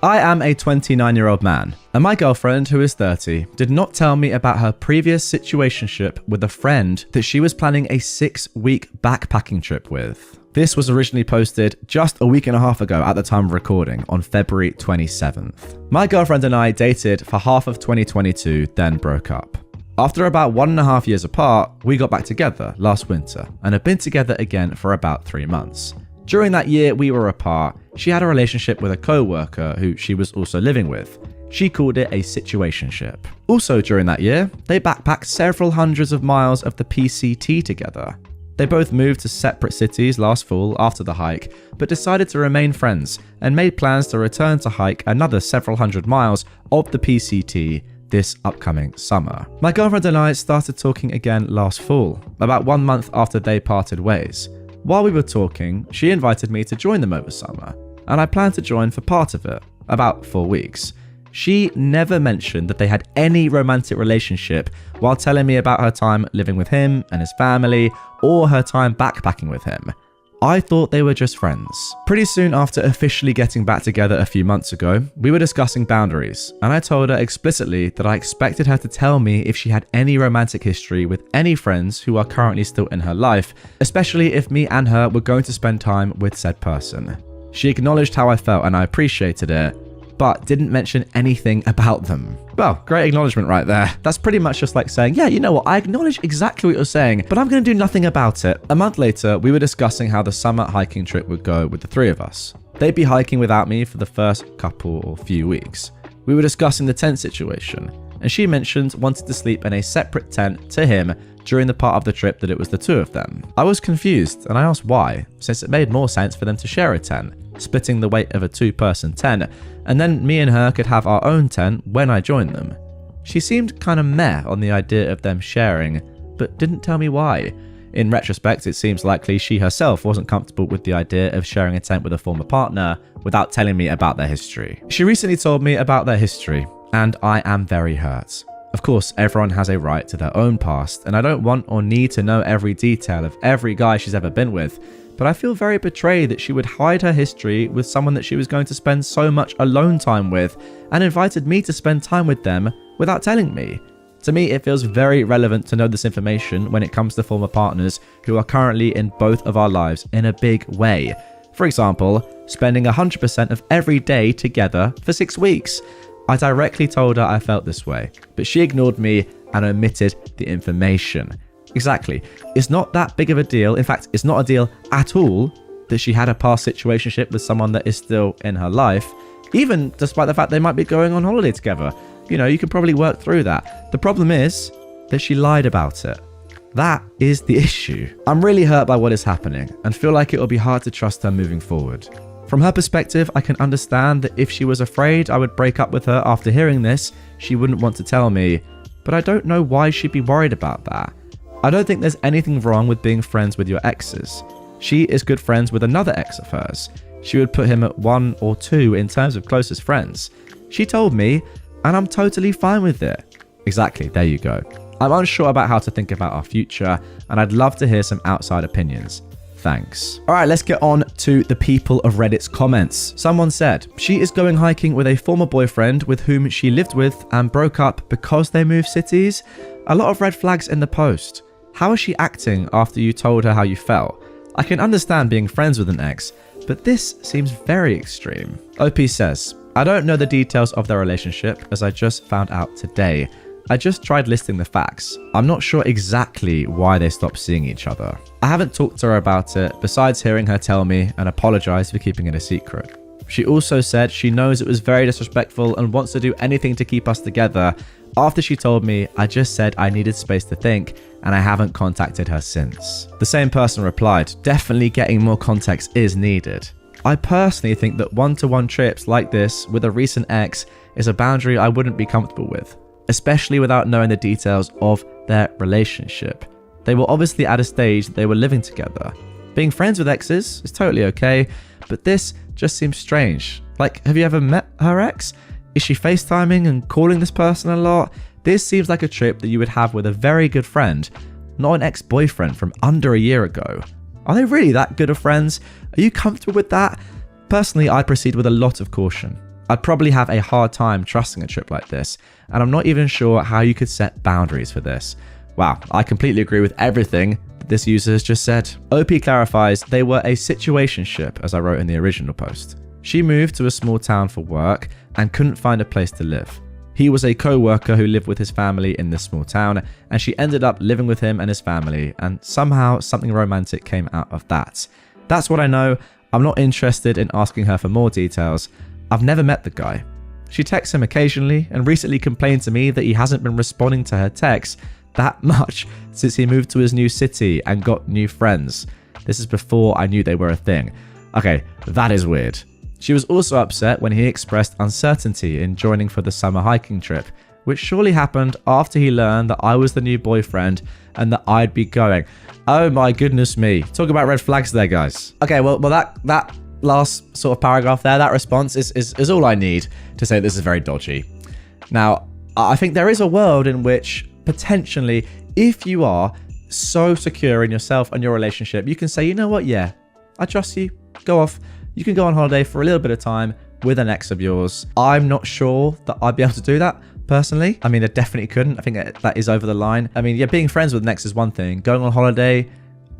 I am a 29-year-old man, and my girlfriend, who is 30, did not tell me about her previous situationship with a friend that she was planning a 6-week backpacking trip with. This was originally posted just a week and a half ago at the time of recording, on February 27th. My girlfriend and I dated for half of 2022, then broke up. After about 1.5 years apart, we got back together last winter and have been together again for about 3 months. During that year we were apart, she had a relationship with a co-worker who she was also living with. She called it a situationship. Also during that year, they backpacked several hundreds of miles of the PCT together. They both moved to separate cities last fall after the hike, but decided to remain friends and made plans to return to hike another several hundred miles of the PCT this upcoming summer. My girlfriend and I started talking again last fall, about 1 month after they parted ways. While we were talking, she invited me to join them over summer, and I planned to join for part of it, about 4 weeks. She never mentioned that they had any romantic relationship while telling me about her time living with him and his family, or her time backpacking with him. I thought they were just friends. Pretty soon after officially getting back together a few months ago, we were discussing boundaries, and I told her explicitly that I expected her to tell me if she had any romantic history with any friends who are currently still in her life, especially if me and her were going to spend time with said person. She acknowledged how I felt and I appreciated it, but didn't mention anything about them. Well, great acknowledgement right there. That's pretty much just like saying, yeah, you know what, I acknowledge exactly what you're saying, but I'm going to do nothing about it. A month later, we were discussing how the summer hiking trip would go with the three of us. They'd be hiking without me for the first couple or few weeks. We were discussing the tent situation, and she mentioned wanting to sleep in a separate tent to him during the part of the trip that it was the two of them. I was confused, and I asked why, since it made more sense for them to share a tent, splitting the weight of a 2-person tent, and then me and her could have our own tent when I joined them. She seemed kind of meh on the idea of them sharing, but didn't tell me why. In retrospect, it seems likely she herself wasn't comfortable with the idea of sharing a tent with a former partner without telling me about their history. She recently told me about their history, and I am very hurt. Of course, everyone has a right to their own past, and I don't want or need to know every detail of every guy she's ever been with, but I feel very betrayed that she would hide her history with someone that she was going to spend so much alone time with and invited me to spend time with them without telling me. To me, it feels very relevant to know this information when it comes to former partners who are currently in both of our lives in a big way. For example, spending 100% of every day together for 6 weeks. I directly told her I felt this way, but she ignored me and omitted the information. Exactly. It's not that big of a deal. In fact, it's not a deal at all that she had a past situationship with someone that is still in her life, even despite the fact they might be going on holiday together. You know, you could probably work through that. The problem is that she lied about it. That is the issue. I'm really hurt by what is happening and feel like it will be hard to trust her moving forward. From her perspective, I can understand that if she was afraid I would break up with her after hearing this, she wouldn't want to tell me, but I don't know why she'd be worried about that. I don't think there's anything wrong with being friends with your exes. She is good friends with another ex of hers. She would put him at 1 or 2 in terms of closest friends. She told me, and I'm totally fine with it. Exactly, there you go. I'm unsure about how to think about our future, and I'd love to hear some outside opinions. Thanks. All right, let's get on to the people of Reddit's comments. Someone said, she is going hiking with a former boyfriend with whom she lived with and broke up because they moved cities. A lot of red flags in the post. How is she acting after you told her how you felt? I can understand being friends with an ex, but this seems very extreme. OP says, I don't know the details of their relationship as I just found out today. I just tried listing the facts. I'm not sure exactly why they stopped seeing each other. I haven't talked to her about it besides hearing her tell me and apologize for keeping it a secret. She also said she knows it was very disrespectful and wants to do anything to keep us together. After she told me, I just said I needed space to think, and I haven't contacted her since. The same person replied, definitely getting more context is needed. I personally think that one-to-one trips like this with a recent ex is a boundary I wouldn't be comfortable with, especially without knowing the details of their relationship. They were obviously at a stage that they were living together. Being friends with exes is totally okay, but this just seems strange. Like, have you ever met her ex? Is she FaceTiming and calling this person a lot? This seems like a trip that you would have with a very good friend, not an ex-boyfriend from under a year ago. Are they really that good of friends? Are you comfortable with that? Personally, I'd proceed with a lot of caution. I'd probably have a hard time trusting a trip like this, and I'm not even sure how you could set boundaries for this. Wow, I completely agree with everything that this user has just said. OP clarifies they were a situationship, as I wrote in the original post. She moved to a small town for work and couldn't find a place to live. He was a co-worker who lived with his family in this small town, and she ended up living with him and his family, and somehow something romantic came out of that. That's what I know. I'm not interested in asking her for more details. I've never met the guy. She texts him occasionally and recently complained to me that he hasn't been responding to her texts that much since he moved to his new city and got new friends. This is before I knew they were a thing. Okay, that is weird. She was also upset when he expressed uncertainty in joining for the summer hiking trip, which surely happened after he learned that I was the new boyfriend and that I'd be going. Oh my goodness me. Talk about red flags there, guys. Okay, well that last sort of paragraph there, that response is all I need to say this is very dodgy. Now, I think there is a world in which potentially, if you are so secure in yourself and your relationship, you can say, you know what, yeah, I trust you, go off. You can go on holiday for a little bit of time with an ex of yours. I'm not sure that I'd be able to do that personally. I mean, I definitely couldn't. I think that is over the line. I mean, yeah, being friends with an ex is one thing. Going on holiday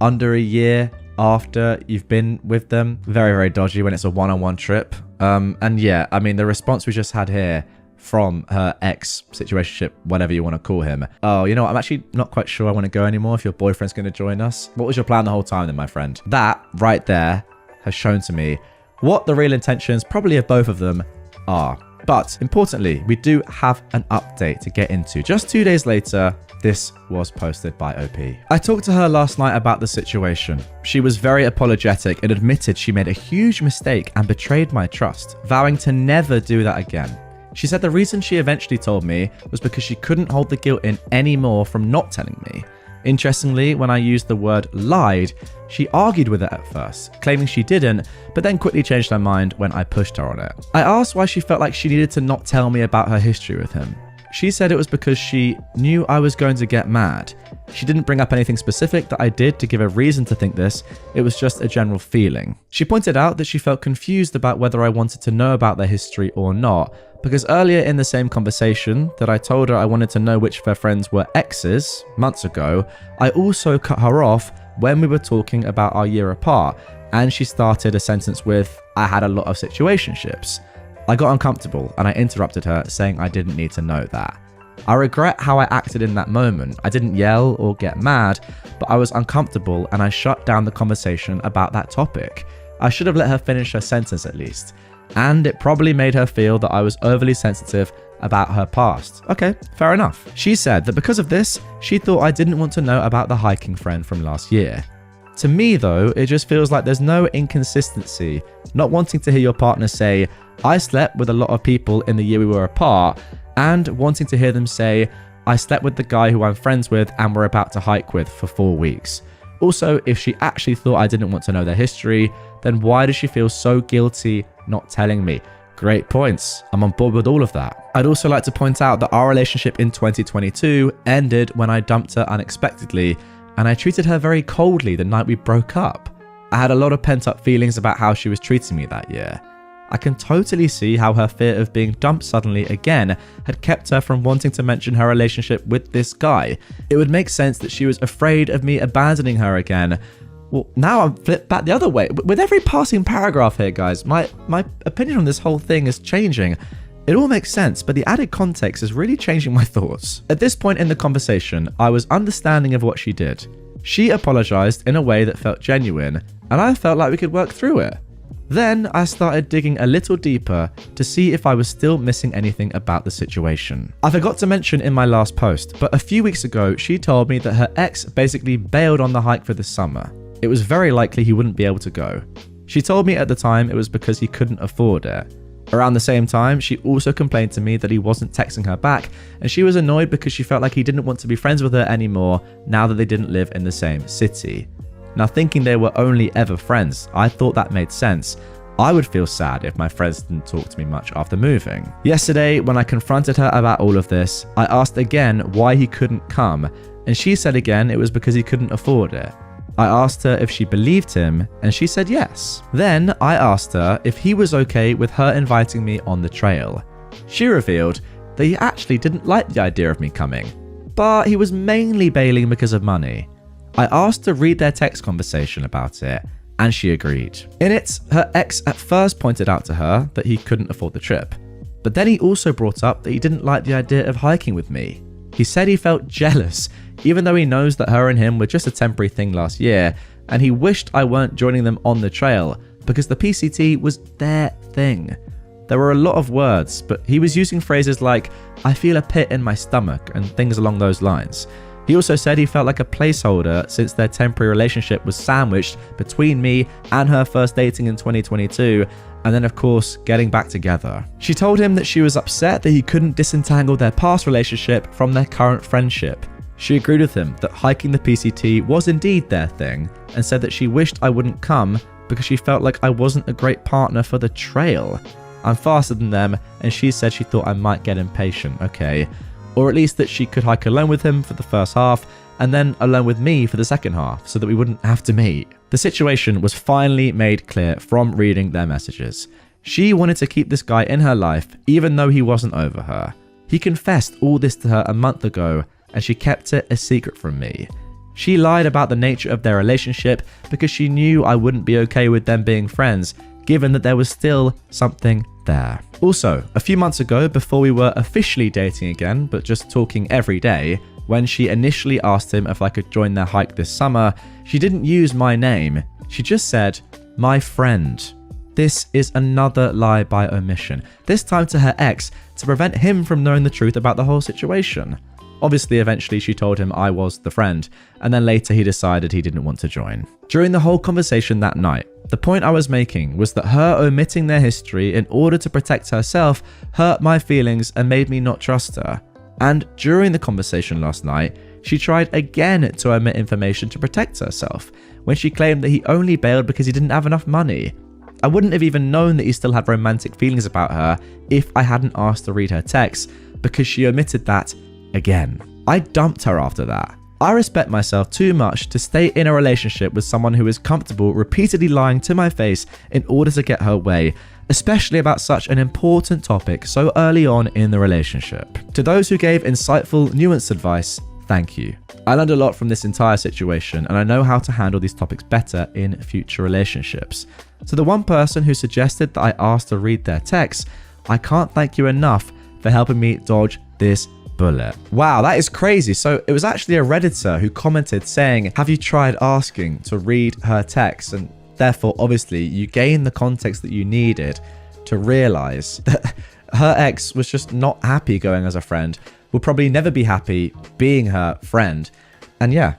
under a year after you've been with them, very, very dodgy when it's a one-on-one trip. And yeah, I mean, the response we just had here from her ex situationship, whatever you want to call him. Oh, you know what? I'm actually not quite sure I want to go anymore if your boyfriend's going to join us. What was your plan the whole time then, my friend? That right there has shown to me what the real intentions probably of both of them are. But importantly, we do have an update to get into. Just 2 days later, this was posted by OP. I talked to her last night about the situation. She was very apologetic and admitted she made a huge mistake and betrayed my trust, vowing to never do that again. She said the reason she eventually told me was because she couldn't hold the guilt in anymore from not telling me. Interestingly, when I used the word lied, she argued with it at first, claiming she didn't, but then quickly changed her mind when I pushed her on it. I asked why she felt like she needed to not tell me about her history with him. She said it was because she knew I was going to get mad. She didn't bring up anything specific that I did to give a reason to think this, it was just a general feeling. She pointed out that she felt confused about whether I wanted to know about their history or not, because earlier in the same conversation that I told her I wanted to know which of her friends were exes months ago, I also cut her off when we were talking about our year apart, and she started a sentence with, I had a lot of situationships. I got uncomfortable and I interrupted her, saying I didn't need to know that. I regret how I acted in that moment. I didn't yell or get mad, but I was uncomfortable and I shut down the conversation about that topic. I should have let her finish her sentence at least. And it probably made her feel that I was overly sensitive about her past. Okay, fair enough. She said that because of this, she thought I didn't want to know about the hiking friend from last year. To me though, it just feels like there's no inconsistency, not wanting to hear your partner say, I slept with a lot of people in the year we were apart, and wanting to hear them say, I slept with the guy who I'm friends with and we're about to hike with for 4 weeks. Also, if she actually thought I didn't want to know their history, then why does she feel so guilty not telling me? Great points. I'm on board with all of that. I'd also like to point out that our relationship in 2022 ended when I dumped her unexpectedly, and I treated her very coldly the night we broke up. I had a lot of pent-up feelings about how she was treating me that year. I can totally see how her fear of being dumped suddenly again had kept her from wanting to mention her relationship with this guy. It would make sense that she was afraid of me abandoning her again. Well, now I'm flipped back the other way. With every passing paragraph here, guys, my opinion on this whole thing is changing. It all makes sense, but the added context is really changing my thoughts. At this point in the conversation, I was understanding of what she did. She apologized in a way that felt genuine, and I felt like we could work through it. Then I started digging a little deeper to see if I was still missing anything about the situation. I forgot to mention in my last post, but a few weeks ago, she told me that her ex basically bailed on the hike for the summer. It was very likely he wouldn't be able to go. She told me at the time it was because he couldn't afford it. Around the same time, she also complained to me that he wasn't texting her back, and she was annoyed because she felt like he didn't want to be friends with her anymore now that they didn't live in the same city. Now, thinking they were only ever friends, I thought that made sense. I would feel sad if my friends didn't talk to me much after moving. Yesterday, when I confronted her about all of this, I asked again why he couldn't come, and she said again it was because he couldn't afford it. I asked her if she believed him, and she said yes. Then I asked her if he was okay with her inviting me on the trail. She revealed that he actually didn't like the idea of me coming, but he was mainly bailing because of money. I asked to read their text conversation about it, and she agreed. In it, her ex at first pointed out to her that he couldn't afford the trip, but then he also brought up that he didn't like the idea of hiking with me. He said he felt jealous, even though he knows that her and him were just a temporary thing last year, and he wished I weren't joining them on the trail because the PCT was their thing. There were a lot of words, but he was using phrases like, "I feel a pit in my stomach," and things along those lines. He also said he felt like a placeholder since their temporary relationship was sandwiched between me and her first dating in 2022, and then of course getting back together. She told him that she was upset that he couldn't disentangle their past relationship from their current friendship. She agreed with him that hiking the PCT was indeed their thing, and said that she wished I wouldn't come because she felt like I wasn't a great partner for the trail. I'm faster than them, and she said she thought I might get impatient, okay. Or at least that she could hike alone with him for the first half, and then alone with me for the second half, so that we wouldn't have to meet. The situation was finally made clear from reading their messages. She wanted to keep this guy in her life, even though he wasn't over her. He confessed all this to her a month ago, and she kept it a secret from me. She lied about the nature of their relationship because she knew I wouldn't be okay with them being friends, given that there was still something there. Also, a few months ago, before we were officially dating again, but just talking every day, when she initially asked him if I could join their hike this summer, she didn't use my name. She just said, "my friend." This is another lie by omission, this time to her ex, to prevent him from knowing the truth about the whole situation. Obviously, eventually she told him I was the friend, and then later he decided he didn't want to join. During the whole conversation that night, the point I was making was that her omitting their history in order to protect herself hurt my feelings and made me not trust her. And during the conversation last night, she tried again to omit information to protect herself, when she claimed that he only bailed because he didn't have enough money. I wouldn't have even known that he still had romantic feelings about her if I hadn't asked to read her texts, because she omitted that again. I dumped her after that. I respect myself too much to stay in a relationship with someone who is comfortable repeatedly lying to my face in order to get her way, especially about such an important topic so early on in the relationship. To those who gave insightful, nuanced advice, thank you. I learned a lot from this entire situation, and I know how to handle these topics better in future relationships. So the one person who suggested that I ask to read their texts, I can't thank you enough for helping me dodge this bullet. Wow, that is crazy. So it was actually a Redditor who commented saying, "Have you tried asking to read her text?" And therefore, obviously, you gain the context that you needed to realize that her ex was just not happy going as a friend, will probably never be happy being her friend. And yeah,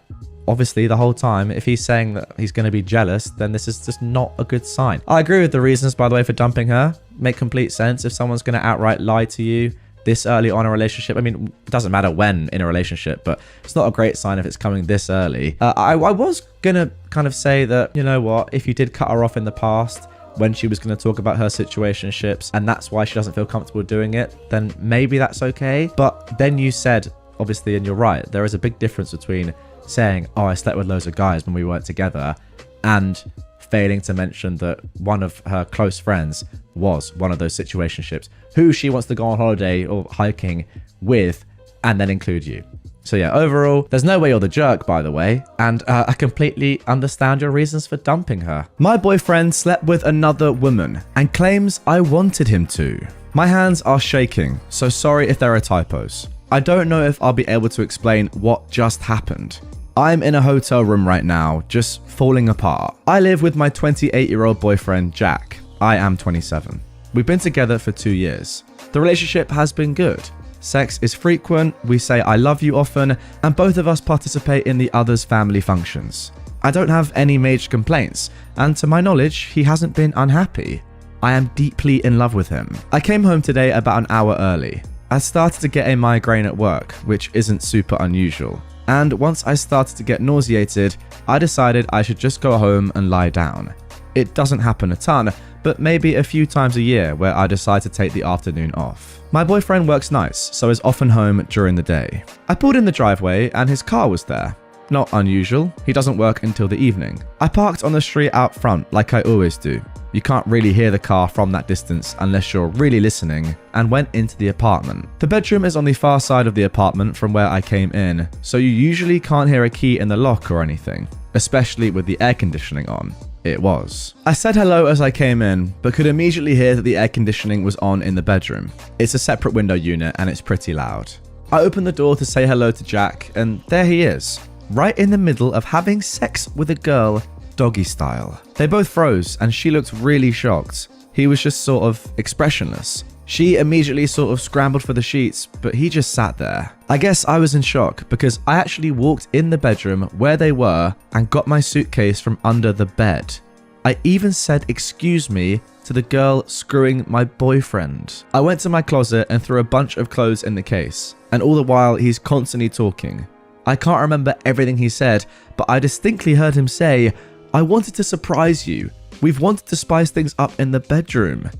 obviously the whole time, if he's saying that he's going to be jealous, then this is just not a good sign. I agree with the reasons, by the way, for dumping her. Make complete sense. If someone's going to outright lie to you this early on in a relationship, I mean, it doesn't matter when in a relationship, but it's not a great sign if it's coming this early. I was going to kind of say that, you know what, if you did cut her off in the past when she was going to talk about her situationships, and that's why she doesn't feel comfortable doing it, then maybe that's okay. But then you said, obviously, and you're right, there is a big difference between saying, "Oh, I slept with loads of guys when we weren't together," and failing to mention that one of her close friends was one of those situationships who she wants to go on holiday or hiking with, and then include you. So yeah, overall, there's no way you're the jerk, by the way, and I completely understand your reasons for dumping her. My boyfriend slept with another woman and claims I wanted him to. My hands are shaking, so sorry if there are typos. I don't know if I'll be able to explain what just happened. I'm in a hotel room right now, just falling apart. I live with my 28-year-old boyfriend, Jack. I am 27. We've been together for 2 years. The relationship has been good. Sex is frequent, we say I love you often, and both of us participate in the other's family functions. I don't have any major complaints, and to my knowledge, he hasn't been unhappy. I am deeply in love with him. I came home today about an hour early. I started to get a migraine at work, which isn't super unusual. And once I started to get nauseated, I decided I should just go home and lie down. It doesn't happen a ton, but maybe a few times a year where I decide to take the afternoon off. My boyfriend works nights, so is often home during the day. I pulled in the driveway and his car was there. Not unusual, he doesn't work until the evening. I parked on the street out front like I always do. You can't really hear the car from that distance unless you're really listening, and went into the apartment. The bedroom is on the far side of the apartment from where I came in, so you usually can't hear a key in the lock or anything, especially with the air conditioning on. It was. I said hello as I came in, but could immediately hear that the air conditioning was on in the bedroom. It's a separate window unit and it's pretty loud. I opened the door to say hello to Jack, and there he is, right in the middle of having sex with a girl, doggy style. They both froze and she looked really shocked. He was just sort of expressionless. She immediately sort of scrambled for the sheets, but he just sat there. I guess I was in shock because I actually walked in the bedroom where they were and got my suitcase from under the bed. I even said excuse me to the girl screwing my boyfriend. I went to my closet and threw a bunch of clothes in the case, and all the while he's constantly talking. I can't remember everything he said, but I distinctly heard him say, "I wanted to surprise you. We've wanted to spice things up in the bedroom."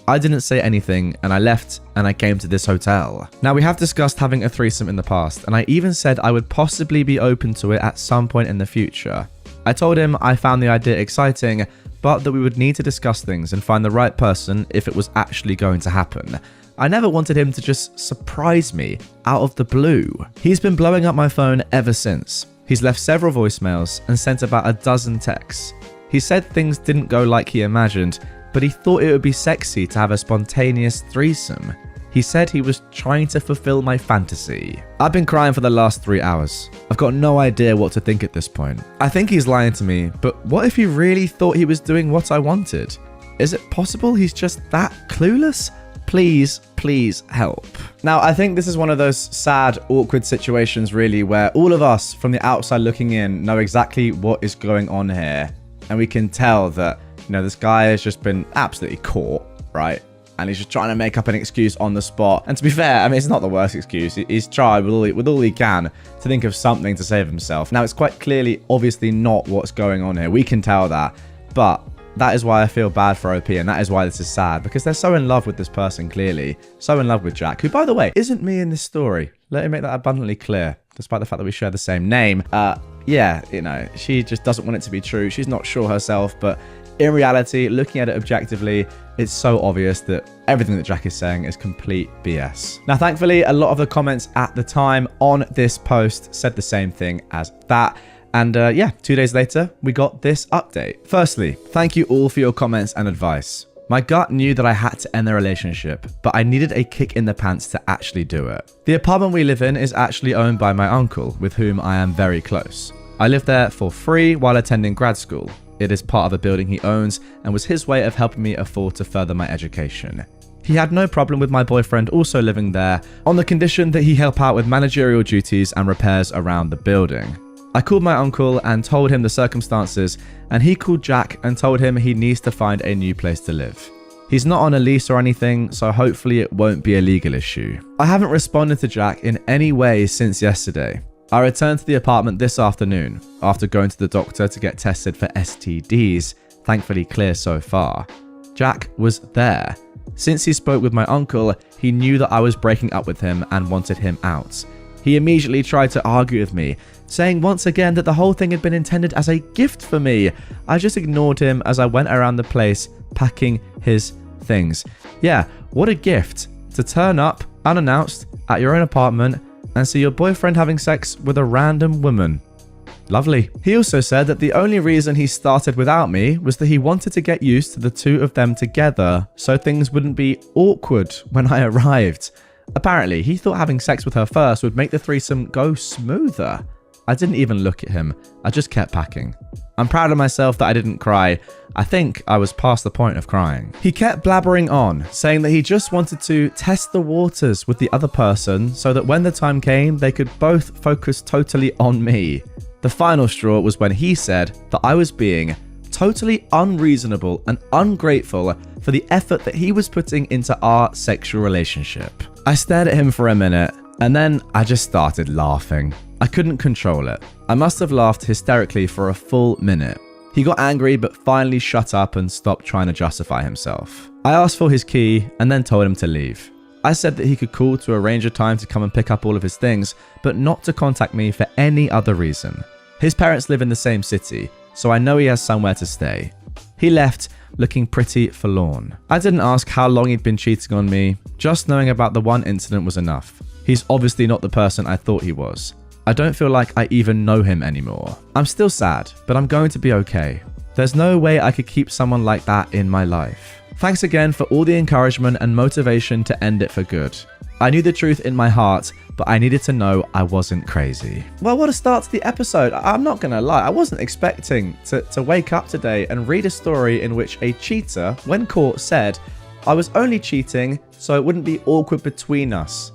I didn't say anything and I left and I came to this hotel. Now, we have discussed having a threesome in the past, and I even said I would possibly be open to it at some point in the future. I told him I found the idea exciting, but that we would need to discuss things and find the right person if it was actually going to happen. I never wanted him to just surprise me out of the blue. He's been blowing up my phone ever since. He's left several voicemails and sent about a dozen texts. He said things didn't go like he imagined, but he thought it would be sexy to have a spontaneous threesome. He said he was trying to fulfill my fantasy. I've been crying for the last 3 hours. I've got no idea what to think at this point. I think he's lying to me, but what if he really thought he was doing what I wanted? Is it possible he's just that clueless? Please help. Now, I think this is one of those sad, awkward situations really where all of us from the outside looking in know exactly what is going on here. And we can tell that, this guy has just been absolutely caught, right? And he's just trying to make up an excuse on the spot. And to be fair, it's not the worst excuse. He's tried with all he can to think of something to save himself. Now, it's quite clearly, obviously not what's going on here. We can tell that. But that is why I feel bad for OP, and that is why this is sad, because they're so in love with this person, clearly. So in love with Jack, who, by the way, isn't me in this story. Let me make that abundantly clear, despite the fact that we share the same name. Yeah, she just doesn't want it to be true. She's not sure herself, but in reality, looking at it objectively, it's so obvious that everything that Jack is saying is complete BS. Now, thankfully, a lot of the comments at the time on this post said the same thing as that. And 2 days later, we got this update. Firstly, thank you all for your comments and advice. My gut knew that I had to end the relationship, but I needed a kick in the pants to actually do it. The apartment we live in is actually owned by my uncle, with whom I am very close. I lived there for free while attending grad school. It is part of a building he owns and was his way of helping me afford to further my education. He had no problem with my boyfriend also living there, on the condition that he help out with managerial duties and repairs around the building. I called my uncle and told him the circumstances, and he called Jack and told him he needs to find a new place to live. He's not on a lease or anything, so hopefully it won't be a legal issue. I haven't responded to Jack in any way since yesterday. I returned to the apartment this afternoon after going to the doctor to get tested for STDs, thankfully clear so far. Jack was there. Since he spoke with my uncle, he knew that I was breaking up with him and wanted him out. He immediately tried to argue with me, saying once again that the whole thing had been intended as a gift for me. I just ignored him as I went around the place packing his things. Yeah, what a gift to turn up unannounced at your own apartment and see your boyfriend having sex with a random woman. Lovely. He also said that the only reason he started without me was that he wanted to get used to the two of them together so things wouldn't be awkward when I arrived. Apparently, he thought having sex with her first would make the threesome go smoother. I didn't even look at him. I just kept packing. I'm proud of myself that I didn't cry. I think I was past the point of crying. He kept blabbering on, saying that he just wanted to test the waters with the other person so that when the time came, they could both focus totally on me. The final straw was when he said that I was being totally unreasonable and ungrateful for the effort that he was putting into our sexual relationship. I stared at him for a minute, and then I just started laughing. I couldn't control it. I must have laughed hysterically for a full minute. He got angry but finally shut up and stopped trying to justify himself. I asked for his key and then told him to leave. I said that he could call to arrange a time to come and pick up all of his things, but not to contact me for any other reason. His parents live in the same city, so I know he has somewhere to stay. He left looking pretty forlorn. I didn't ask how long he'd been cheating on me, just knowing about the one incident was enough. He's obviously not the person I thought he was. I don't feel like I even know him anymore. I'm still sad, but I'm going to be okay. There's no way I could keep someone like that in my life. Thanks again for all the encouragement and motivation to end it for good. I knew the truth in my heart, but I needed to know I wasn't crazy. Well, what a start to the episode. I'm not gonna lie, I wasn't expecting to wake up today and read a story in which a cheater, when caught, said, I was only cheating so it wouldn't be awkward between us.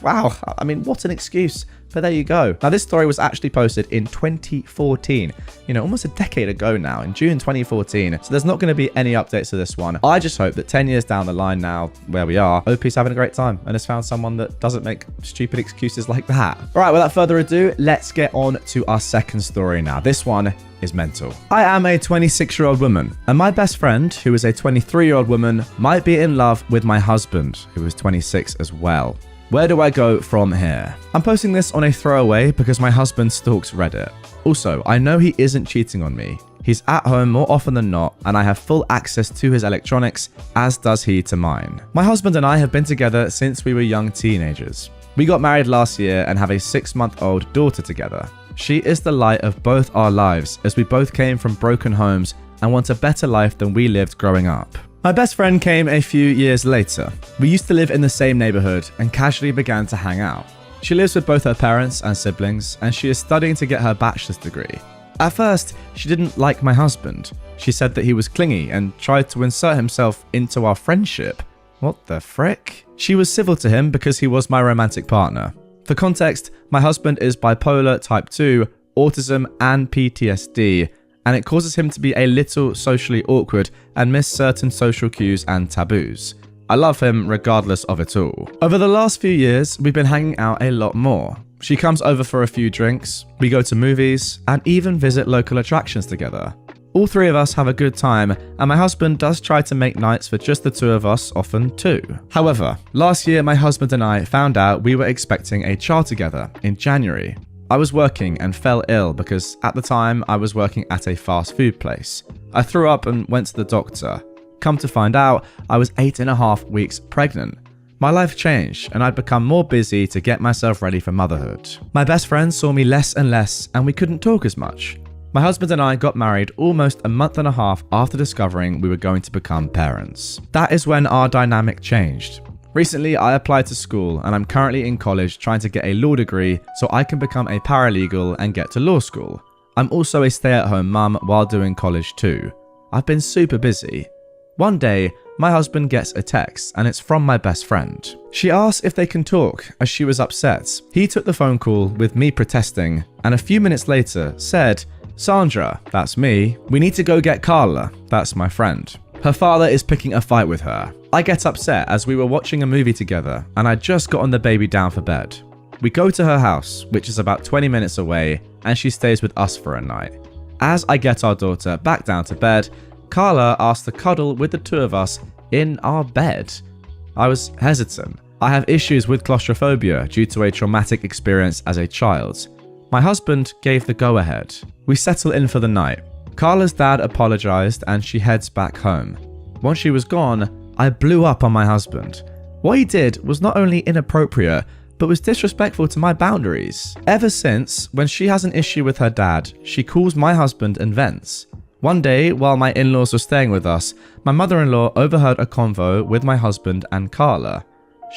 Wow, I mean, what an excuse. But there you go. Now, this story was actually posted in 2014, almost a decade ago now, in June 2014. So there's not going to be any updates to this one. I just hope that 10 years down the line now, where we are, OP's having a great time and has found someone that doesn't make stupid excuses like that. All right, without further ado, let's get on to our second story now. This one is mental. I am a 26-year-old woman, and my best friend, who is a 23-year-old woman, might be in love with my husband, who is 26 as well. Where do I go from here? I'm posting this on a throwaway because my husband stalks Reddit. Also, I know he isn't cheating on me. He's at home more often than not, and I have full access to his electronics, as does he to mine. My husband and I have been together since we were young teenagers. We got married last year and have a 6-month-old daughter together. She is the light of both our lives, as we both came from broken homes and want a better life than we lived growing up. My best friend came a few years later. We used to live in the same neighborhood and casually began to hang out. She lives with both her parents and siblings, and she is studying to get her bachelor's degree. At first, she didn't like my husband. She said that he was clingy and tried to insert himself into our friendship. What the frick? She was civil to him because he was my romantic partner. For context, my husband is bipolar type 2, autism and PTSD, and it causes him to be a little socially awkward and miss certain social cues and taboos. I love him regardless of it all. Over the last few years, we've been hanging out a lot more. She comes over for a few drinks, we go to movies, and even visit local attractions together. All three of us have a good time, and my husband does try to make nights for just the two of us often too. However, last year my husband and I found out we were expecting a child together in January. I was working and fell ill because at the time I was working at a fast food place. I threw up and went to the doctor. Come to find out, I was 8.5 weeks pregnant. My life changed and I'd become more busy to get myself ready for motherhood. My best friend saw me less and less and we couldn't talk as much. My husband and I got married almost a month and a half after discovering we were going to become parents. That is when our dynamic changed. Recently, I applied to school and I'm currently in college trying to get a law degree so I can become a paralegal and get to law school. I'm also a stay-at-home mum while doing college too. I've been super busy. One day, my husband gets a text and it's from my best friend. She asks if they can talk as she was upset. He took the phone call with me protesting and a few minutes later said, "Sandra, that's me, we need to go get Carla, that's my friend. Her father is picking a fight with her." I get upset as we were watching a movie together and I'd just gotten the baby down for bed. We go to her house, which is about 20 minutes away, and she stays with us for a night. As I get our daughter back down to bed, Carla asked to cuddle with the two of us in our bed. I was hesitant. I have issues with claustrophobia due to a traumatic experience as a child. My husband gave the go-ahead. We settle in for the night. Carla's dad apologized and she heads back home. Once she was gone, I blew up on my husband. What he did was not only inappropriate, but was disrespectful to my boundaries. Ever since, when she has an issue with her dad, she calls my husband and vents. One day, while my in-laws were staying with us, my mother-in-law overheard a convo with my husband and Carla.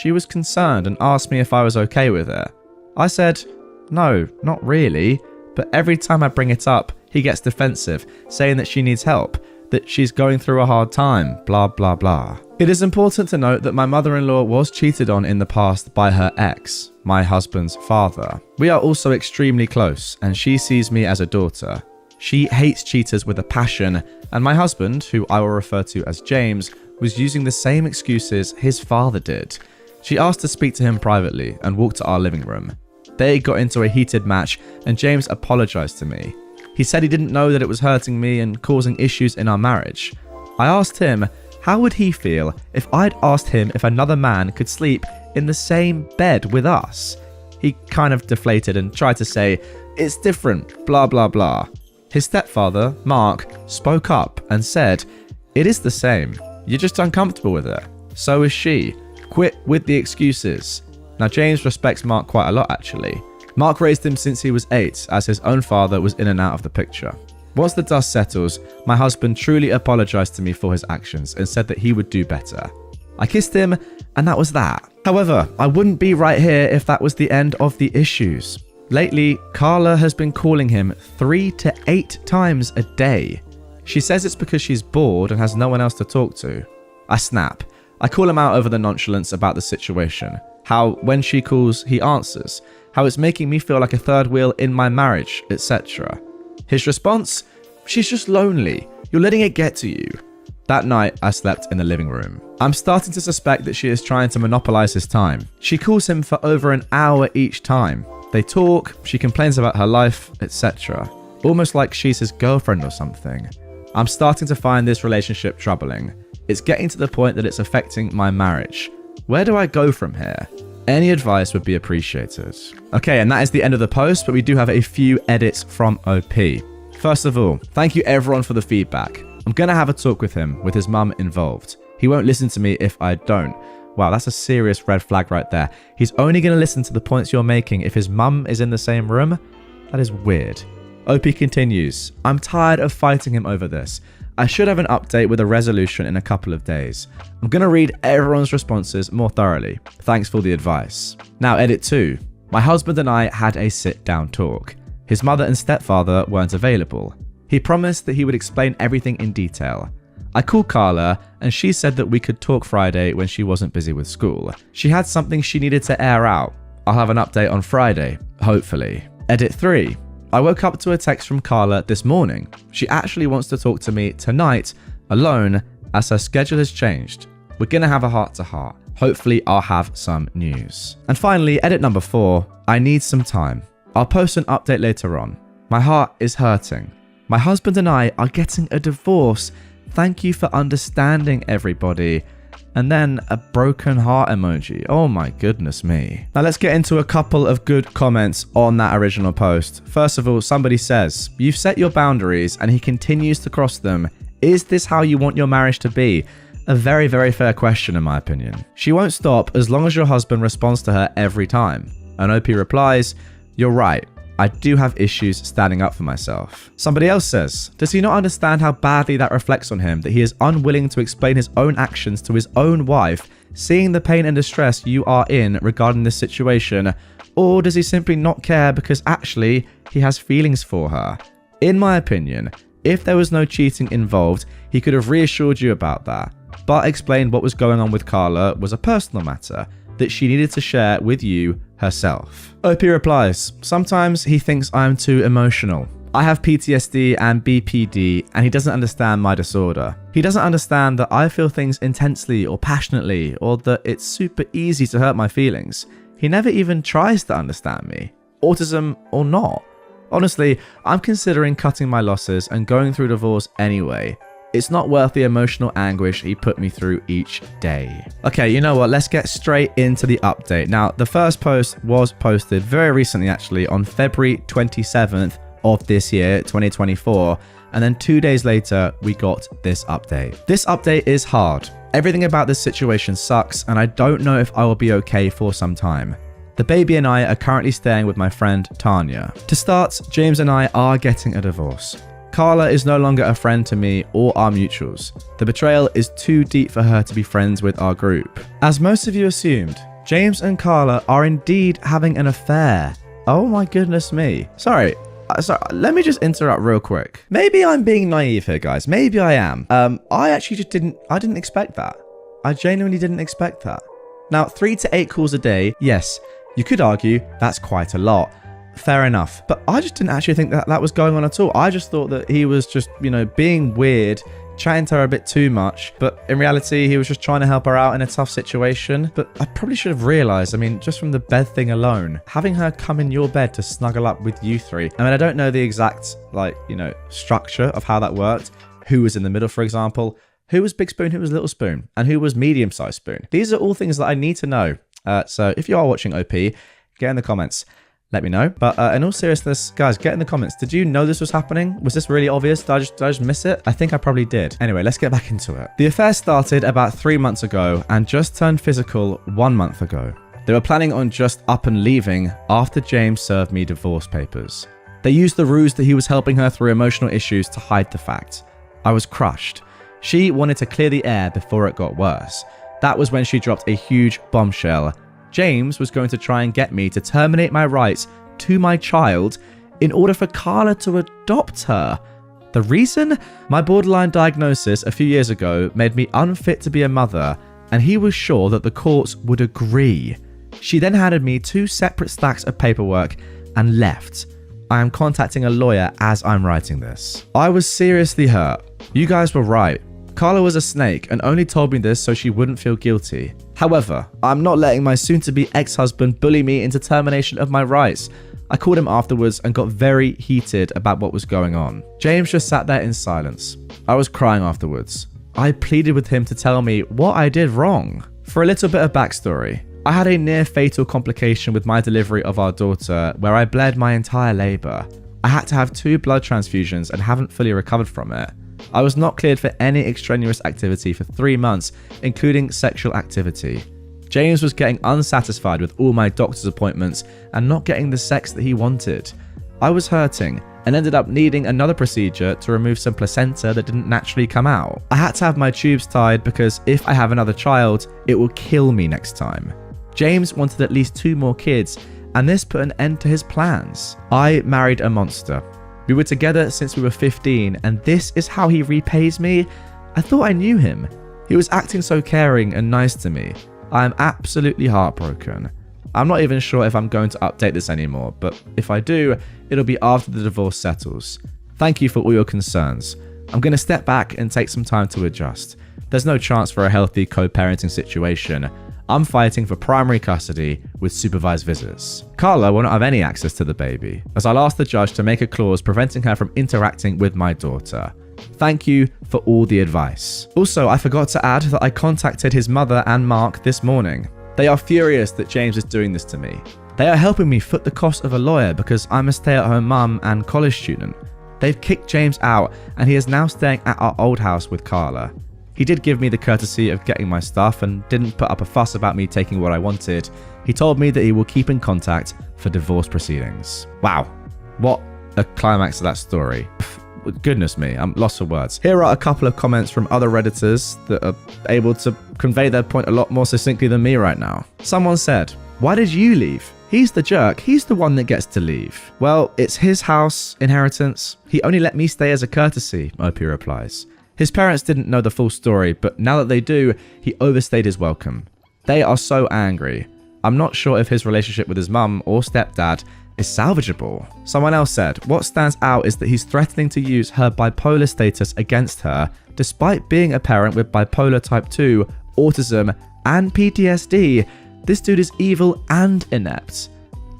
She was concerned and asked me if I was okay with it. I said, "No, not really," but every time I bring it up, he gets defensive, saying that she needs help, that she's going through a hard time, blah blah blah. It is important to note that my mother-in-law was cheated on in the past by her ex, my husband's father. We are also extremely close, and she sees me as a daughter. She hates cheaters with a passion, and my husband, who I will refer to as James, was using the same excuses his father did. She asked to speak to him privately and walked to our living room. They got into a heated match, and James apologized to me. He said he didn't know that it was hurting me and causing issues in our marriage. I asked him, how would he feel if I'd asked him if another man could sleep in the same bed with us? he kind of deflated and tried to say, "It's different, blah, blah, blah." His stepfather, Mark, spoke up and said, "It is the same. You're just uncomfortable with it. So is she. Quit with the excuses." Now, James respects Mark quite a lot, actually. Mark raised him since he was 8, as his own father was in and out of the picture. Once the dust settles, my husband truly apologized to me for his actions and said that he would do better. I kissed him, and that was that. However, I wouldn't be right here if that was the end of the issues. Lately, Carla has been calling him 3 to 8 times a day. She says it's because she's bored and has no one else to talk to. I snap. I call him out over the nonchalance about the situation. How when she calls, he answers. How it's making me feel like a third wheel in my marriage, etc. His response? "She's just lonely. You're letting it get to you." That night, I slept in the living room. I'm starting to suspect that she is trying to monopolize his time. She calls him for over an hour each time. They talk, she complains about her life, etc. Almost like she's his girlfriend or something. I'm starting to find this relationship troubling. It's getting to the point that it's affecting my marriage. Where do I go from here? Any advice would be appreciated. Okay, and that is the end of the post, but we do have a few edits from OP. First of all, thank you everyone for the feedback. I'm going to have a talk with him, with his mum involved. He won't listen to me if I don't. Wow, that's a serious red flag right there. He's only going to listen to the points you're making if his mum is in the same room? That is weird. OP continues. I'm tired of fighting him over this. I should have an update with a resolution in a couple of days. I'm going to read everyone's responses more thoroughly. Thanks for the advice. Now, edit 2. My husband and I had a sit-down talk. His mother and stepfather weren't available. He promised that he would explain everything in detail. I called Carla, and she said that we could talk Friday when she wasn't busy with school. She had something she needed to air out. I'll have an update on Friday, hopefully. Edit 3. I woke up to a text from Carla this morning. She actually wants to talk to me tonight, alone, as her schedule has changed. We're gonna have a heart-to-heart. Hopefully I'll have some news. And finally, edit number 4. I need some time. I'll post an update later on. My heart is hurting. My husband and I are getting a divorce. Thank you for understanding, everybody. And then a broken heart emoji. Oh my goodness me. Now let's get into a couple of good comments on that original post. First of all, somebody says, "You've set your boundaries and he continues to cross them. Is this how you want your marriage to be?" A very, very fair question in my opinion. She won't stop as long as your husband responds to her every time. And OP replies, "You're right. I do have issues standing up for myself." Somebody else says, "Does he not understand how badly that reflects on him, that he is unwilling to explain his own actions to his own wife, seeing the pain and distress you are in regarding this situation? Or does he simply not care because actually he has feelings for her?" In my opinion, if there was no cheating involved, he could have reassured you about that, but explained what was going on with Carla was a personal matter that she needed to share with you herself. OP replies, "Sometimes he thinks I'm too emotional. I have PTSD and BPD and he doesn't understand my disorder. He doesn't understand that I feel things intensely or passionately or that it's super easy to hurt my feelings. He never even tries to understand me, autism or not. Honestly, I'm considering cutting my losses and going through divorce anyway. It's not worth the emotional anguish he put me through each day." Okay, you know what? Let's get straight into the update. Now, the first post was posted very recently, actually, on February 27th of this year, 2024. And then 2 days later, we got this update. This update is hard. Everything about this situation sucks, and I don't know if I will be okay for some time. The baby and I are currently staying with my friend Tanya. To start, James and I are getting a divorce. Carla is no longer a friend to me or our mutuals. The betrayal is too deep for her to be friends with our group. As most of you assumed, James and Carla are indeed having an affair. Oh my goodness me. Sorry, let me just interrupt real quick. Maybe I'm being naive here, guys. Maybe I am. I actually just didn't expect that. I genuinely didn't expect that. Now, 3 to 8 calls a day, yes, you could argue that's quite a lot. Fair enough. But I just didn't actually think that was going on at all. I just thought that he was just, being weird, chatting to her a bit too much. But in reality, he was just trying to help her out in a tough situation. But I probably should have realized, just from the bed thing alone, having her come in your bed to snuggle up with you three. I don't know the exact, structure of how that worked. Who was in the middle, for example. Who was Big Spoon, who was Little Spoon, and who was Medium-Sized Spoon. These are all things that I need to know. So if you are watching OP, Get in the comments. Let me know. But in all seriousness, guys, get in the comments. Did you know this was happening? Was this really obvious? Did I just miss it? I think I probably did. Anyway, let's get back into it. The affair started about 3 months ago and just turned physical 1 month ago. They were planning on just up and leaving after James served me divorce papers. They used the ruse that he was helping her through emotional issues to hide the fact. I was crushed. She wanted to clear the air before it got worse. That was when she dropped a huge bombshell. James was going to try and get me to terminate my rights to my child in order for Carla to adopt her. The reason? My borderline diagnosis a few years ago made me unfit to be a mother, and he was sure that the courts would agree. She then handed me 2 separate stacks of paperwork and left. I am contacting a lawyer as I'm writing this. I was seriously hurt. You guys were right. Carla was a snake and only told me this so she wouldn't feel guilty. However, I'm not letting my soon-to-be ex-husband bully me into termination of my rights. I called him afterwards and got very heated about what was going on. James just sat there in silence. I was crying afterwards. I pleaded with him to tell me what I did wrong. For a little bit of backstory, I had a near-fatal complication with my delivery of our daughter where I bled my entire labour. I had to have 2 blood transfusions and haven't fully recovered from it. I was not cleared for any extraneous activity for 3 months, including sexual activity. James was getting unsatisfied with all my doctor's appointments and not getting the sex that he wanted. I was hurting and ended up needing another procedure to remove some placenta that didn't naturally come out. I had to have my tubes tied because if I have another child, it will kill me next time. James wanted at least 2 more kids, and this put an end to his plans. I married a monster. We were together since we were 15, and this is how he repays me? I thought I knew him. He was acting so caring and nice to me. I am absolutely heartbroken. I'm not even sure if I'm going to update this anymore, but if I do, it'll be after the divorce settles. Thank you for all your concerns. I'm going to step back and take some time to adjust. There's no chance for a healthy co-parenting situation. I'm fighting for primary custody with supervised visits. Carla will not have any access to the baby, as I'll ask the judge to make a clause preventing her from interacting with my daughter. Thank you for all the advice. Also, I forgot to add that I contacted his mother and Mark this morning. They are furious that James is doing this to me. They are helping me foot the cost of a lawyer because I'm a stay-at-home mum and college student. They've kicked James out and he is now staying at our old house with Carla. He did give me the courtesy of getting my stuff and didn't put up a fuss about me taking what I wanted. He told me that he will keep in contact for divorce proceedings. Wow, what a climax to that story. Goodness me, I'm lost for words. Here are a couple of comments from other Redditors that are able to convey their point a lot more succinctly than me right now. Someone said, "Why did you leave? He's the jerk. He's the one that gets to leave." Well, it's his house, inheritance. He only let me stay as a courtesy, OP replies. His parents didn't know the full story, but now that they do, he overstayed his welcome. They are so angry. I'm not sure if his relationship with his mum or stepdad is salvageable. Someone else said, "What stands out is that he's threatening to use her bipolar status against her, despite being a parent with bipolar type 2, autism, and PTSD. This dude is evil and inept."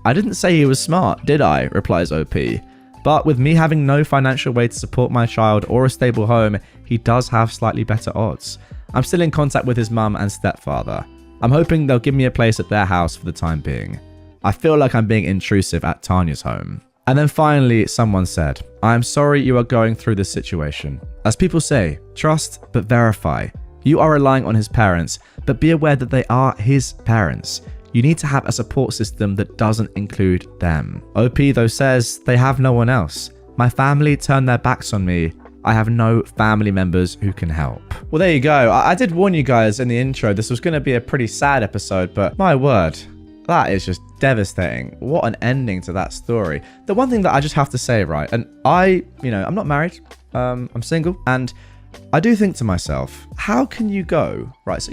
"I didn't say he was smart, did I?" replies OP. But with me having no financial way to support my child or a stable home, he does have slightly better odds. I'm still in contact with his mum and stepfather. I'm hoping they'll give me a place at their house for the time being. I feel like I'm being intrusive at Tanya's home. And then finally, someone said, "I am sorry you are going through this situation. As people say, trust but verify. You are relying on his parents, but be aware that they are his parents. You need to have a support system that doesn't include them." OP though says they have no one else. "My family turned their backs on me. I have no family members who can help." Well, there you go. I did warn you guys in the intro this was going to be a pretty sad episode, but my word, that is just devastating. What an ending to that story. The one thing that I just have to say, right, and I'm not married, I'm single, and I do think to myself, how can you go, right? So,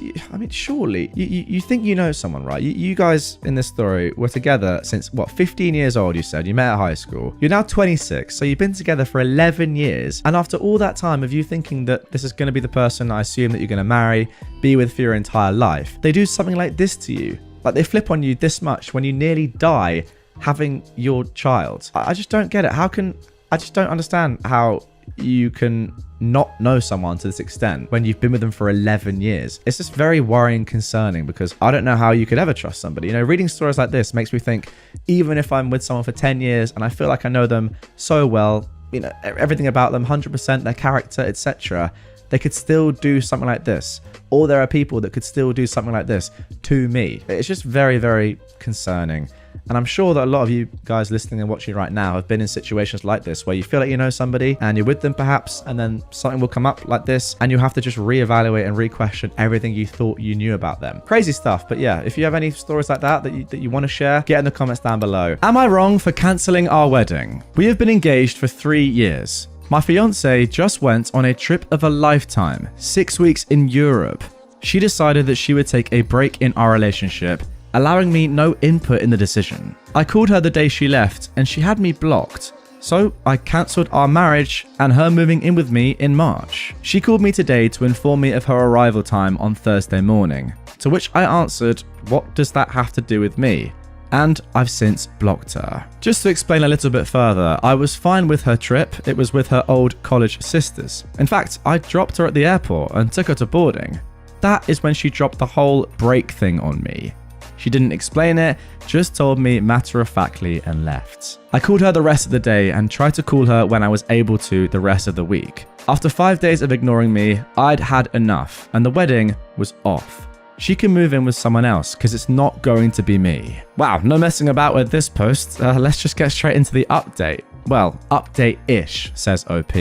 surely you think you know someone, right? You guys in this story were together since, 15 years old, you said? You met at high school. You're now 26, so you've been together for 11 years. And after all that time of you thinking that this is going to be the person I assume that you're going to marry, be with for your entire life, they do something like this to you. Like they flip on you this much when you nearly die having your child. I just don't get it. I just don't understand how you can not know someone to this extent when you've been with them for 11 years? It's just very worrying, concerning, because I don't know how you could ever trust somebody. You know, reading stories like this makes me think, even if I'm with someone for 10 years and I feel like I know them so well, you know, everything about them, 100%, their character, etc., they could still do something like this. Or there are people that could still do something like this to me. It's just very, very concerning. And I'm sure that a lot of you guys listening and watching right now have been in situations like this, where you feel like you know somebody and you're with them perhaps, and then something will come up like this and you have to just reevaluate and re-question everything you thought you knew about them. Crazy stuff. But yeah, if you have any stories like that that you want to share, get in the comments down below. Am I wrong for cancelling our wedding? We have been engaged for 3 years. My fiance just went on a trip of a lifetime, 6 weeks in Europe. She decided that she would take a break in our relationship, allowing me no input in the decision. I called her the day she left and she had me blocked. So I cancelled our marriage and her moving in with me in March. She called me today to inform me of her arrival time on Thursday morning, to which I answered, what does that have to do with me? And I've since blocked her. Just to explain a little bit further, I was fine with her trip. It was with her old college sisters. In fact, I dropped her at the airport and took her to boarding. That is when she dropped the whole break thing on me. She didn't explain it, just told me matter-of-factly and left. I called her the rest of the day and tried to call her when I was able to the rest of the week. After 5 days of ignoring me, I'd had enough and the wedding was off. She can move in with someone else because it's not going to be me. Wow, no messing about with this post. Let's just get straight into the update. Well, update-ish, says OP.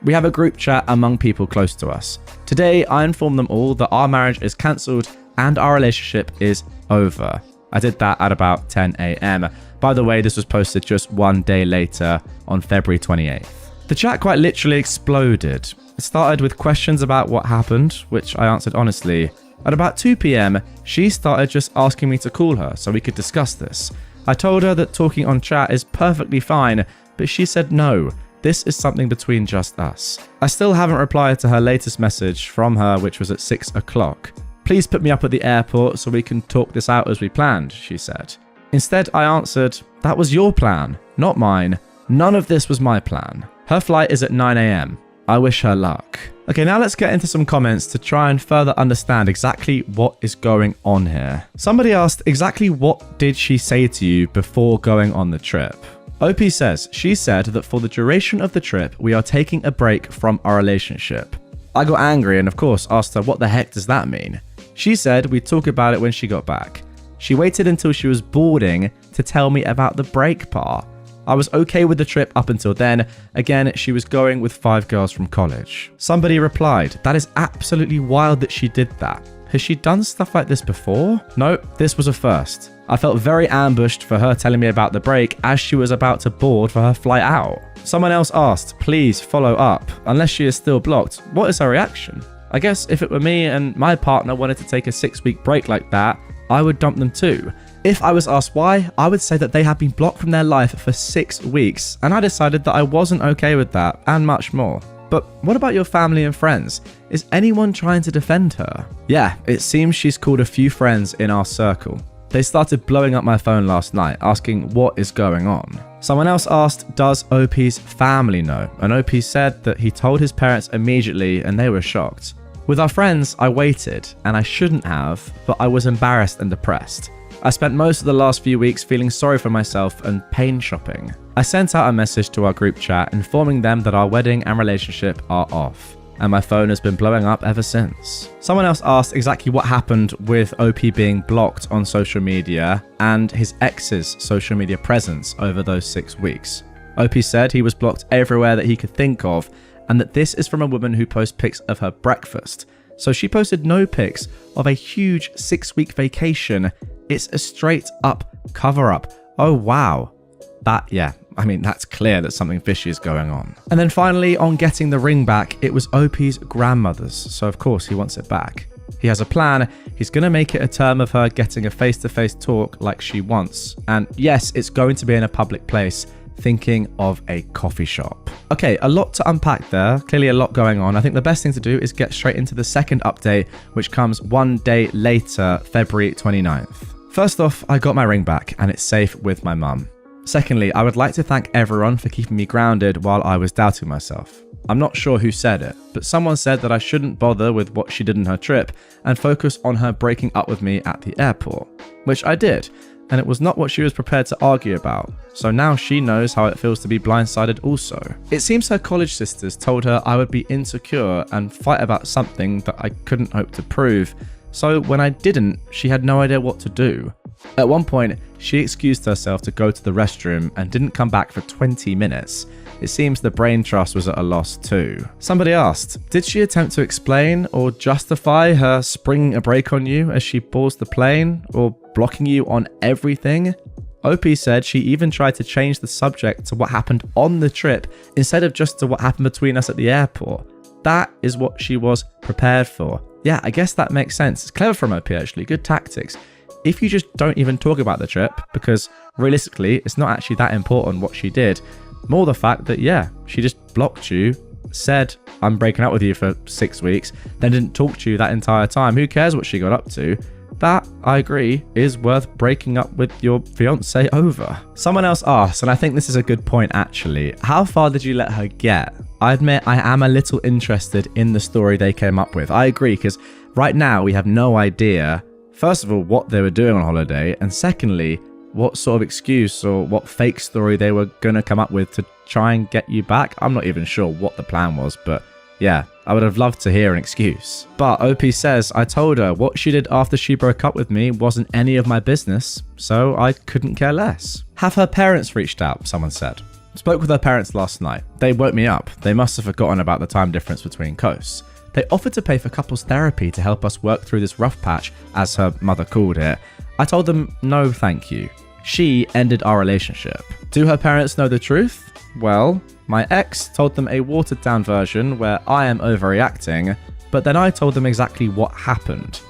We have a group chat among people close to us. Today, I informed them all that our marriage is cancelled and our relationship is over. I did that at about 10 a.m. By the way, this was posted just 1 day later on February 28th. The chat quite literally exploded. It started with questions about what happened, which I answered honestly. At about 2 p.m, she started just asking me to call her so we could discuss this. I told her that talking on chat is perfectly fine, but she said no. This is something between just us. I still haven't replied to her latest message from her, which was at 6 o'clock. Please put me up at the airport so we can talk this out as we planned, she said. Instead, I answered, that was your plan, not mine. None of this was my plan. Her flight is at 9 a.m. I wish her luck. Okay, now let's get into some comments to try and further understand exactly what is going on here. Somebody asked, exactly what did she say to you before going on the trip? OP says, she said that for the duration of the trip, we are taking a break from our relationship. I got angry and of course asked her, what the heck does that mean? She said we'd talk about it when she got back. She waited until she was boarding to tell me about the break part. I was okay with the trip up until then. Again, she was going with 5 girls from college. Somebody replied, that is absolutely wild that she did that. Has she done stuff like this before? No, this was a first. I felt very ambushed for her telling me about the break as she was about to board for her flight out. Someone else asked, please follow up. Unless she is still blocked, what is her reaction? I guess if it were me and my partner wanted to take a 6-week break like that, I would dump them too. If I was asked why, I would say that they had been blocked from their life for 6 weeks, and I decided that I wasn't okay with that, and much more. But what about your family and friends? Is anyone trying to defend her? Yeah, it seems she's called a few friends in our circle. They started blowing up my phone last night, asking what is going on. Someone else asked, does OP's family know? And OP said that he told his parents immediately and they were shocked. With our friends, I waited, and I shouldn't have, but I was embarrassed and depressed. I spent most of the last few weeks feeling sorry for myself and pain shopping. I sent out a message to our group chat informing them that our wedding and relationship are off, and my phone has been blowing up ever since. Someone else asked exactly what happened with OP being blocked on social media and his ex's social media presence over those 6 weeks. OP said he was blocked everywhere that he could think of, and that this is from a woman who posts pics of her breakfast. So she posted no pics of a huge 6-week vacation. It's a straight up cover up. Oh wow. That's clear that something fishy is going on. And then finally, on getting the ring back, it was OP's grandmother's, so of course he wants it back. He has a plan. He's going to make it a term of her getting a face-to-face talk like she wants. And yes, it's going to be in a public place, thinking of a coffee shop. Okay, a lot to unpack there. Clearly a lot going on. I think the best thing to do is get straight into the second update, which comes 1 day later, February 29th. First off, I got my ring back and it's safe with my mum. Secondly, I would like to thank everyone for keeping me grounded while I was doubting myself. I'm not sure who said it, but someone said that I shouldn't bother with what she did in her trip and focus on her breaking up with me at the airport, which I did, and it was not what she was prepared to argue about, so now she knows how it feels to be blindsided also. It seems her college sisters told her I would be insecure and fight about something that I couldn't hope to prove, so when I didn't, she had no idea what to do. At one point, she excused herself to go to the restroom and didn't come back for 20 minutes. It seems the brain trust was at a loss too. Somebody asked, did she attempt to explain or justify her springing a brake on you as she paused the plane or blocking you on everything? OP said she even tried to change the subject to what happened on the trip instead of just to what happened between us at the airport. That is what she was prepared for. Yeah, I guess that makes sense. It's clever from OP actually, good tactics. If you just don't even talk about the trip, because realistically, it's not actually that important what she did, more the fact that, yeah, she just blocked you, said, I'm breaking up with you for 6 weeks, then didn't talk to you that entire time. Who cares what she got up to? That, I agree, is worth breaking up with your fiance over. Someone else asked, and I think this is a good point actually, how far did you let her get? I admit I am a little interested in the story they came up with. I agree, because right now we have no idea, first of all, what they were doing on holiday, and secondly, what sort of excuse or what fake story they were going to come up with to try and get you back. I'm not even sure what the plan was, but yeah, I would have loved to hear an excuse. But OP says, I told her what she did after she broke up with me wasn't any of my business, so I couldn't care less. Have her parents reached out, someone said. Spoke with her parents last night. They woke me up. They must have forgotten about the time difference between coasts. They offered to pay for couples therapy to help us work through this rough patch, as her mother called it. I told them no thank you. She ended our relationship. Do her parents know the truth? Well, my ex told them a watered down version where I am overreacting, but then I told them exactly what happened.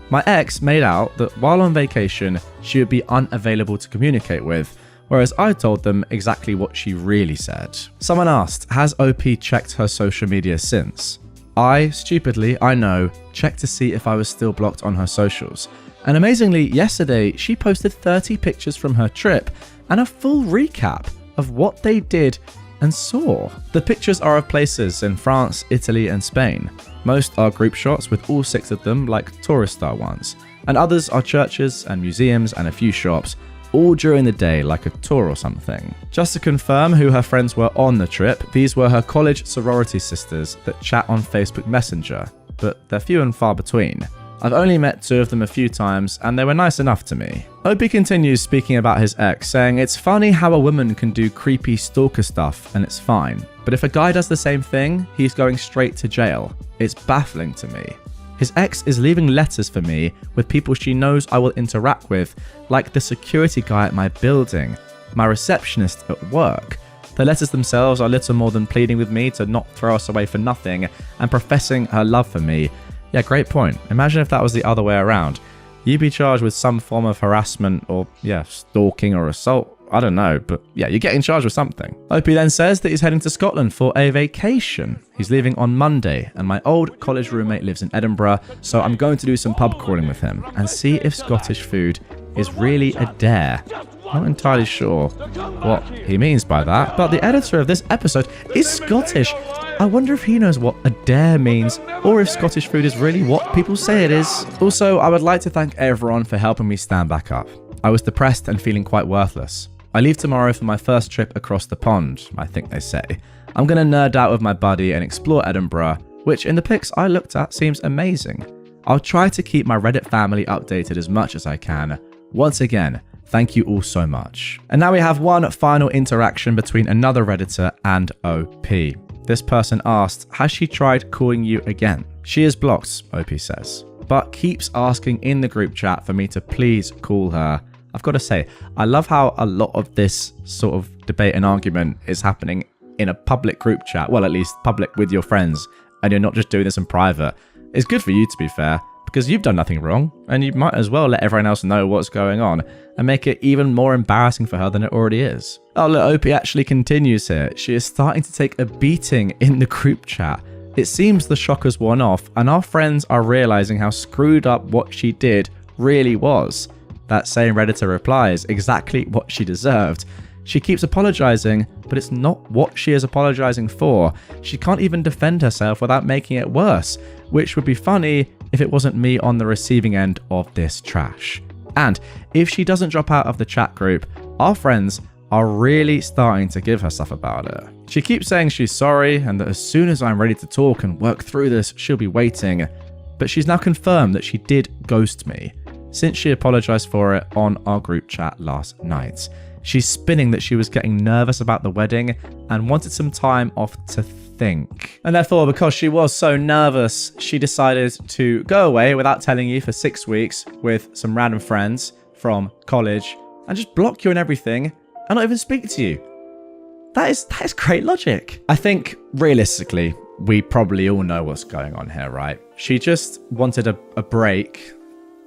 My ex made out that while on vacation, she would be unavailable to communicate with, whereas I told them exactly what she really said. Someone asked, has OP checked her social media since? I, stupidly, I know, checked to see if I was still blocked on her socials. And amazingly, yesterday, she posted 30 pictures from her trip and a full recap of what they did and saw. The pictures are of places in France, Italy, and Spain. Most are group shots with all 6 of them like tourist-style ones, and others are churches and museums and a few shops, all during the day like a tour or something. Just to confirm who her friends were on the trip, these were her college sorority sisters that chat on Facebook Messenger, but they're few and far between. I've only met 2 of them a few times, and they were nice enough to me. Opie continues speaking about his ex, saying it's funny how a woman can do creepy stalker stuff and it's fine, but if a guy does the same thing, he's going straight to jail. It's baffling to me. His ex is leaving letters for me with people she knows I will interact with, like the security guy at my building, my receptionist at work. The letters themselves are little more than pleading with me to not throw us away for nothing and professing her love for me. Yeah, great point. Imagine if that was the other way around. You'd be charged with some form of harassment or, stalking or assault. I don't know, but yeah, you're getting charged with something. Opie then says that he's heading to Scotland for a vacation. He's leaving on Monday, and my old college roommate lives in Edinburgh, so I'm going to do some pub crawling with him and see if Scottish food is really a dare. Not entirely sure what he means by that, but the editor of this episode is Scottish. I wonder if he knows what a dare means, or if Scottish food is really what people say it is. Also, I would like to thank everyone for helping me stand back up. I was depressed and feeling quite worthless. I leave tomorrow for my first trip across the pond, I think they say. I'm going to nerd out with my buddy and explore Edinburgh, which in the pics I looked at seems amazing. I'll try to keep my Reddit family updated as much as I can. Once again, thank you all so much. And now we have one final interaction between another Redditor and OP. This person asked, has she tried calling you again? She is blocked, OP says, but keeps asking in the group chat for me to please call her. I've got to say, I love how a lot of this sort of debate and argument is happening in a public group chat. Well, at least public with your friends, and you're not just doing this in private. It's good for you, to be fair, because you've done nothing wrong, and you might as well let everyone else know what's going on and make it even more embarrassing for her than it already is. Oh look, Opie actually continues here. She is starting to take a beating in the group chat. It seems the shock has worn off, and our friends are realizing how screwed up what she did really was. That same Redditor replies exactly what she deserved. She keeps apologizing, but it's not what she is apologizing for. She can't even defend herself without making it worse, which would be funny if it wasn't me on the receiving end of this trash. And if she doesn't drop out of the chat group, our friends are really starting to give her stuff about it. She keeps saying she's sorry and that as soon as I'm ready to talk and work through this, she'll be waiting. But she's now confirmed that she did ghost me, since she apologized for it on our group chat last night. She's spinning that she was getting nervous about the wedding and wanted some time off to think. And therefore, because she was so nervous, she decided to go away without telling you for 6 weeks with some random friends from college and just block you and everything and not even speak to you. That is great logic. I think realistically, we probably all know what's going on here, right? She just wanted a break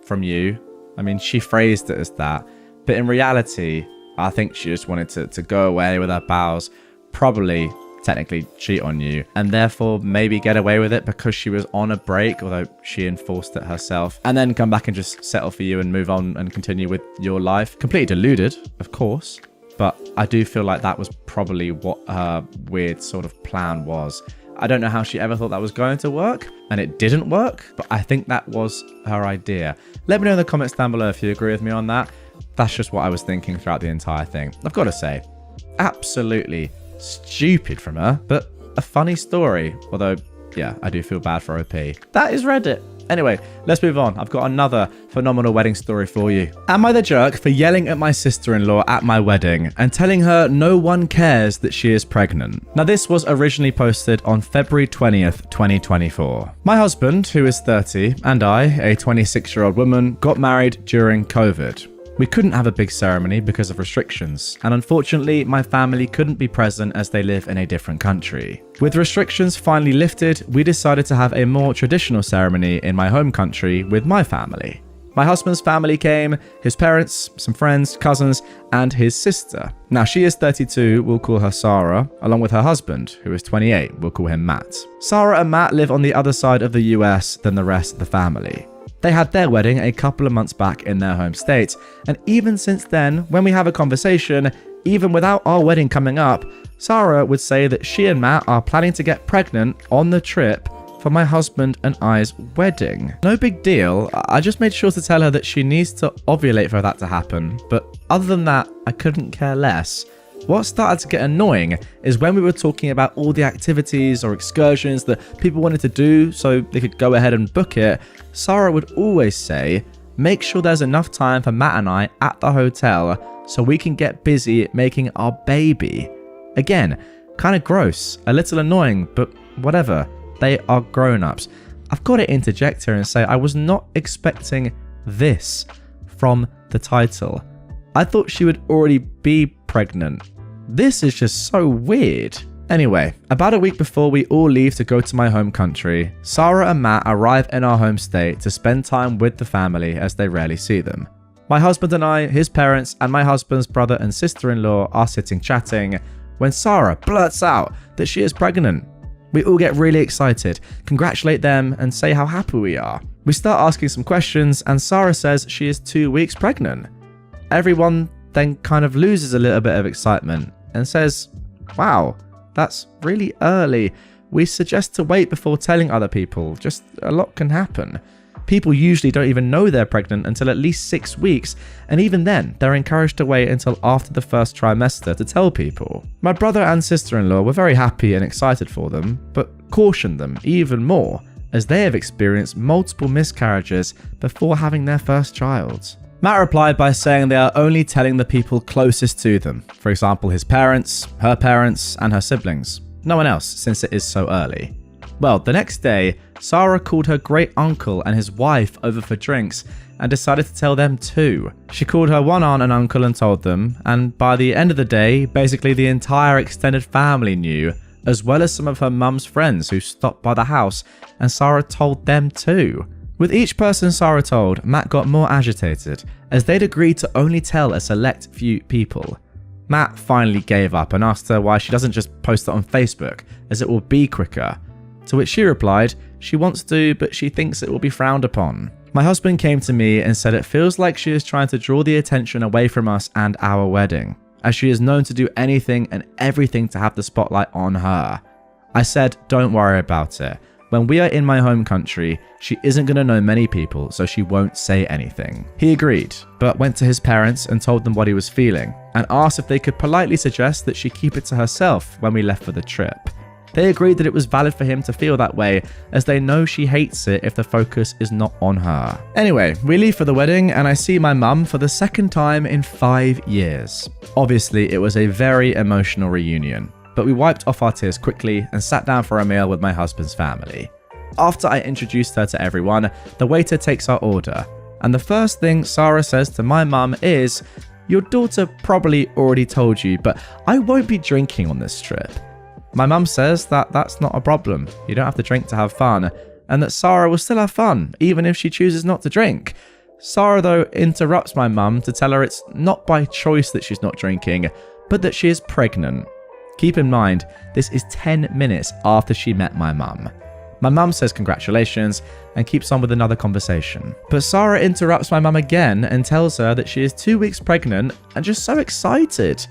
from you. I mean, she phrased it as that, but in reality, I think she just wanted to go away with her pals, probably technically cheat on you, and therefore maybe get away with it because she was on a break, although she enforced it herself, and then come back and just settle for you and move on and continue with your life. Completely deluded, of course, but I do feel like that was probably what her weird sort of plan was. I don't know how she ever thought that was going to work, and it didn't work, but I think that was her idea. Let me know in the comments down below if you agree with me on that. That's just what I was thinking throughout the entire thing. I've got to say, absolutely stupid from her, but a funny story. Although, yeah, I do feel bad for OP. That is Reddit. Anyway, let's move on. I've got another phenomenal wedding story for you. Am I the jerk for yelling at my sister-in-law at my wedding and telling her no one cares that she is pregnant? Now, this was originally posted on February 20th, 2024. My husband, who is 30, and I, a 26-year-old woman, got married during COVID. We couldn't have a big ceremony because of restrictions, and unfortunately, my family couldn't be present as they live in a different country. With restrictions finally lifted, we decided to have a more traditional ceremony in my home country with my family. My husband's family came, his parents, some friends, cousins, and his sister. Now, she is 32, we'll call her Sarah, along with her husband, who is 28, we'll call him Matt. Sarah and Matt live on the other side of the US than the rest of the family. They had their wedding a couple of months back in their home state, and even since then, when we have a conversation, even without our wedding coming up, Sarah would say that she and Matt are planning to get pregnant on the trip for my husband and I's wedding. No big deal, I just made sure to tell her that she needs to ovulate for that to happen, but other than that, I couldn't care less. What started to get annoying is when we were talking about all the activities or excursions that people wanted to do so they could go ahead and book it, Sarah would always say, make sure there's enough time for Matt and I at the hotel so we can get busy making our baby. Again, kind of gross, a little annoying, but whatever, they are grown-ups. I've got to interject here and say I was not expecting this from the title. I thought she would already be pregnant. This is just so weird. Anyway, about a week before we all leave to go to my home country, Sarah and Matt arrive in our home state to spend time with the family as they rarely see them. My husband and I, his parents, and my husband's brother and sister-in-law are sitting chatting when Sarah blurts out that she is pregnant. We all get really excited, congratulate them, and say how happy we are. We start asking some questions, and Sarah says she is 2 weeks pregnant. Everyone then kind of loses a little bit of excitement and says, wow, that's really early. We suggest to wait before telling other people. Just a lot can happen. People usually don't even know they're pregnant until at least 6 weeks, and even then, they're encouraged to wait until after the first trimester to tell people. My brother and sister-in-law were very happy and excited for them, but cautioned them even more, as they have experienced multiple miscarriages before having their first child. Matt replied by saying they are only telling the people closest to them, for example his parents, her parents, and her siblings. No one else, since it is so early. Well, the next day, Sarah called her great uncle and his wife over for drinks and decided to tell them too. She called her one aunt and uncle and told them, and by the end of the day, basically the entire extended family knew, as well as some of her mum's friends who stopped by the house, and Sarah told them too. With each person Sarah told, Matt got more agitated, as they'd agreed to only tell a select few people. Matt finally gave up and asked her why she doesn't just post it on Facebook, as it will be quicker. To which she replied, she wants to, but she thinks it will be frowned upon. My husband came to me and said it feels like she is trying to draw the attention away from us and our wedding. as she is known to do anything and everything to have the spotlight on her. I said, don't worry about it. When we are in my home country, she isn't going to know many people, so she won't say anything. He agreed, but went to his parents and told them what he was feeling, and asked if they could politely suggest that she keep it to herself when we left for the trip. They agreed that it was valid for him to feel that way, as they know she hates it if the focus is not on her. Anyway, we leave for the wedding, and I see my mum for the second time in 5 years. Obviously, it was a very emotional reunion, but we wiped off our tears quickly and sat down for a meal with my husband's family. After I introduced her to everyone, the waiter takes our order, and the first thing Sarah says to my mum is, "Your daughter probably already told you, but I won't be drinking on this trip." My mum says that that's not a problem, you don't have to drink to have fun, and that Sarah will still have fun, even if she chooses not to drink. Sarah, though, interrupts my mum to tell her it's not by choice that she's not drinking, but that she is pregnant. Keep in mind, this is 10 minutes after she met my mum. My mum says congratulations and keeps on with another conversation. But Sarah interrupts my mum again and tells her that she is 2 weeks pregnant and just so excited.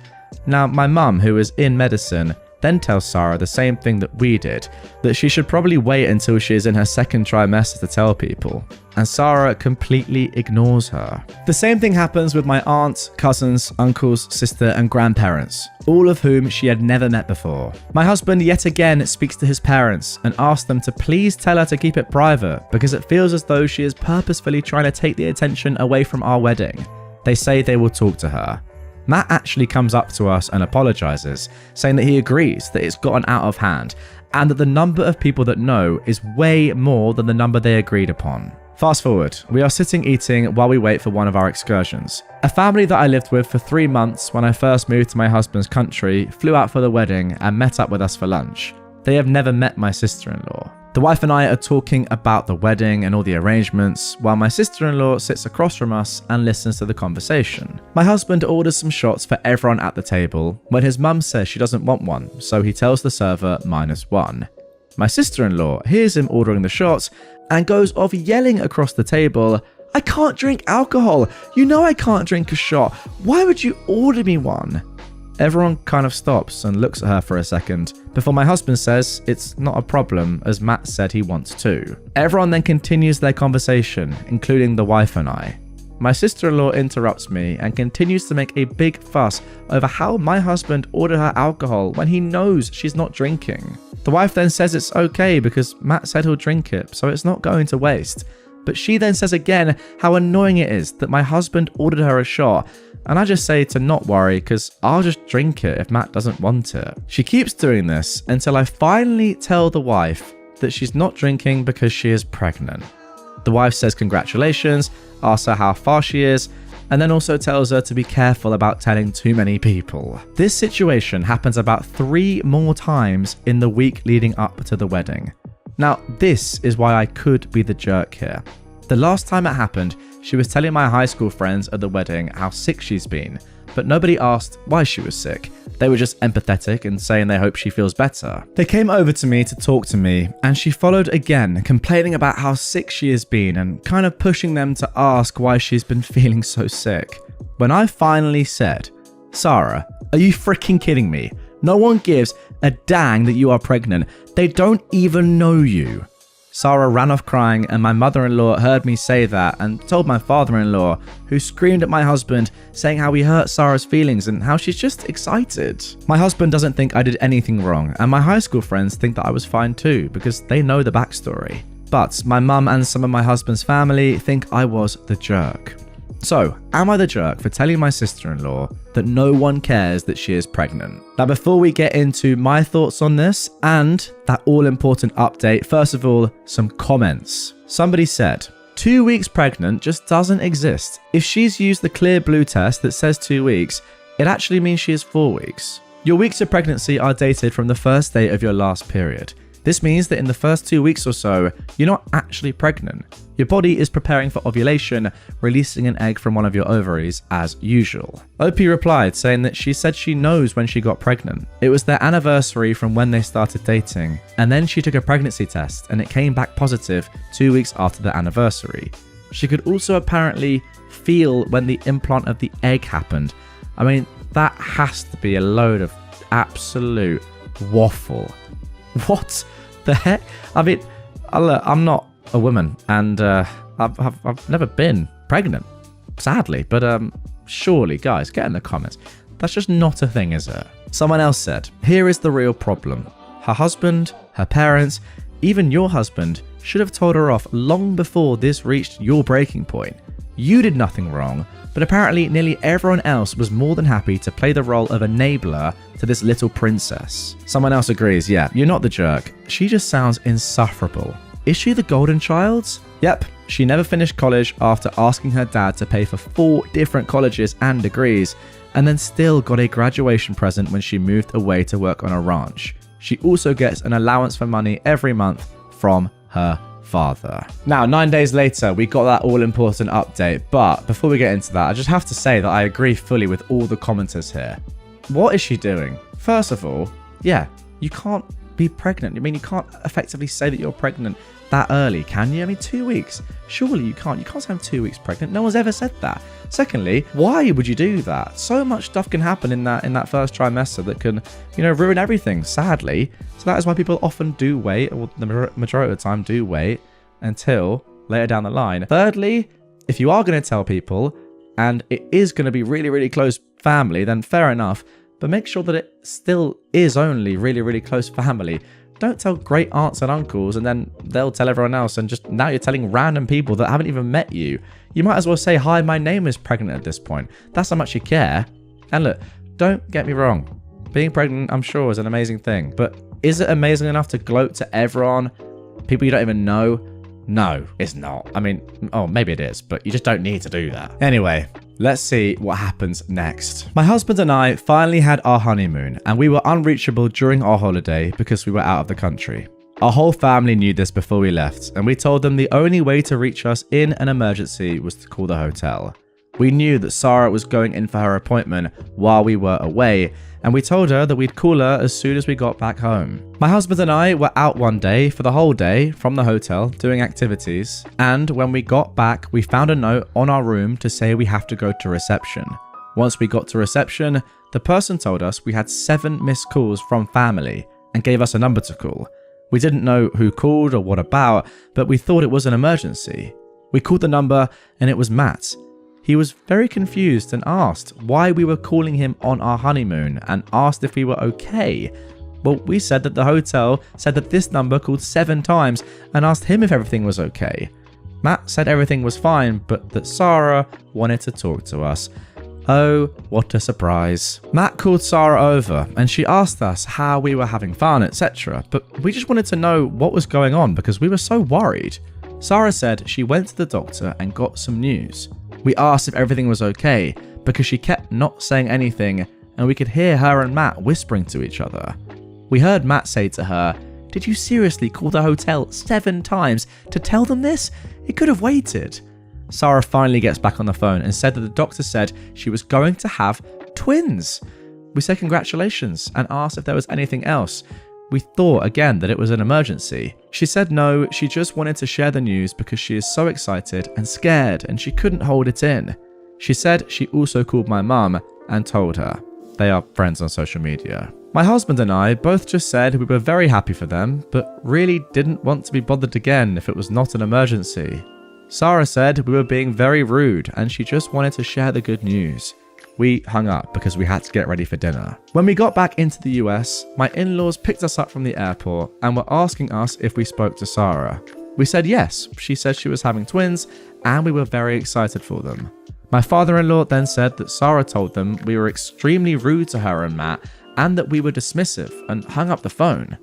Now, my mum, who is in medicine, then tells Sarah the same thing that we did, that she should probably wait until she is in her second trimester to tell people, and Sarah completely ignores her. The same thing happens with my aunt, cousins, uncles, sister, and grandparents, all of whom she had never met before. My husband yet again speaks to his parents and asks them to please tell her to keep it private because it feels as though she is purposefully trying to take the attention away from our wedding. They say they will talk to her. Matt actually comes up to us and apologizes, saying that he agrees that it's gotten out of hand and that the number of people that know is way more than the number they agreed upon. Fast forward, we are sitting eating while we wait for one of our excursions. A family that I lived with for 3 months when I first moved to my husband's country flew out for the wedding and met up with us for lunch. They have never met my sister-in-law. The wife and I are talking about the wedding and all the arrangements, while my sister-in-law sits across from us and listens to the conversation. My husband orders some shots for everyone at the table, when his mum says she doesn't want one, so he tells the server -1. My sister-in-law hears him ordering the shots and goes off yelling across the table, "I can't drink alcohol! You know I can't drink a shot! Why would you order me one?" Everyone kind of stops and looks at her for a second, before my husband says it's not a problem as Matt said he wants to. Everyone then continues their conversation, including the wife and I. My sister-in-law interrupts me and continues to make a big fuss over how my husband ordered her alcohol when he knows she's not drinking. The wife then says it's okay because Matt said he'll drink it, so it's not going to waste. But she then says again how annoying it is that my husband ordered her a shot, and I just say to not worry because I'll just drink it if Matt doesn't want it. She keeps doing this until I finally tell the wife that she's not drinking because she is pregnant. The wife says congratulations, asks her how far she is, and then also tells her to be careful about telling too many people. This situation happens about 3 more times in the week leading up to the wedding. Now, this is why I could be the jerk here. The last time it happened, she was telling my high school friends at the wedding how sick she's been, but nobody asked why she was sick. They were just empathetic and saying they hope she feels better. They came over to me to talk to me, and she followed again, complaining about how sick she has been and kind of pushing them to ask why she's been feeling so sick. When I finally said, "Sarah, are you freaking kidding me? No one gives a dang that you are pregnant. They don't even know you." Sarah ran off crying, and my mother-in-law heard me say that and told my father-in-law, who screamed at my husband, saying how he hurt Sarah's feelings and how she's just excited. My husband doesn't think I did anything wrong, and my high school friends think that I was fine too because they know the backstory. But my mum and some of my husband's family think I was the jerk. So, am I the jerk for telling my sister-in-law that no one cares that she is pregnant? Now, before we get into my thoughts on this and that all-important update, first of all, some comments. Somebody said, 2 weeks pregnant just doesn't exist. If she's used the clear blue test that says 2 weeks, it actually means she is 4 weeks. Your weeks of pregnancy are dated from the first day of your last period. This means that in the first 2 weeks or so, you're not actually pregnant. Your body is preparing for ovulation, releasing an egg from one of your ovaries as usual. OP replied saying that she said she knows when she got pregnant. It was their anniversary from when they started dating, and then she took a pregnancy test and it came back positive 2 weeks after the anniversary. She could also apparently feel when the implant of the egg happened. I mean, That has to be a load of absolute waffle. What the heck? I mean, I'm not a woman, and I've never been pregnant, sadly. But surely, guys, get in the comments. That's just not a thing, is it? Someone else said, here is the real problem. Her husband, her parents, even your husband should have told her off long before this reached your breaking point. You did nothing wrong, but apparently nearly everyone else was more than happy to play the role of enabler to this little princess. Someone else agrees, yeah, you're not the jerk. She just sounds insufferable. Is she the golden child? Yep, she never finished college after asking her dad to pay for 4 different colleges and degrees, and then still got a graduation present when she moved away to work on a ranch. She also gets an allowance for money every month from her father. Now, 9 days later, we got that all-important update, but before we get into that, I just have to say that I agree fully with all the commenters here. What is she doing? First of all, yeah, you can't be pregnant. I mean, you can't effectively say that you're pregnant that early, can you? I mean, 2 weeks. Surely you can't. You can't say I'm 2 weeks pregnant. No one's ever said that. Secondly, why would you do that? So much stuff can happen in that first trimester that can, ruin everything, sadly. So that is why people often do wait, or the majority of the time do wait until later down the line. Thirdly, if you are going to tell people and it is going to be really, really close family, then fair enough. But make sure that it still is only really, really close family. Don't tell great aunts and uncles and then they'll tell everyone else, and just now you're telling random people that haven't even met you. You might as well say, hi, my name is pregnant at this point. That's how much you care. And look, don't get me wrong. Being pregnant, I'm sure, is an amazing thing. But is it amazing enough to gloat to everyone? People you don't even know? No, it's not. I mean, maybe it is, but you just don't need to do that. Anyway, let's see what happens next. My husband and I finally had our honeymoon, and we were unreachable during our holiday because we were out of the country. Our whole family knew this before we left, and we told them the only way to reach us in an emergency was to call the hotel. We knew that Sarah was going in for her appointment while we were away, and we told her that we'd call her as soon as we got back home. My husband and I were out one day for the whole day from the hotel doing activities, and when we got back, we found a note on our room to say we have to go to reception. Once we got to reception, the person told us we had 7 missed calls from family and gave us a number to call. We didn't know who called or what about, but we thought it was an emergency. We called the number and it was Matt. He was very confused and asked why we were calling him on our honeymoon and asked if we were okay. Well, we said that the hotel said that this number called 7 times and asked him if everything was okay. Matt said everything was fine, but that Sarah wanted to talk to us. Oh, what a surprise. Matt called Sarah over and she asked us how we were having fun, etc. But we just wanted to know what was going on because we were so worried. Sarah said she went to the doctor and got some news. We asked if everything was okay because she kept not saying anything and we could hear her and Matt whispering to each other. We heard Matt say to her, "Did you seriously call the hotel 7 times to tell them this? It could have waited." Sarah finally gets back on the phone and said that the doctor said she was going to have twins. We said congratulations and asked if there was anything else. We thought again that it was an emergency. She said no, she just wanted to share the news because she is so excited and scared and she couldn't hold it in. She said she also called my mum and told her. They are friends on social media. My husband and I both just said we were very happy for them, but really didn't want to be bothered again if it was not an emergency. Sarah said we were being very rude and she just wanted to share the good news. We hung up because we had to get ready for dinner. When we got back into the US, my in-laws picked us up from the airport and were asking us if we spoke to Sarah. We said yes. She said she was having twins and we were very excited for them. My father-in-law then said that Sarah told them we were extremely rude to her and Matt and that we were dismissive and hung up the phone.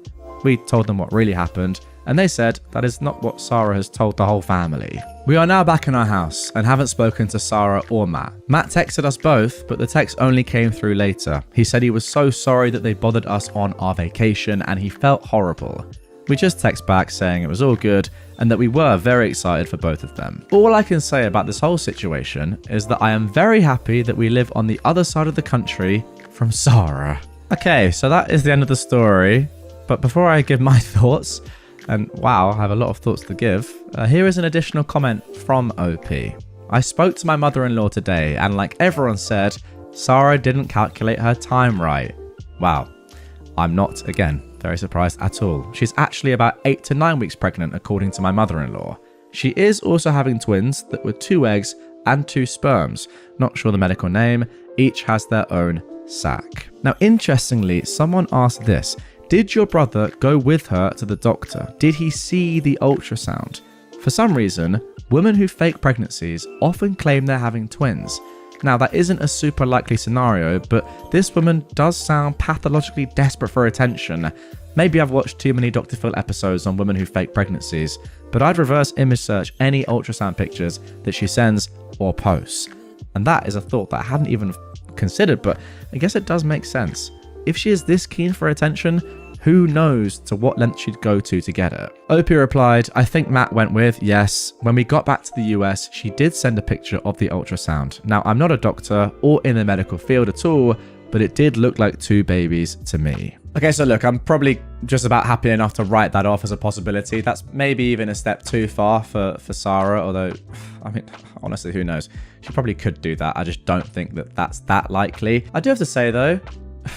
We told them what really happened and they said that is not what Sarah has told the whole family. We are now back in our house and haven't spoken to Sarah or Matt. Matt texted us both, but the text only came through later. He said he was so sorry that they bothered us on our vacation and he felt horrible. We just text back saying it was all good and that we were very excited for both of them. All I can say about this whole situation is that I am very happy that we live on the other side of the country from Sarah. Okay, so that is the end of the story. But before I give my thoughts, and wow, I have a lot of thoughts to give, here is an additional comment from OP. I spoke to my mother-in-law today and like everyone said, Sarah didn't calculate her time right. Wow. I'm not, again, very surprised at all. She's actually about 8 to 9 weeks pregnant, according to my mother-in-law. She is also having twins that were 2 eggs and 2 sperms. Not sure the medical name. Each has their own sac. Now, interestingly, someone asked this. Did your brother go with her to the doctor? Did he see the ultrasound? For some reason, women who fake pregnancies often claim they're having twins. Now, that isn't a super likely scenario, but this woman does sound pathologically desperate for attention. Maybe I've watched too many Dr. Phil episodes on women who fake pregnancies, but I'd reverse image search any ultrasound pictures that she sends or posts. And that is a thought that I hadn't even considered, but I guess it does make sense. If she is this keen for attention, who knows to what length she'd go to get it. Opie replied, I think Matt went with, yes. When we got back to the US, she did send a picture of the ultrasound. Now, I'm not a doctor or in the medical field at all, but it did look like 2 babies to me. Okay, so look, I'm probably just about happy enough to write that off as a possibility. That's maybe even a step too far for Sarah, although, I mean, honestly, who knows? She probably could do that. I just don't think that that's that likely. I do have to say, though,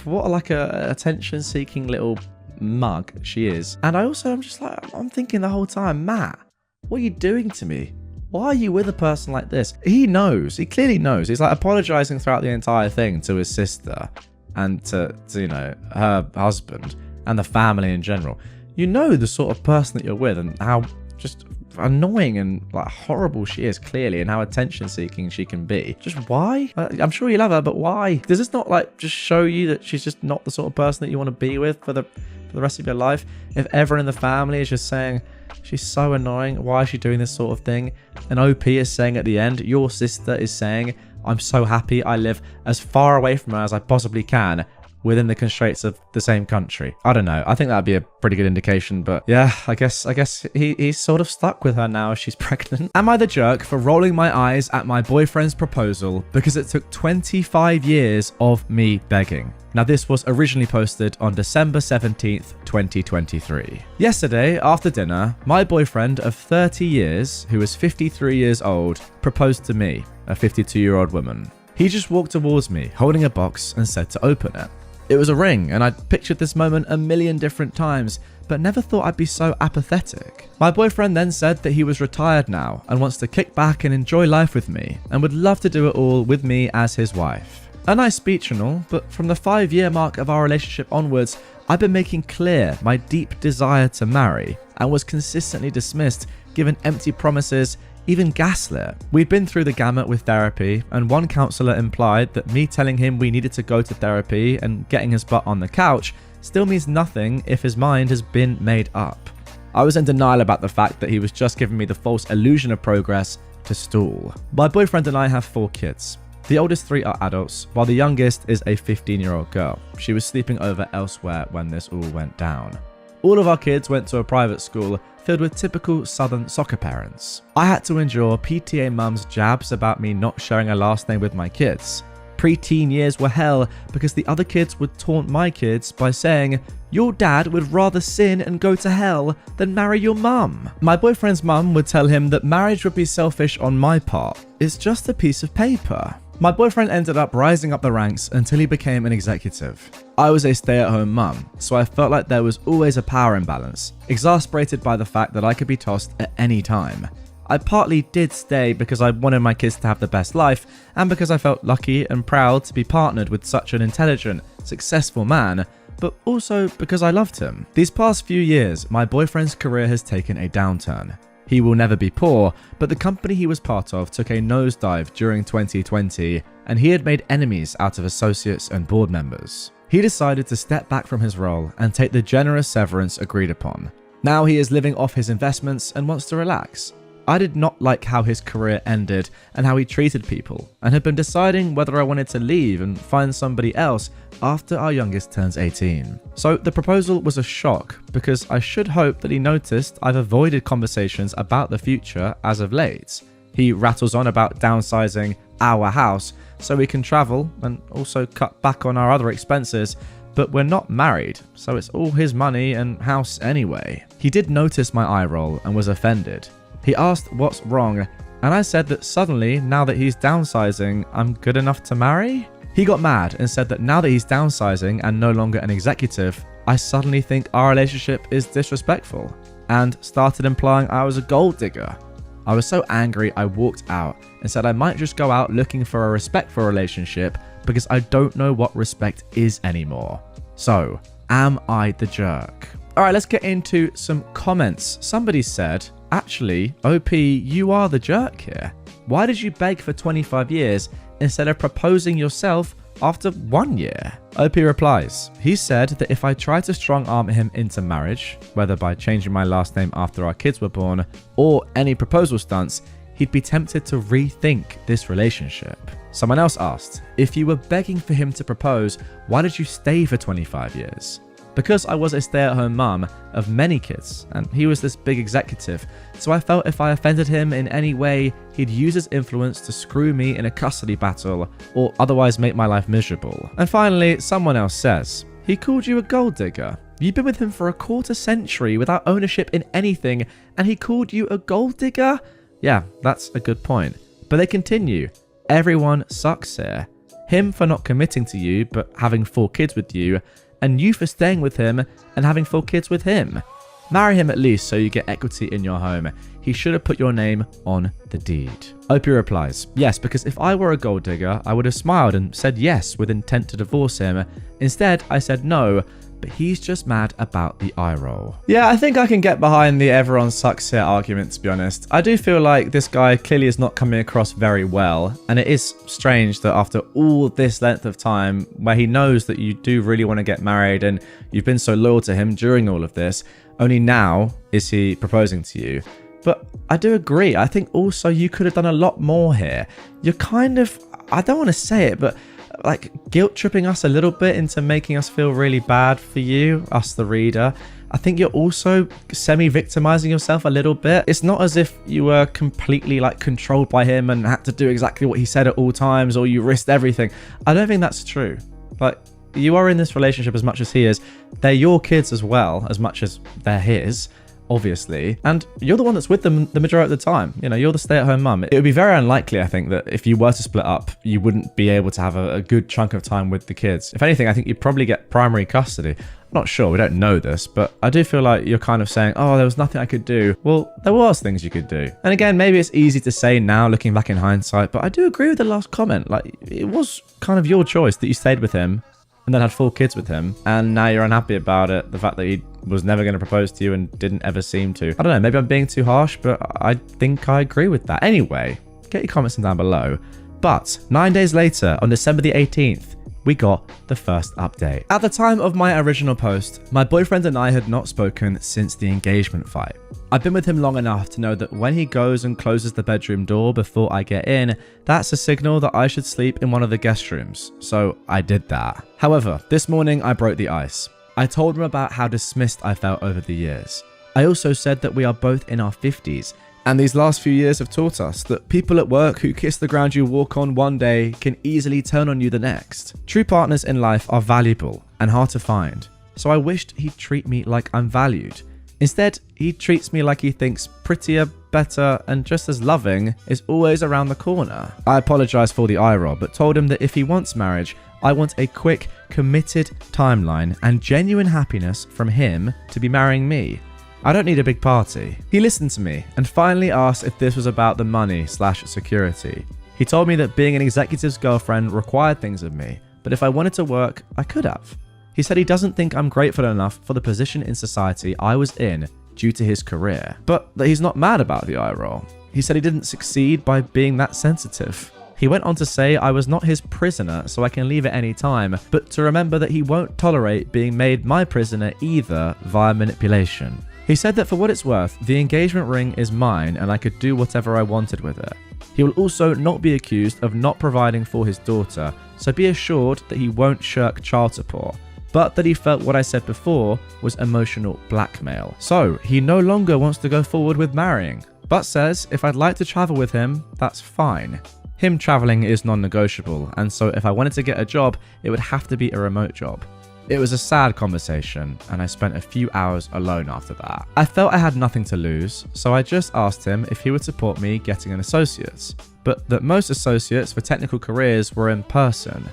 what like a attention-seeking little mug she is. And I'm just like, I'm thinking the whole time, Matt, what are you doing to me? Why are you with a person like this? He knows. He clearly knows. He's like apologizing throughout the entire thing to his sister and to you know, her husband and the family in general. You know the sort of person that you're with and how just annoying and like horrible she is, clearly, and how attention seeking she can be. Just why? I'm sure you love her, but why? Does this not like just show you that she's just not the sort of person that you want to be with for the rest of your life? If everyone in the family is just saying she's so annoying, why is she doing this sort of thing? And OP is saying at the end, your sister is saying, I'm so happy I live as far away from her as I possibly can within the constraints of the same country. I don't know. I think that'd be a pretty good indication, but yeah, I guess he's sort of stuck with her now as she's pregnant. Am I the jerk for rolling my eyes at my boyfriend's proposal because it took 25 years of me begging? Now, this was originally posted on December 17th, 2023. Yesterday, after dinner, my boyfriend of 30 years, who is 53 years old, proposed to me, a 52-year-old woman. He just walked towards me, holding a box, and said to open it. It was a ring, and I'd pictured this moment a million different times, but never thought I'd be so apathetic. My boyfriend then said that he was retired now and wants to kick back and enjoy life with me, and would love to do it all with me as his wife. A nice speech and all, but from the 5-year mark of our relationship onwards, I've been making clear my deep desire to marry, and was consistently dismissed, given empty promises, even gaslit. We'd been through the gamut with therapy, and one counsellor implied that me telling him we needed to go to therapy and getting his butt on the couch still means nothing if his mind has been made up. I was in denial about the fact that he was just giving me the false illusion of progress to stall. My boyfriend and I have 4 kids. The oldest 3 are adults, while the youngest is a 15-year-old girl. She was sleeping over elsewhere when this all went down. All of our kids went to a private school filled with typical southern soccer parents. I had to endure PTA mums' jabs about me not sharing a last name with my kids. Pre-teen years were hell because the other kids would taunt my kids by saying, your dad would rather sin and go to hell than marry your mum. My boyfriend's mum would tell him that marriage would be selfish on my part. It's just a piece of paper. My boyfriend ended up rising up the ranks until he became an executive. I was a stay-at-home mum, so I felt like there was always a power imbalance, exasperated by the fact that I could be tossed at any time. I partly did stay because I wanted my kids to have the best life, and because I felt lucky and proud to be partnered with such an intelligent, successful man, but also because I loved him. These past few years, my boyfriend's career has taken a downturn. He will never be poor, but the company he was part of took a nosedive during 2020, and he had made enemies out of associates and board members. He decided to step back from his role and take the generous severance agreed upon. Now he is living off his investments and wants to relax. I did not like how his career ended and how he treated people, and had been deciding whether I wanted to leave and find somebody else after our youngest turns 18. So the proposal was a shock, because I should hope that he noticed I've avoided conversations about the future as of late. He rattles on about downsizing our house so we can travel and also cut back on our other expenses, but we're not married, so it's all his money and house anyway. He did notice my eye roll and was offended. He asked what's wrong, and I said that suddenly, now that he's downsizing, I'm good enough to marry? He got mad and said that now that he's downsizing and no longer an executive, I suddenly think our relationship is disrespectful, and started implying I was a gold digger. I was so angry I walked out and said I might just go out looking for a respectful relationship because I don't know what respect is anymore. So, am I the jerk? Alright, let's get into some comments. Somebody said, actually, OP, you are the jerk here. Why did you beg for 25 years instead of proposing yourself after 1 year? OP replies, he said that if I tried to strong arm him into marriage, whether by changing my last name after our kids were born or any proposal stunts, he'd be tempted to rethink this relationship. Someone else asked, if you were begging for him to propose, why did you stay for 25 years? Because I was a stay-at-home mum of many kids, and he was this big executive, so I felt if I offended him in any way, he'd use his influence to screw me in a custody battle, or otherwise make my life miserable. And finally, someone else says, he called you a gold digger. You've been with him for a quarter century without ownership in anything, and he called you a gold digger? Yeah, that's a good point. But they continue, everyone sucks here. Him for not committing to you, but having 4 kids with you, and you for staying with him and having 4 kids with him. Marry him at least so you get equity in your home. He should have put your name on the deed. Opie replies, yes, because if I were a gold digger, I would have smiled and said yes with intent to divorce him. Instead, I said no, but he's just mad about the eye roll. Yeah, I think I can get behind the everyone sucks here argument, to be honest. I do feel like this guy clearly is not coming across very well, and it is strange that after all this length of time, where he knows that you do really want to get married and you've been so loyal to him during all of this, only now is he proposing to you. But I do agree, I think also you could have done a lot more here. You're kind of, I don't want to say it, but like guilt tripping us a little bit into making us feel really bad for you, us the reader. I think you're also semi-victimizing yourself a little bit. It's not as if you were completely like controlled by him and had to do exactly what he said at all times, or you risked everything. I don't think that's true. Like, you are in this relationship as much as he is. They're your kids as well, as much as they're his, obviously, and you're the one that's with them the majority of the time. You know, you're the stay-at-home mum. It would be very unlikely, I think, that if you were to split up, you wouldn't be able to have a good chunk of time with the kids. If anything, I think you'd probably get primary custody. I'm not sure, we don't know this, but I do feel like you're kind of saying, oh, there was nothing I could do. Well, there was things you could do. And again, maybe it's easy to say now, looking back in hindsight, but I do agree with the last comment. Like, it was kind of your choice that you stayed with him and then had 4 kids with him, and now you're unhappy about it. The fact that he was never going to propose to you and didn't ever seem to. I don't know, maybe I'm being too harsh, but I think I agree with that. Anyway, get your comments in down below. But 9 days later, on December the 18th, we got the first update. At the time of my original post, my boyfriend and I had not spoken since the engagement fight. I've been with him long enough to know that when he goes and closes the bedroom door before I get in, that's a signal that I should sleep in one of the guest rooms, so I did that. However, this morning I broke the ice. I told him about how dismissed I felt over the years. I also said that we are both in our 50s, and these last few years have taught us that people at work who kiss the ground you walk on one day can easily turn on you the next. True partners in life are valuable and hard to find, so I wished he'd treat me like I'm valued. Instead, he treats me like he thinks prettier, better, and just as loving is always around the corner. I apologized for the eye roll, but told him that if he wants marriage, I want a quick, committed timeline and genuine happiness from him to be marrying me. I don't need a big party. He listened to me and finally asked if this was about the money/security. He told me that being an executive's girlfriend required things of me, but if I wanted to work, I could have. He said he doesn't think I'm grateful enough for the position in society I was in due to his career, but that he's not mad about the eye roll. He said he didn't succeed by being that sensitive. He went on to say I was not his prisoner, so I can leave at any time, but to remember that he won't tolerate being made my prisoner either via manipulation. He said that for what it's worth, the engagement ring is mine and I could do whatever I wanted with it. He will also not be accused of not providing for his daughter, so be assured that he won't shirk child support, but that he felt what I said before was emotional blackmail. So he no longer wants to go forward with marrying, but says if I'd like to travel with him, that's fine. Him traveling is non-negotiable, and so if I wanted to get a job, it would have to be a remote job. It was a sad conversation, and I spent a few hours alone after that. I felt I had nothing to lose, so I just asked him if he would support me getting an associate's, but that most associates for technical careers were in person.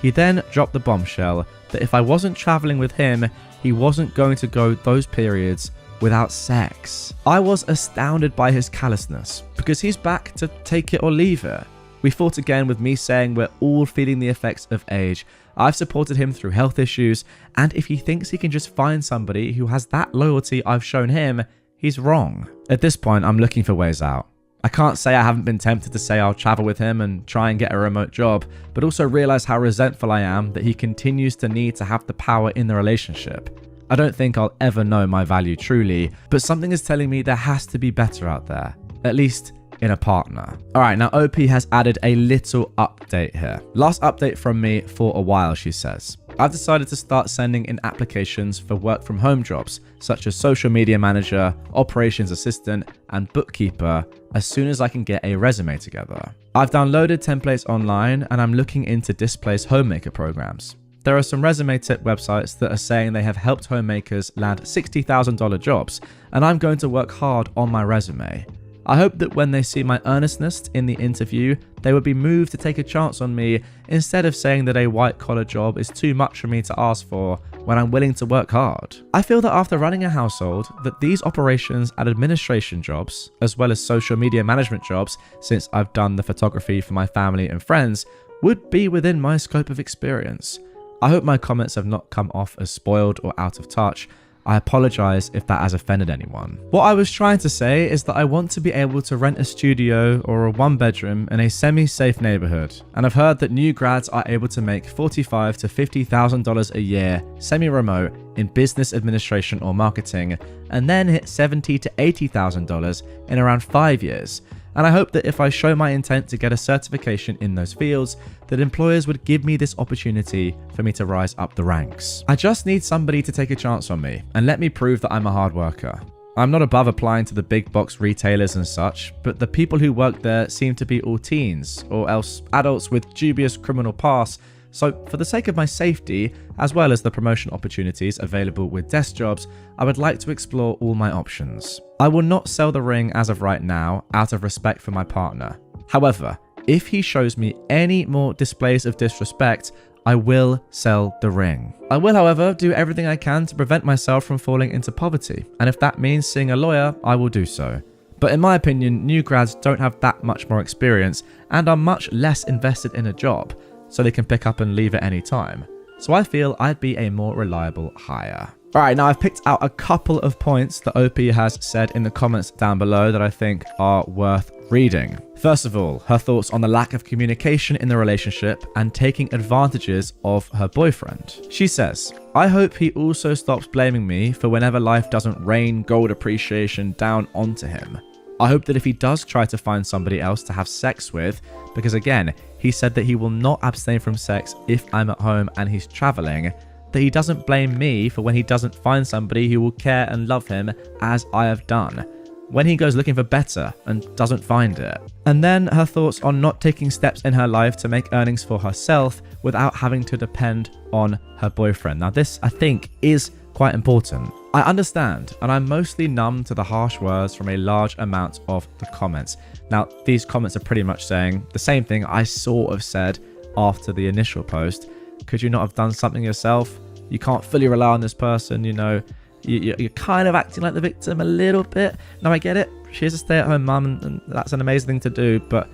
He then dropped the bombshell that if I wasn't traveling with him, he wasn't going to go those periods without sex. I was astounded by his callousness, because he's back to take it or leave it. We fought again with me saying we're all feeling the effects of age. I've supported him through health issues, and if he thinks he can just find somebody who has that loyalty I've shown him, he's wrong. At this point, I'm looking for ways out. I can't say I haven't been tempted to say I'll travel with him and try and get a remote job, but also realize how resentful I am that he continues to need to have the power in the relationship. I don't think I'll ever know my value truly, but something is telling me there has to be better out there, at least in a partner. Alright, now OP has added a little update here. Last update from me for a while, she says. I've decided to start sending in applications for work from home jobs, such as social media manager, operations assistant, and bookkeeper, as soon as I can get a resume together. I've downloaded templates online and I'm looking into displaced homemaker programs. There are some resume tip websites that are saying they have helped homemakers land $60,000 jobs, and I'm going to work hard on my resume. I hope that when they see my earnestness in the interview, they would be moved to take a chance on me instead of saying that a white-collar job is too much for me to ask for when I'm willing to work hard. I feel that after running a household, that these operations and administration jobs, as well as social media management jobs, since I've done the photography for my family and friends, would be within my scope of experience. I hope my comments have not come off as spoiled or out of touch. I apologize if that has offended anyone. What I was trying to say is that I want to be able to rent a studio or a one-bedroom in a semi-safe neighborhood, and I've heard that new grads are able to make $45,000 to $50,000 a year semi-remote in business administration or marketing, and then hit $70,000 to $80,000 in around 5 years. And I hope that if I show my intent to get a certification in those fields, that employers would give me this opportunity for me to rise up the ranks. I just need somebody to take a chance on me and let me prove that I'm a hard worker. I'm not above applying to the big box retailers and such, but the people who work there seem to be all teens or else adults with dubious criminal past. So for the sake of my safety, as well as the promotion opportunities available with desk jobs, I would like to explore all my options. I will not sell the ring as of right now, out of respect for my partner. However, if he shows me any more displays of disrespect, I will sell the ring. I will, however, do everything I can to prevent myself from falling into poverty, and if that means seeing a lawyer, I will do so. But in my opinion, new grads don't have that much more experience and are much less invested in a job, so they can pick up and leave at any time. So I feel I'd be a more reliable hire. Alright, now I've picked out a couple of points that OP has said in the comments down below that I think are worth reading. First of all, her thoughts on the lack of communication in the relationship and taking advantages of her boyfriend. She says, I hope he also stops blaming me for whenever life doesn't rain gold appreciation down onto him. I hope that if he does try to find somebody else to have sex with, because again, he said that he will not abstain from sex if I'm at home and he's traveling, that he doesn't blame me for when he doesn't find somebody who will care and love him as I have done, when he goes looking for better and doesn't find it. And then her thoughts on not taking steps in her life to make earnings for herself without having to depend on her boyfriend. Now this, I think, is quite important. I understand, and I'm mostly numb to the harsh words from a large amount of the comments. Now, these comments are pretty much saying the same thing I sort of said after the initial post. Could you not have done something yourself? You can't fully rely on this person, you know. You're kind of acting like the victim a little bit. Now, I get it. She is a stay-at-home mum, and that's an amazing thing to do, but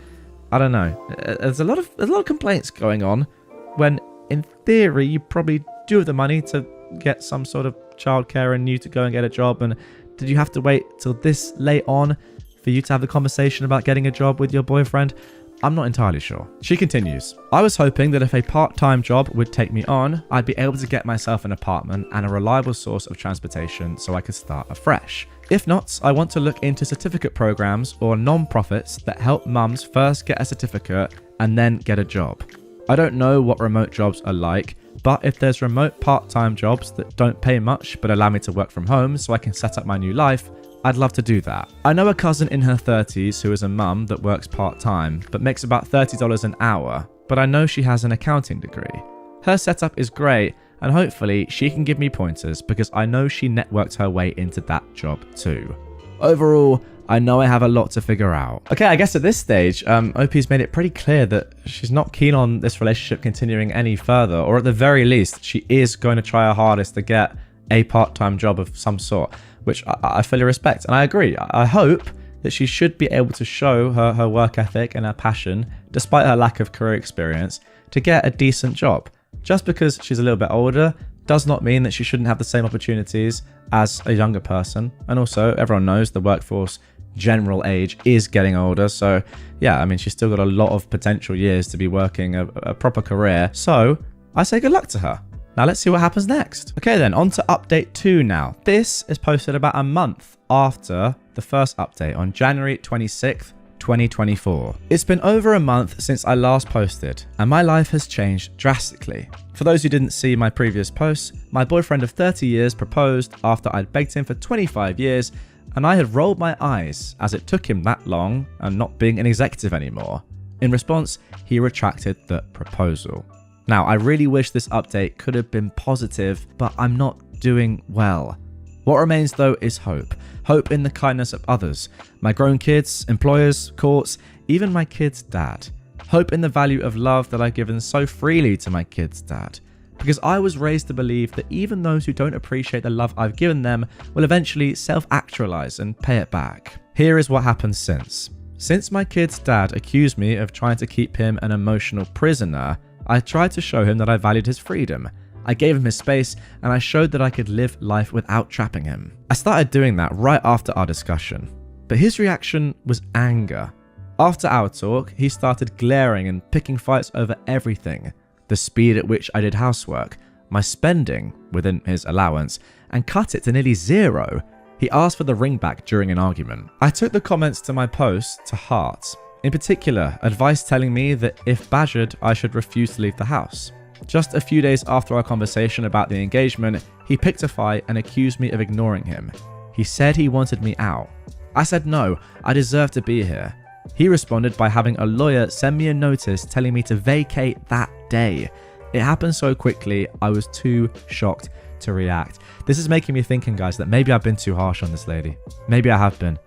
I don't know. There's a lot of complaints going on when, in theory, you probably do have the money to get some sort of childcare and you to go and get a job. And did you have to wait till this late on for you to have the conversation about getting a job with your boyfriend? I'm not entirely sure. She continues, I was hoping that if a part-time job would take me on, I'd be able to get myself an apartment and a reliable source of transportation so I could start afresh. If not, I want to look into certificate programs or non-profits that help mums first get a certificate and then get a job. I don't know what remote jobs are like, but if there's remote part-time jobs that don't pay much but allow me to work from home so I can set up my new life, I'd love to do that. I know a cousin in her 30s who is a mum that works part-time but makes about $30 an hour, but I know she has an accounting degree. Her setup is great and hopefully she can give me pointers because I know she networked her way into that job too. Overall, I know I have a lot to figure out. Okay, I guess at this stage, OP's made it pretty clear that she's not keen on this relationship continuing any further, or at the very least, she is going to try her hardest to get a part-time job of some sort, which I fully respect, and I agree. I hope that she should be able to show her work ethic and her passion, despite her lack of career experience, to get a decent job. Just because she's a little bit older does not mean that she shouldn't have the same opportunities as a younger person. And also, everyone knows the workforce general age is getting older. So yeah, I mean, she's still got a lot of potential years to be working a proper career. So I say good luck to her. Now let's see what happens next. Okay then, on to update 2 now. This is posted about a month after the first update on January 26th, 2024. It's been over a month since I last posted, and my life has changed drastically. For those who didn't see my previous posts, my boyfriend of 30 years proposed after I'd begged him for 25 years, and I had rolled my eyes as it took him that long and not being an executive anymore. In response, he retracted the proposal. Now, I really wish this update could have been positive, but I'm not doing well. What remains though is hope. Hope in the kindness of others. My grown kids, employers, courts, even my kid's dad. Hope in the value of love that I've given so freely to my kid's dad. Because I was raised to believe that even those who don't appreciate the love I've given them will eventually self-actualize and pay it back. Here is what happened since. Since my kid's dad accused me of trying to keep him an emotional prisoner, I tried to show him that I valued his freedom. I gave him his space, and I showed that I could live life without trapping him. I started doing that right after our discussion, but his reaction was anger. After our talk, he started glaring and picking fights over everything. The speed at which I did housework, my spending within his allowance, and cut it to nearly zero. He asked for the ring back during an argument. I took the comments to my post to heart. In particular, advice telling me that if badgered, I should refuse to leave the house. Just a few days after our conversation about the engagement, he picked a fight and accused me of ignoring him. He said he wanted me out. I said no, I deserve to be here. He responded by having a lawyer send me a notice telling me to vacate that day. It happened so quickly, I was too shocked to react. This is making me thinking, guys, that maybe I've been too harsh on this lady. Maybe I have been.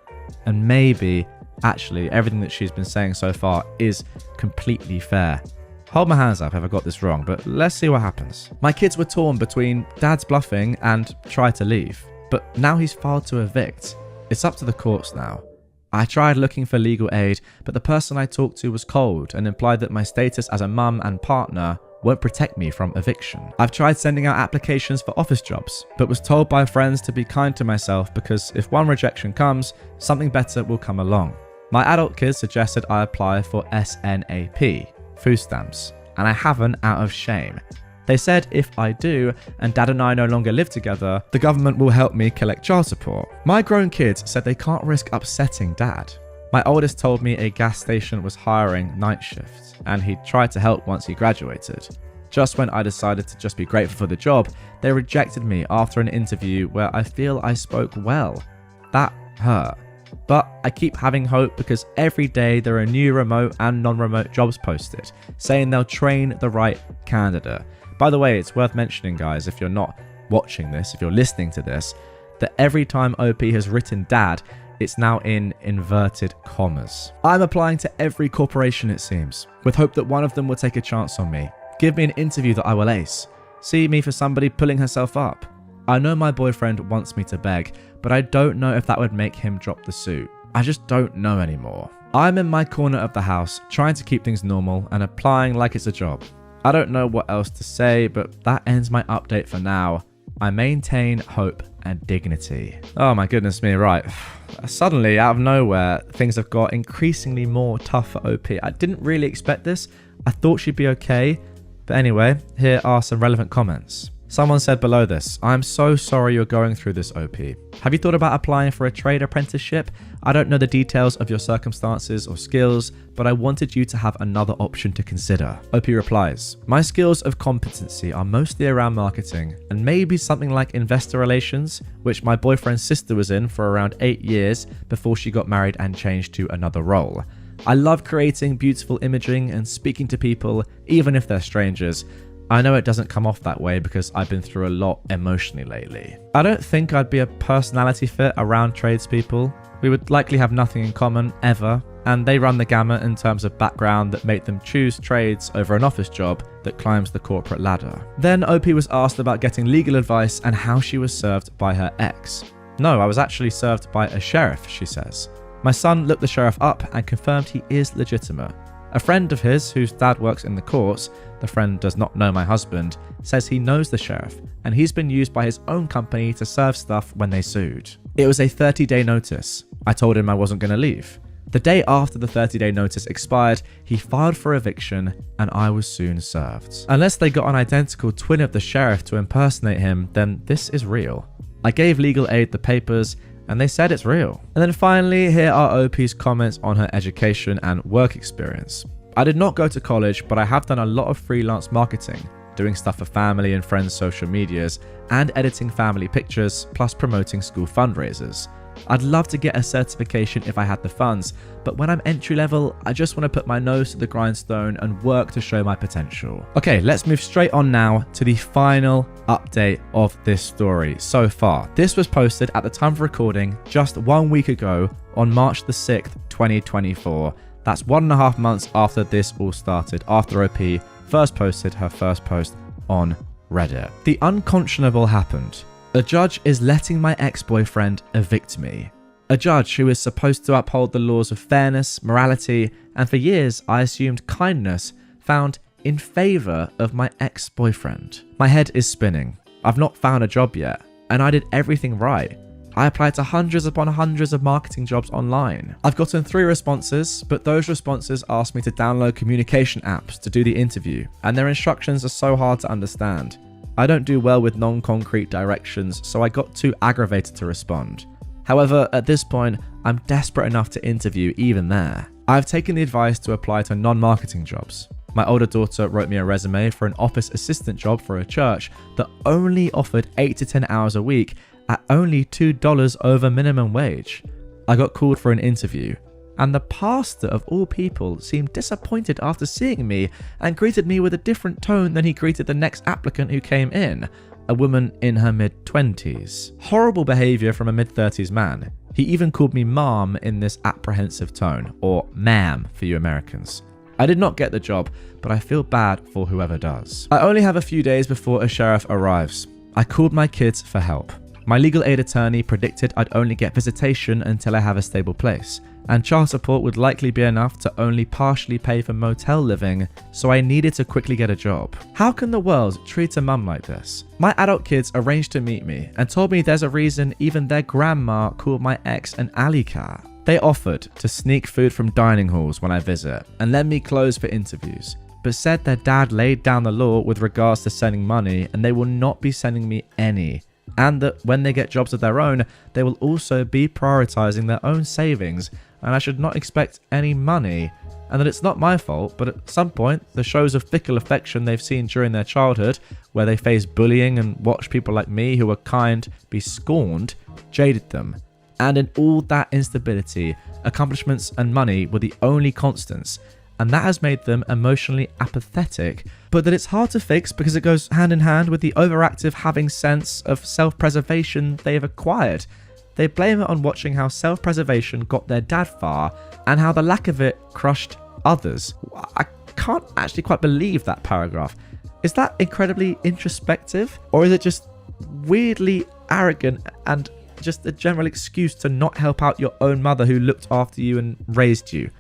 And maybe, actually, everything that she's been saying so far is completely fair. Hold my hands up if I got this wrong, but let's see what happens. My kids were torn between dad's bluffing and try to leave, but now he's filed to evict. It's up to the courts now. I tried looking for legal aid, but the person I talked to was cold and implied that my status as a mum and partner won't protect me from eviction. I've tried sending out applications for office jobs, but was told by friends to be kind to myself because if one rejection comes, something better will come along. My adult kids suggested I apply for SNAP, food stamps, and I haven't out of shame. They said if I do, and dad and I no longer live together, the government will help me collect child support. My grown kids said they can't risk upsetting dad. My oldest told me a gas station was hiring night shifts, and he'd tried to help once he graduated. Just when I decided to just be grateful for the job, they rejected me after an interview where I feel I spoke well. That hurt. But I keep having hope because every day there are new remote and non-remote jobs posted, saying they'll train the right candidate. By the way, it's worth mentioning, guys, if you're not watching this, if you're listening to this, that every time OP has written dad, it's now in inverted commas. I'm applying to every corporation, it seems, with hope that one of them will take a chance on me. Give me an interview that I will ace. See me for somebody pulling herself up. I know my boyfriend wants me to beg, but I don't know if that would make him drop the suit. I just don't know anymore. I'm in my corner of the house, trying to keep things normal and applying like it's a job. I don't know what else to say, but that ends my update for now. I maintain hope and dignity. Oh my goodness me, right. Suddenly, out of nowhere, things have got increasingly more tough for OP. I didn't really expect this. I thought she'd be okay. But anyway, here are some relevant comments. Someone said below this, I'm so sorry you're going through this, OP. Have you thought about applying for a trade apprenticeship? I don't know the details of your circumstances or skills, but I wanted you to have another option to consider. OP replies, my skills of competency are mostly around marketing and maybe something like investor relations, which my boyfriend's sister was in for around 8 years before she got married and changed to another role. I love creating beautiful imaging and speaking to people, even if they're strangers. I know it doesn't come off that way because I've been through a lot emotionally lately. I don't think I'd be a personality fit around tradespeople. We would likely have nothing in common, ever, and they run the gamut in terms of background that make them choose trades over an office job that climbs the corporate ladder. Then OP was asked about getting legal advice and how she was served by her ex. No, I was actually served by a sheriff, she says. My son looked the sheriff up and confirmed he is legitimate. A friend of his, whose dad works in the courts, the friend does not know my husband, says he knows the sheriff and he's been used by his own company to serve stuff when they sued. It was a 30-day notice. I told him I wasn't going to leave. The day after the 30-day notice expired, he filed for eviction and I was soon served. Unless they got an identical twin of the sheriff to impersonate him, then this is real. I gave legal aid the papers and they said it's real. And then finally, here are OP's comments on her education and work experience. I did not go to college, but I have done a lot of freelance marketing, doing stuff for family and friends' social medias, and editing family pictures, plus promoting school fundraisers. I'd love to get a certification if I had the funds, but when I'm entry level, I just want to put my nose to the grindstone and work to show my potential. Okay, let's move straight on now to the final update of this story so far. This was posted at the time of recording just 1 week ago on March the 6th, 2024. That's 1.5 months after this all started, after OP first posted her first post on Reddit. The unconscionable happened. A judge is letting my ex-boyfriend evict me. A judge who is supposed to uphold the laws of fairness, morality, and for years I assumed kindness, found in favor of my ex-boyfriend. My head is spinning. I've not found a job yet, and I did everything right. I applied to hundreds upon hundreds of marketing jobs online. I've gotten 3 responses, but those responses asked me to download communication apps to do the interview, and their instructions are so hard to understand. I don't do well with non-concrete directions, so I got too aggravated to respond. However, at this point, I'm desperate enough to interview even there. I've taken the advice to apply to non-marketing jobs. My older daughter wrote me a resume for an office assistant job for a church that only offered 8 to 10 hours a week at only $2 over minimum wage. I got called for an interview, and the pastor of all people seemed disappointed after seeing me and greeted me with a different tone than he greeted the next applicant who came in, a woman in her mid-20s. Horrible behavior from a mid-30s man. He even called me mom in this apprehensive tone, or ma'am for you Americans. I did not get the job, but I feel bad for whoever does. I only have a few days before a sheriff arrives. I called my kids for help. My legal aid attorney predicted I'd only get visitation until I have a stable place, and child support would likely be enough to only partially pay for motel living, so I needed to quickly get a job. How can the world treat a mum like this? My adult kids arranged to meet me and told me there's a reason even their grandma called my ex an alley cat. They offered to sneak food from dining halls when I visit and let me close for interviews, but said their dad laid down the law with regards to sending money and they will not be sending me any. And that when they get jobs of their own, they will also be prioritizing their own savings and I should not expect any money, and that it's not my fault, but at some point the shows of fickle affection they've seen during their childhood, where they face bullying and watch people like me who are kind be scorned, jaded them. And in all that instability, accomplishments and money were the only constants, and that has made them emotionally apathetic, but that it's hard to fix because it goes hand in hand with the overactive having sense of self-preservation they have acquired. They blame it on watching how self-preservation got their dad far and how the lack of it crushed others. I can't actually quite believe that paragraph. Is that incredibly introspective, or is it just weirdly arrogant and just a general excuse to not help out your own mother who looked after you and raised you?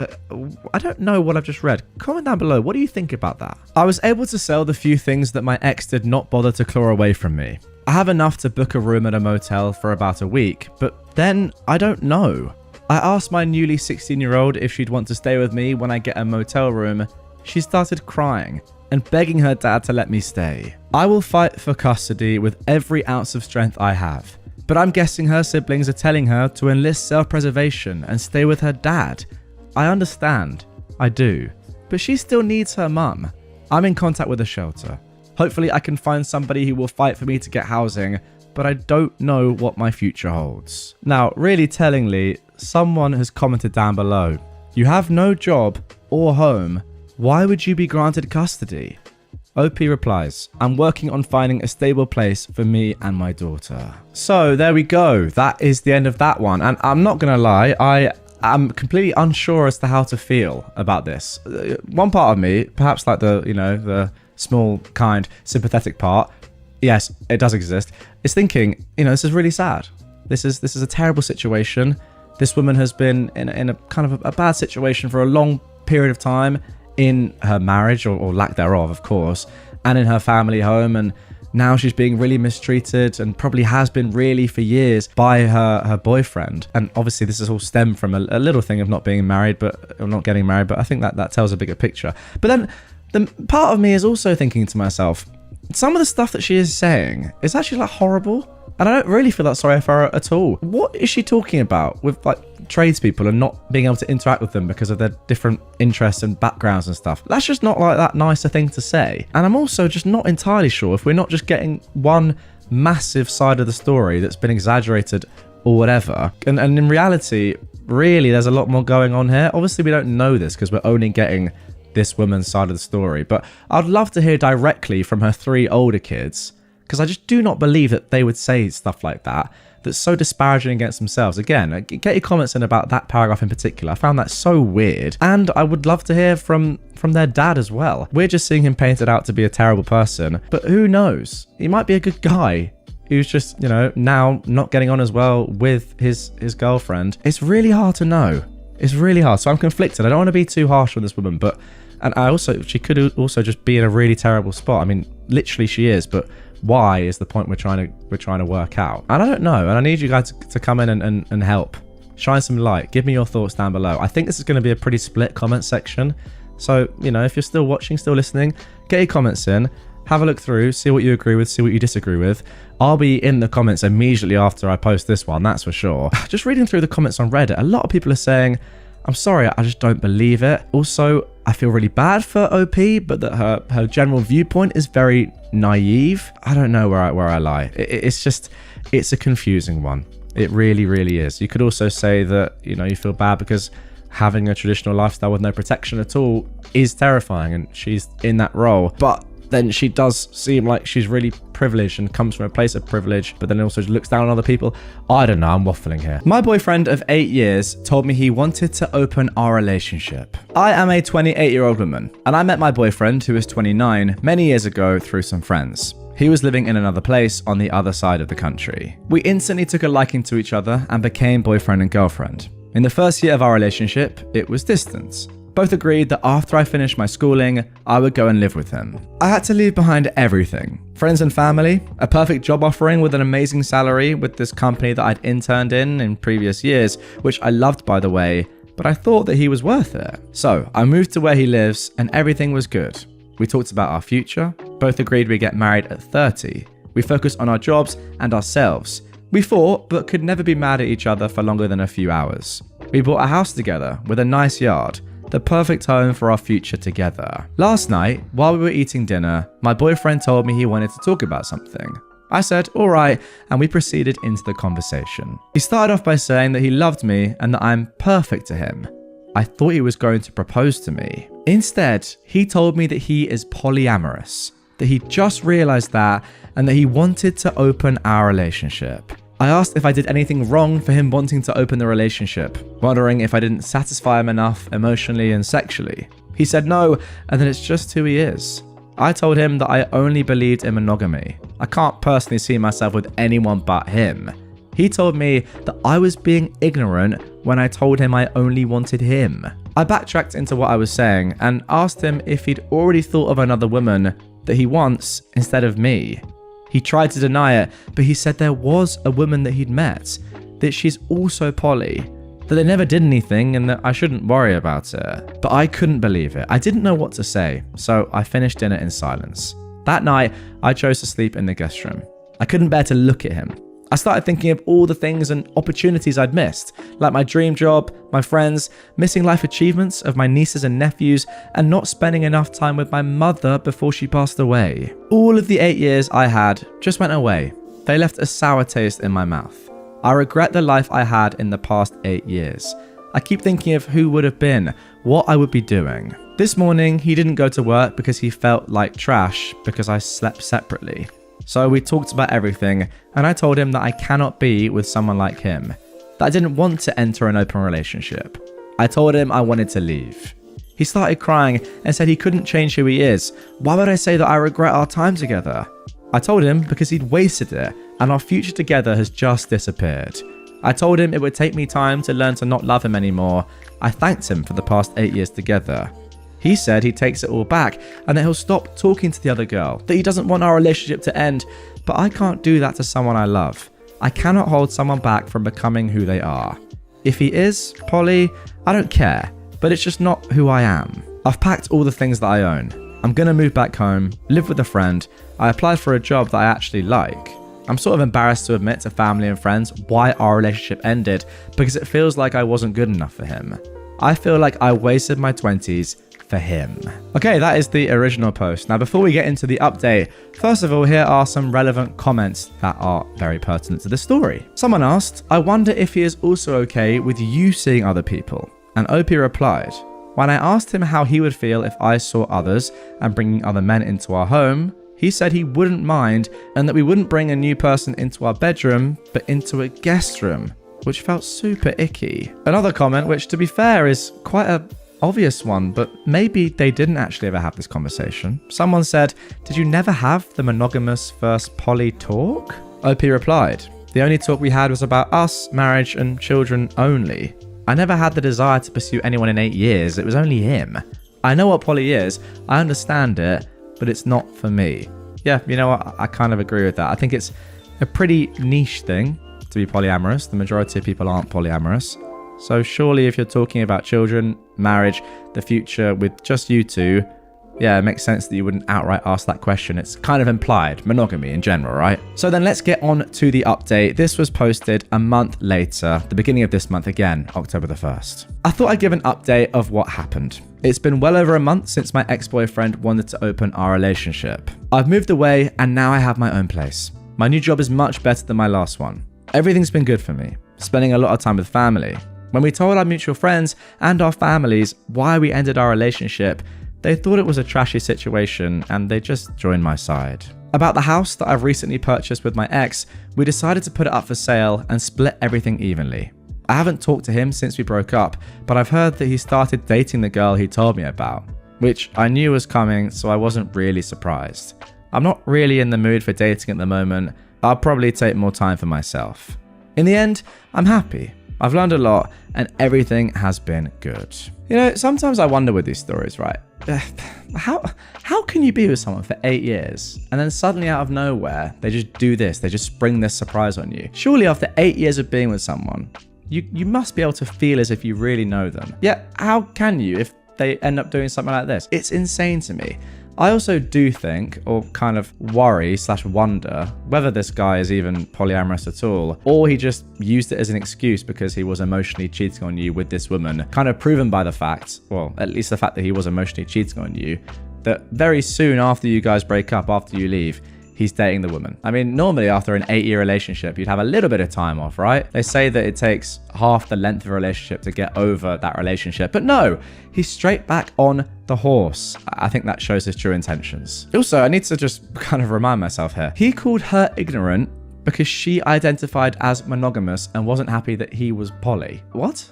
I don't know what I've just read. Comment down below. What do you think about that? I was able to sell the few things that my ex did not bother to claw away from me. I have enough to book a room at a motel for about a week, but then I don't know. I asked my newly 16-year-old if she'd want to stay with me when I get a motel room. She started crying and begging her dad to let me stay. I will fight for custody with every ounce of strength I have, but I'm guessing her siblings are telling her to enlist self-preservation and stay with her dad. I understand. I do. But she still needs her mum. I'm in contact with a shelter. Hopefully I can find somebody who will fight for me to get housing, but I don't know what my future holds. Now, really tellingly, someone has commented down below, "You have no job or home. Why would you be granted custody?" OP replies, I'm working on finding a stable place for me and my daughter. So there we go. That is the end of that one. And I'm not going to lie, I'm completely unsure as to how to feel about this. One part of me, perhaps like the small, kind, sympathetic part, yes, it does exist, is thinking, this is really sad. This is a terrible situation. This woman has been in a kind of a bad situation for a long period of time in her marriage, or lack thereof, of course, and in her family home, and now she's being really mistreated and probably has been really for years by her boyfriend. And obviously this is all stemmed from a little thing of not getting married, but I think that tells a bigger picture. But then the part of me is also thinking to myself, some of the stuff that she is saying is actually like horrible. And I don't really feel that sorry for her at all. What is she talking about with like tradespeople and not being able to interact with them because of their different interests and backgrounds and stuff? That's just not like that nice a thing to say. And I'm also just not entirely sure if we're not just getting one massive side of the story that's been exaggerated or whatever. And in reality, really, there's a lot more going on here. Obviously, we don't know this because we're only getting this woman's side of the story. But I'd love to hear directly from her 3 older kids, because I just do not believe that they would say stuff like that that's so disparaging against themselves. Again, get your comments in about that paragraph in particular. I found that so weird. And I would love to hear from their dad as well. We're just seeing him painted out to be a terrible person, but who knows? He might be a good guy who's just, now not getting on as well with his girlfriend. It's really hard to know. It's really hard. So I'm conflicted. I don't want to be too harsh on this woman, she could also just be in a really terrible spot. I mean, literally she is, but why is the point we're trying to work out. And I don't know, and I need you guys to come in and help shine some light. Give me your thoughts down below. I think this is going to be a pretty split comment section, so if you're still watching, still listening, get your comments in, have a look through, see what you agree with, see what you disagree with. I'll be in the comments immediately after I post this one, that's for sure. Just reading through the comments on Reddit, a lot of people are saying, I'm sorry, I just don't believe it. Also, I feel really bad for OP, but that her general viewpoint is very naive. I don't know where I lie. It's a confusing one. It really, really is. You could also say that, you feel bad because having a traditional lifestyle with no protection at all is terrifying, and she's in that role. But then she does seem like she's really privileged and comes from a place of privilege, but then also looks down on other people. I don't know, I'm waffling here. My boyfriend of 8 years told me he wanted to open our relationship. I am a 28-year-old woman, and I met my boyfriend, who is 29, many years ago through some friends. He was living in another place on the other side of the country. We instantly took a liking to each other and became boyfriend and girlfriend. In the first year of our relationship, it was distance. Both agreed that after I finished my schooling, I would go and live with him. I had to leave behind everything. Friends and family, a perfect job offering with an amazing salary with this company that I'd interned in previous years, which I loved by the way, but I thought that he was worth it. So I moved to where he lives and everything was good. We talked about our future, both agreed we'd get married at 30. We focused on our jobs and ourselves. We fought, but could never be mad at each other for longer than a few hours. We bought a house together with a nice yard. The perfect home for our future together. Last night, while we were eating dinner, my boyfriend told me he wanted to talk about something. I said, all right, and we proceeded into the conversation. He started off by saying that he loved me and that I'm perfect to him. I thought he was going to propose to me. Instead, he told me that he is polyamorous, that he just realized that, and that he wanted to open our relationship. I asked if I did anything wrong for him wanting to open the relationship, wondering if I didn't satisfy him enough emotionally and sexually. He said no, and that it's just who he is. I told him that I only believed in monogamy. I can't personally see myself with anyone but him. He told me that I was being ignorant when I told him I only wanted him. I backtracked into what I was saying and asked him if he'd already thought of another woman that he wants instead of me. He tried to deny it, but he said there was a woman that he'd met, that she's also poly, that they never did anything and that I shouldn't worry about it. But I couldn't believe it. I didn't know what to say, so I finished dinner in silence. That night, I chose to sleep in the guest room. I couldn't bear to look at him. I started thinking of all the things and opportunities I'd missed, like my dream job, my friends, missing life achievements of my nieces and nephews, and not spending enough time with my mother before she passed away. All of the 8 years I had just went away. They left a sour taste in my mouth. I regret the life I had in the past 8 years. I keep thinking of who would have been, what I would be doing. This morning, he didn't go to work because he felt like trash because I slept separately. So we talked about everything, and I told him that I cannot be with someone like him, that I didn't want to enter an open relationship. I told him I wanted to leave. He started crying and said he couldn't change who he is. Why would I say that I regret our time together? I told him because he'd wasted it, and our future together has just disappeared. I told him it would take me time to learn to not love him anymore. I thanked him for the past 8 years together. He said he takes it all back and that he'll stop talking to the other girl, that he doesn't want our relationship to end, but I can't do that to someone I love. I cannot hold someone back from becoming who they are. If he is poly, I don't care, but it's just not who I am. I've packed all the things that I own. I'm gonna move back home, live with a friend. I applied for a job that I actually like. I'm sort of embarrassed to admit to family and friends why our relationship ended because it feels like I wasn't good enough for him. I feel like I wasted my 20s for him. Okay, that is the original post. Now, before we get into the update, first of all, here are some relevant comments that are very pertinent to the story. Someone asked, I wonder if he is also okay with you seeing other people. And OP replied, when I asked him how he would feel if I saw others and bringing other men into our home, he said he wouldn't mind and that we wouldn't bring a new person into our bedroom, but into a guest room, which felt super icky. Another comment, which to be fair is quite a obvious one, but maybe they didn't actually ever have this conversation. Someone said, did you never have the monogamous versus poly talk? OP replied, the only talk we had was about us, marriage and children only. I never had the desire to pursue anyone in 8 years. It was only him. I know what poly is. I understand it, but it's not for me. Yeah, you know what? I kind of agree with that. I think it's a pretty niche thing to be polyamorous. The majority of people aren't polyamorous. So surely if you're talking about children, marriage, the future with just you two, yeah, it makes sense that you wouldn't outright ask that question. It's kind of implied, monogamy in general, right? So then let's get on to the update. This was posted a month later, the beginning of this month again, October the 1st. I thought I'd give an update of what happened. It's been well over a month since my ex-boyfriend wanted to open our relationship. I've moved away and now I have my own place. My new job is much better than my last one. Everything's been good for me, spending a lot of time with family. When we told our mutual friends and our families why we ended our relationship, they thought it was a trashy situation and they just joined my side. About the house that I've recently purchased with my ex, we decided to put it up for sale and split everything evenly. I haven't talked to him since we broke up, but I've heard that he started dating the girl he told me about, which I knew was coming, so I wasn't really surprised. I'm not really in the mood for dating at the moment. I'll probably take more time for myself. In the end, I'm happy. I've learned a lot and everything has been good. You know, sometimes I wonder with these stories, right? How can you be with someone for 8 years and then suddenly out of nowhere, they just do this, they just spring this surprise on you? Surely after 8 years of being with someone, you must be able to feel as if you really know them. Yet, how can you if they end up doing something like this? It's insane to me. I also do think, or kind of worry/wonder, whether this guy is even polyamorous at all, or he just used it as an excuse because he was emotionally cheating on you with this woman, kind of proven by the fact, well, at least the fact that he was emotionally cheating on you, that very soon after you guys break up, after you leave, he's dating the woman. I mean, normally after an 8-year relationship, you'd have a little bit of time off, right? They say that it takes half the length of a relationship to get over that relationship. But no, he's straight back on the horse. I think that shows his true intentions. Also, I need to just kind of remind myself here. He called her ignorant because she identified as monogamous and wasn't happy that he was poly. What?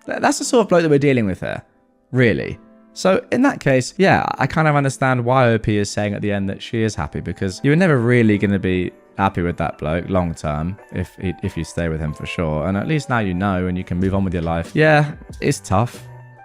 That's the sort of bloke that we're dealing with here. Really? So in that case, yeah, I kind of understand why OP is saying at the end that she is happy, because you're never really going to be happy with that bloke long term if you stay with him for sure. And at least now you know and you can move on with your life. Yeah, it's tough.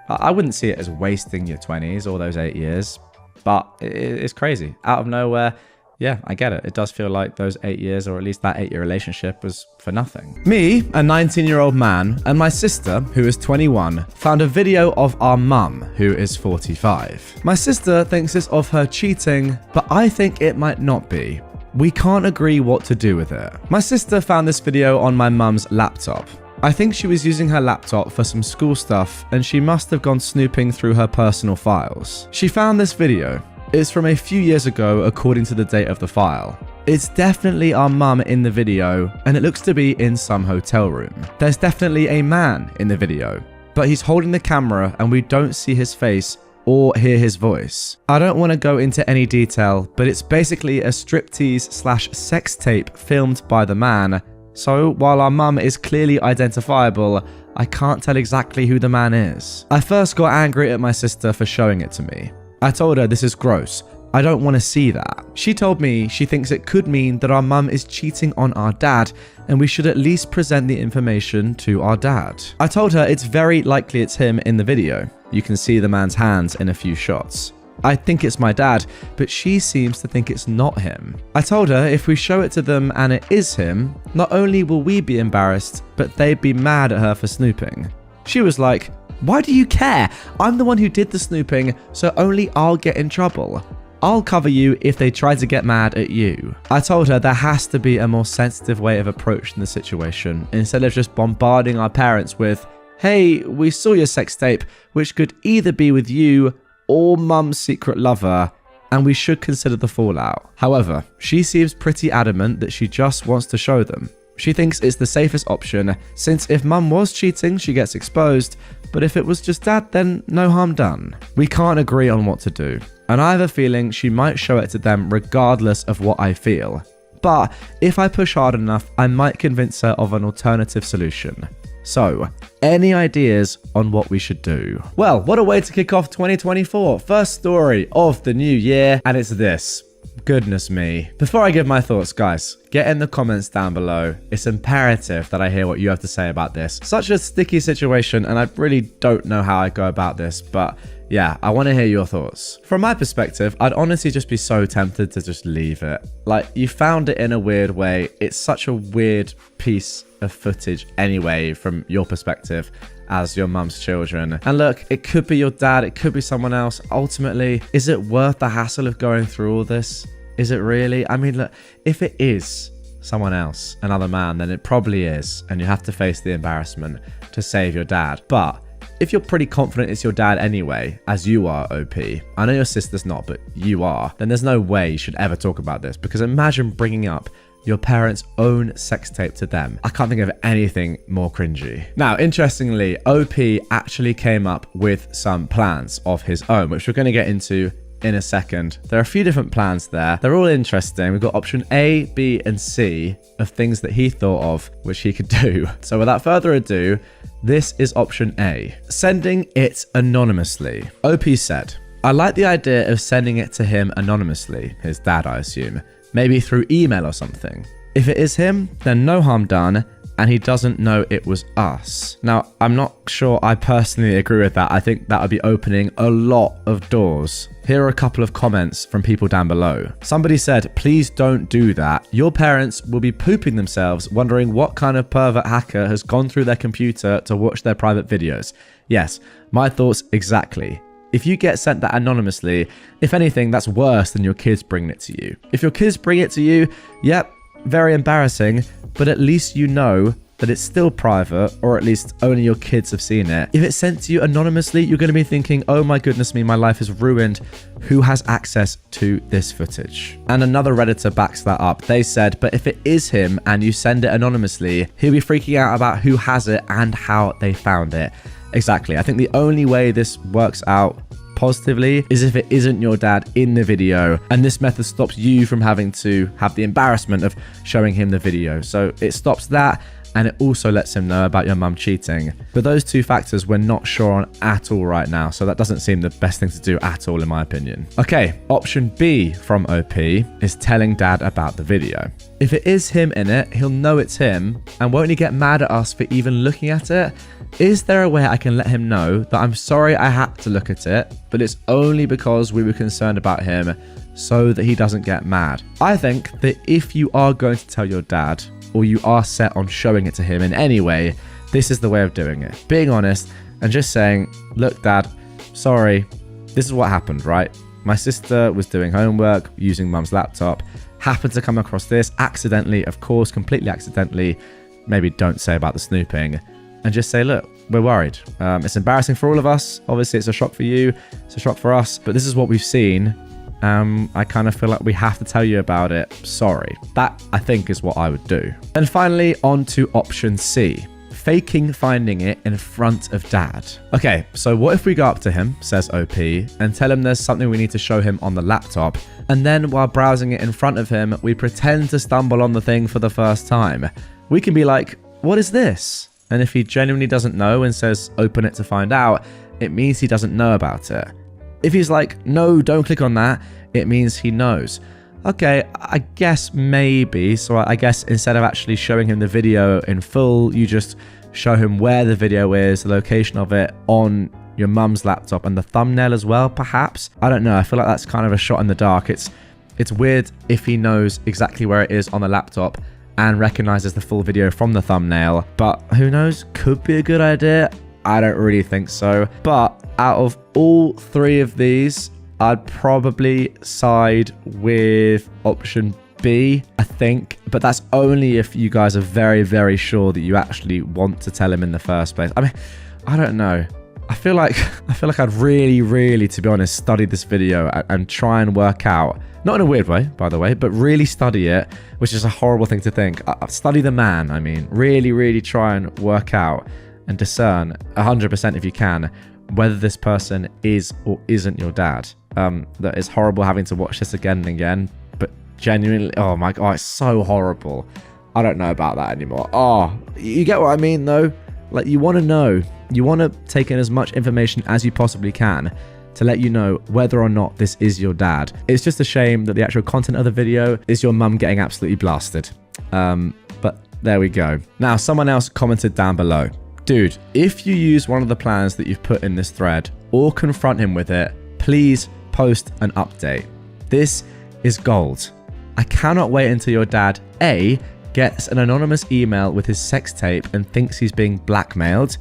I wouldn't see it as wasting your 20s or those 8 years, but it's crazy. Out of nowhere, yeah, I get it. It does feel like those 8 years, or at least that 8-year relationship, was for nothing. Me, a 19-year-old man, and my sister, who is 21, found a video of our mum, who is 45. My sister thinks it's of her cheating, but I think it might not be. We can't agree what to do with it. My sister found this video on my mum's laptop. I think she was using her laptop for some school stuff, and she must have gone snooping through her personal files. She found this video. It's from a few years ago according to the date of the file. It's definitely our mum in the video, and it looks to be in some hotel room. There's definitely a man in the video, but he's holding the camera and we don't see his face or hear his voice. I don't want to go into any detail, but it's basically a striptease/sex tape filmed by the man. So while our mum is clearly identifiable, I can't tell exactly who the man is. I first got angry at my sister for showing it to me. I told her this is gross. I don't want to see that. She told me she thinks it could mean that our mum is cheating on our dad and we should at least present the information to our dad. I told her it's very likely it's him in the video. You can see the man's hands in a few shots. I think it's my dad, but she seems to think it's not him. I told her if we show it to them and it is him, not only will we be embarrassed, but they'd be mad at her for snooping. She was like, "Why do you care? I'm the one who did the snooping, so only I'll get in trouble. I'll cover you if they try to get mad at you." I told her there has to be a more sensitive way of approaching the situation, instead of just bombarding our parents with, "Hey, we saw your sex tape, which could either be with you or mum's secret lover, and we should consider the fallout." However, she seems pretty adamant that she just wants to show them. She thinks it's the safest option, since if mum was cheating, she gets exposed, but if it was just dad, then no harm done. We can't agree on what to do, and I have a feeling she might show it to them regardless of what I feel. But if I push hard enough, I might convince her of an alternative solution. So, any ideas on what we should do? Well, what a way to kick off 2024. First story of the new year, and it's this. Goodness me. Before I give my thoughts, guys, get in the comments down below. It's imperative that I hear what you have to say about this. Such a sticky situation, and I really don't know how I go about this, but yeah, I want to hear your thoughts. From my perspective, I'd honestly just be so tempted to just leave it. Like, you found it in a weird way. It's such a weird piece of footage anyway, from your perspective as your mum's children. And look, it could be your dad, it could be someone else. Ultimately, is it worth the hassle of going through all this? Is it really? I mean, look, if it is someone else, another man, then it probably is, and you have to face the embarrassment to save your dad. But if you're pretty confident it's your dad anyway, as you are, OP, I know your sister's not, but you are, then there's no way you should ever talk about this, because imagine bringing up your parents' own sex tape to them. I can't think of anything more cringy. Now, interestingly, OP actually came up with some plans of his own, which we're going to get into in a second. There are a few different plans there. They're all interesting. We've got option A, B, and C of things that he thought of which he could do. So without further ado, this is option A. Sending it anonymously. OP said, "I like the idea of sending it to him anonymously," his dad, I assume. Maybe through email or something. If it is him, then no harm done, and he doesn't know it was us. Now, I'm not sure I personally agree with that. I think that would be opening a lot of doors. Here are a couple of comments from people down below. Somebody said, "Please don't do that. Your parents will be pooping themselves wondering what kind of pervert hacker has gone through their computer to watch their private videos." Yes, my thoughts exactly. If you get sent that anonymously, if anything, that's worse than your kids bringing it to you. If your kids bring it to you, yep, very embarrassing, but at least you know that it's still private, or at least only your kids have seen it. If it's sent to you anonymously, you're going to be thinking, "Oh my goodness me, my life is ruined. Who has access to this footage?" And another Redditor backs that up. They said, "But if it is him and you send it anonymously, he'll be freaking out about who has it and how they found it." Exactly. I think the only way this works out positively is if it isn't your dad in the video, and this method stops you from having to have the embarrassment of showing him the video. So it stops that, and it also lets him know about your mum cheating. But those two factors we're not sure on at all right now, so that doesn't seem the best thing to do at all in my opinion. Okay, option B from OP is telling dad about the video. If it is him in it, he'll know it's him, and won't he get mad at us for even looking at it? Is there a way I can let him know that I'm sorry I had to look at it, but it's only because we were concerned about him, so that he doesn't get mad? I think that if you are going to tell your dad, or you are set on showing it to him in any way, this is the way of doing it. Being honest and just saying, "Look, dad, sorry, this is what happened, right? My sister was doing homework using mum's laptop, happened to come across this accidentally, of course, completely accidentally. Maybe don't say about the snooping." And just say, "Look, we're worried. It's embarrassing for all of us. Obviously, it's a shock for you. It's a shock for us. But this is what we've seen. I kind of feel like we have to tell you about it. Sorry." That, I think, is what I would do. And finally, on to option C. faking finding it in front of dad. Okay, so what if we go up to him, says OP, and tell him there's something we need to show him on the laptop, and then while browsing it in front of him, we pretend to stumble on the thing for the first time. We can be like, what is this? And if he genuinely doesn't know and says open it to find out, it means he doesn't know about it. If he's like, no, don't click on that, it means he knows. Okay, I guess maybe. So I guess instead of actually showing him the video in full, you just show him where the video is, the location of it on your mum's laptop, and the thumbnail as well, perhaps. I don't know. I feel like that's kind of a shot in the dark. It's weird if he knows exactly where it is on the laptop and recognizes the full video from the thumbnail, but who knows? Could be a good idea. I don't really think so. But out of all three of these, I'd probably side with option B, I think. But that's only if you guys are very, very sure that you actually want to tell him in the first place. I mean, I don't know. I feel like I'd really, really, to be honest, study this video and try and work out, not in a weird way, by the way, but really study it, which is a horrible thing to think. Study the man, I mean. Really, really try and work out and discern 100% if you can whether this person is or isn't your dad. That is horrible having to watch this again and again, but genuinely, oh my god, it's so horrible. I don't know about that anymore. Oh, you get what I mean though? Like, you want to know. You want to take in as much information as you possibly can to let you know whether or not this is your dad. It's just a shame that the actual content of the video is your mum getting absolutely blasted. But there we go. Now, someone else commented down below. Dude, if you use one of the plans that you've put in this thread or confront him with it, please post an update. This is gold. I cannot wait until your dad A, gets an anonymous email with his sex tape and thinks he's being blackmailed,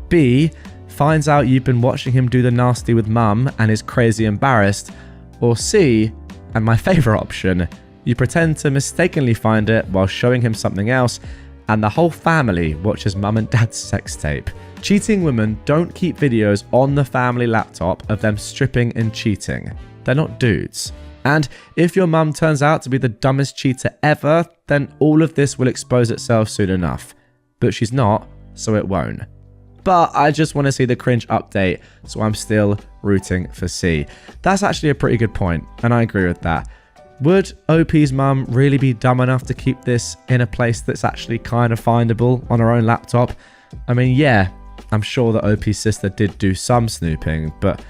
B, finds out you've been watching him do the nasty with mum and is crazy embarrassed, or C, and my favorite option, you pretend to mistakenly find it while showing him something else and the whole family watches mum and dad's sex tape. Cheating women don't keep videos on the family laptop of them stripping and cheating. They're not dudes. And if your mum turns out to be the dumbest cheater ever, then all of this will expose itself soon enough. But she's not, so it won't. But I just want to see the cringe update, so I'm still rooting for C. That's actually a pretty good point, and I agree with that. Would OP's mum really be dumb enough to keep this in a place that's actually kind of findable on her own laptop? I mean, yeah, I'm sure that OP's sister did do some snooping, but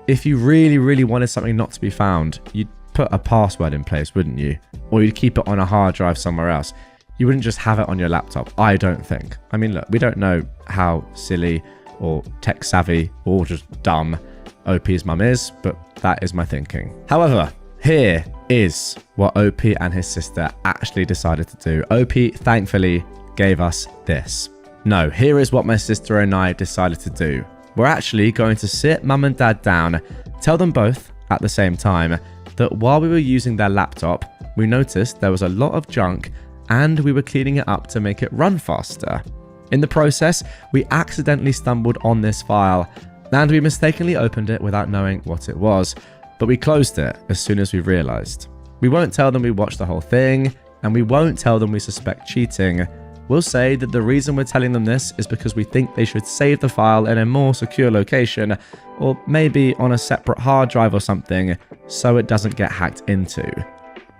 if you really, really wanted something not to be found, you'd put a password in place, wouldn't you? Or you'd keep it on a hard drive somewhere else. You wouldn't just have it on your laptop, I don't think. I mean, look, we don't know how silly or tech savvy or just dumb OP's mum is, but that is my thinking. However, here is what OP and his sister actually decided to do. OP thankfully gave us this. No, here is what my sister and I decided to do. We're actually going to sit mum and dad down, tell them both at the same time that while we were using their laptop, we noticed there was a lot of junk and we were cleaning it up to make it run faster. In the process, we accidentally stumbled on this file and we mistakenly opened it without knowing what it was, but we closed it as soon as we realized. We won't tell them we watched the whole thing, and we won't tell them we suspect cheating. We'll say that the reason we're telling them this is because we think they should save the file in a more secure location, or maybe on a separate hard drive or something, so it doesn't get hacked into.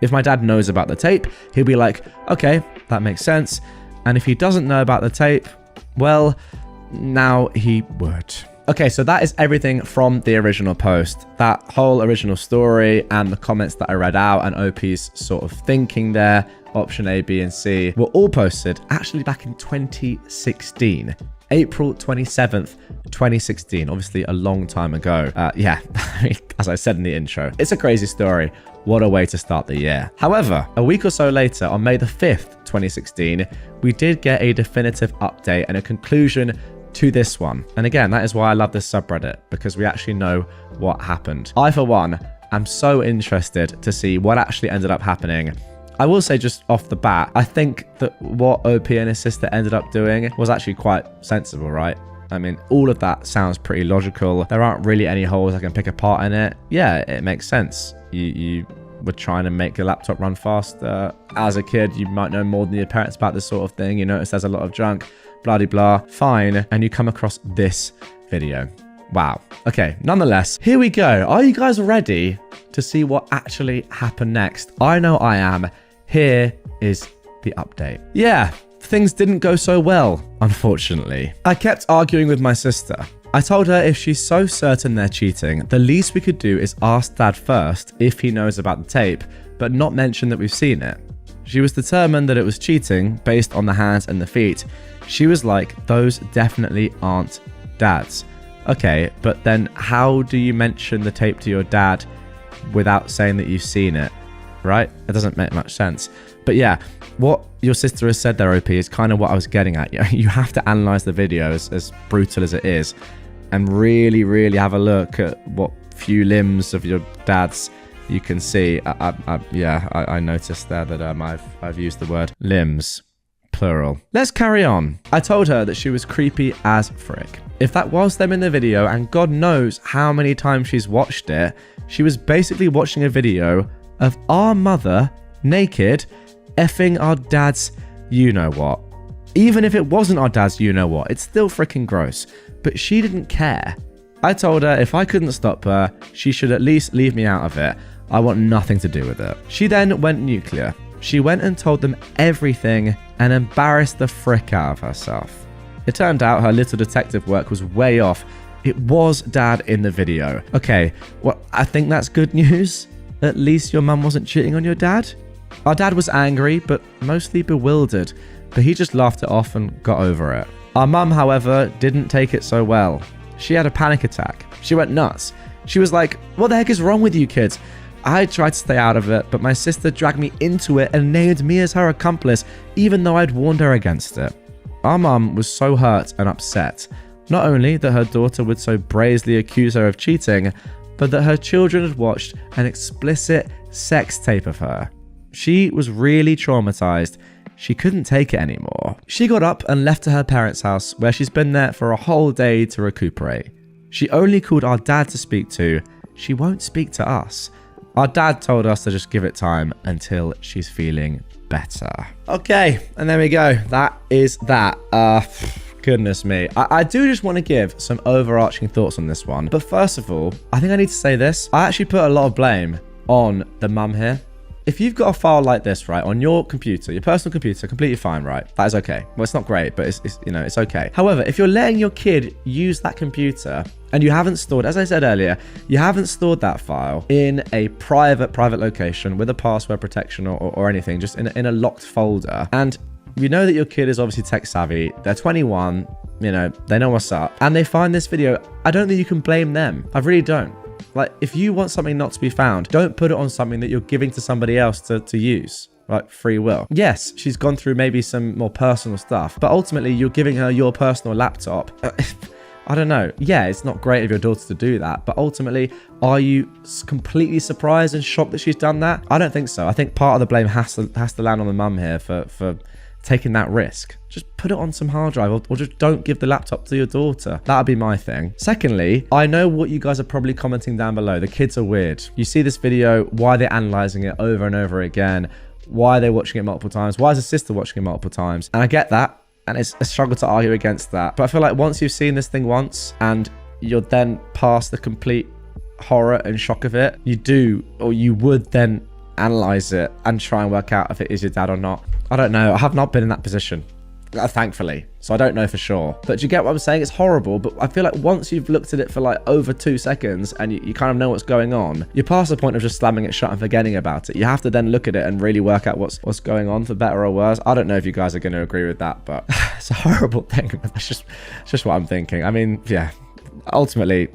If my dad knows about the tape, he'll be like, okay, that makes sense. And if he doesn't know about the tape, well, now he would. Okay, so that is everything from the original post. That whole original story and the comments that I read out and OP's sort of thinking there, option A, B, and C, were all posted actually back in 2016. April 27th, 2016, obviously a long time ago. Yeah, as I said in the intro, it's a crazy story. What a way to start the year. However, a week or so later, on May the 5th, 2016, we did get a definitive update and a conclusion to this one. And again, that is why I love this subreddit, because we actually know what happened. I, for one, am so interested to see what actually ended up happening. I will say just off the bat, I think that what OP and his sister ended up doing was actually quite sensible, right? I mean, all of that sounds pretty logical. There aren't really any holes I can pick apart in it. Yeah, it makes sense. You were trying to make your laptop run faster. As a kid, you might know more than your parents about this sort of thing. You notice there's a lot of junk, blah de blah, fine. And you come across this video. Wow. Okay, nonetheless, here we go. Are you guys ready to see what actually happened next? I know I am. Here is the update. Yeah, things didn't go so well, unfortunately. I kept arguing with my sister. I told her if she's so certain they're cheating, the least we could do is ask Dad first if he knows about the tape, but not mention that we've seen it. She was determined that it was cheating based on the hands and the feet. She was like, those definitely aren't Dad's. Okay, but then how do you mention the tape to your dad without saying that you've seen it, right? It doesn't make much sense. But yeah, what your sister has said there, OP, is kind of what I was getting at. You have to analyze the video as brutal as it is and really, really have a look at what few limbs of your dad's you can see. I noticed there that I've used the word limbs, plural. Let's carry on. I told her that she was creepy as frick. If that was them in the video, and God knows how many times she's watched it, she was basically watching a video of our mother naked effing our dad's you-know-what. Even if it wasn't our dad's you-know-what, it's still freaking gross. But she didn't care. I told her if I couldn't stop her, she should at least leave me out of it. I want nothing to do with it. She then went nuclear. She went and told them everything and embarrassed the frick out of herself. It turned out her little detective work was way off. It was Dad in the video. Okay, well, I think that's good news. At least your mum wasn't cheating on your dad. Our dad was angry, but mostly bewildered, but he just laughed it off and got over it. Our mum, however, didn't take it so well. She had a panic attack. She went nuts. She was like, what the heck is wrong with you kids? I tried to stay out of it, but my sister dragged me into it and named me as her accomplice, even though I'd warned her against it. Our mum was so hurt and upset, not only that her daughter would so brazenly accuse her of cheating, but that her children had watched an explicit sex tape of her. She was really traumatized. She couldn't take it anymore. She got up and left to her parents' house, where she's been there for a whole day to recuperate. She only called our dad to speak to. She won't speak to us. Our dad told us to just give it time until she's feeling better. Okay, and there we go. That is that. Goodness me. I do just want to give some overarching thoughts on this one. But first of all, I think I need to say this. I actually put a lot of blame on the mum here. If you've got a file like this, right, on your computer, your personal computer, completely fine, right? That is okay. Well, it's not great, but it's okay. However, if you're letting your kid use that computer and you haven't stored, as I said earlier, you haven't stored that file in a private location with a password protection or anything, just in a locked folder, and you know that your kid is obviously tech savvy, they're 21, you know, they know what's up, and they find this video, I don't think you can blame them. I really don't. Like, if you want something not to be found, don't put it on something that you're giving to somebody else to use. Like, free will. Yes, she's gone through maybe some more personal stuff, but ultimately you're giving her your personal laptop. I don't know. Yeah, it's not great of your daughter to do that, but ultimately, are you completely surprised and shocked that she's done that? I don't think so. I think part of the blame has to land on the mum here for taking that risk. Just put it on some hard drive or just don't give the laptop to your daughter. That'd be my thing. Secondly, I know what you guys are probably commenting down below. The kids are weird. You see this video, why they're analyzing it over and over again. Why are they watching it multiple times? Why is the sister watching it multiple times? And I get that. And it's a struggle to argue against that. But I feel like once you've seen this thing once and you're then past the complete horror and shock of it, you would then analyze it and try and work out if it is your dad or not. I don't know. I have not been in that position, thankfully, so I don't know for sure. But do you get what I'm saying? It's horrible, but I feel like once you've looked at it for like over 2 seconds and you kind of know what's going on, you're past the point of just slamming it shut and forgetting about it. You have to then look at it and really work out what's going on, for better or worse. I don't know if you guys are going to agree with that, but it's a horrible thing. That's just what I'm thinking. I mean, yeah, ultimately,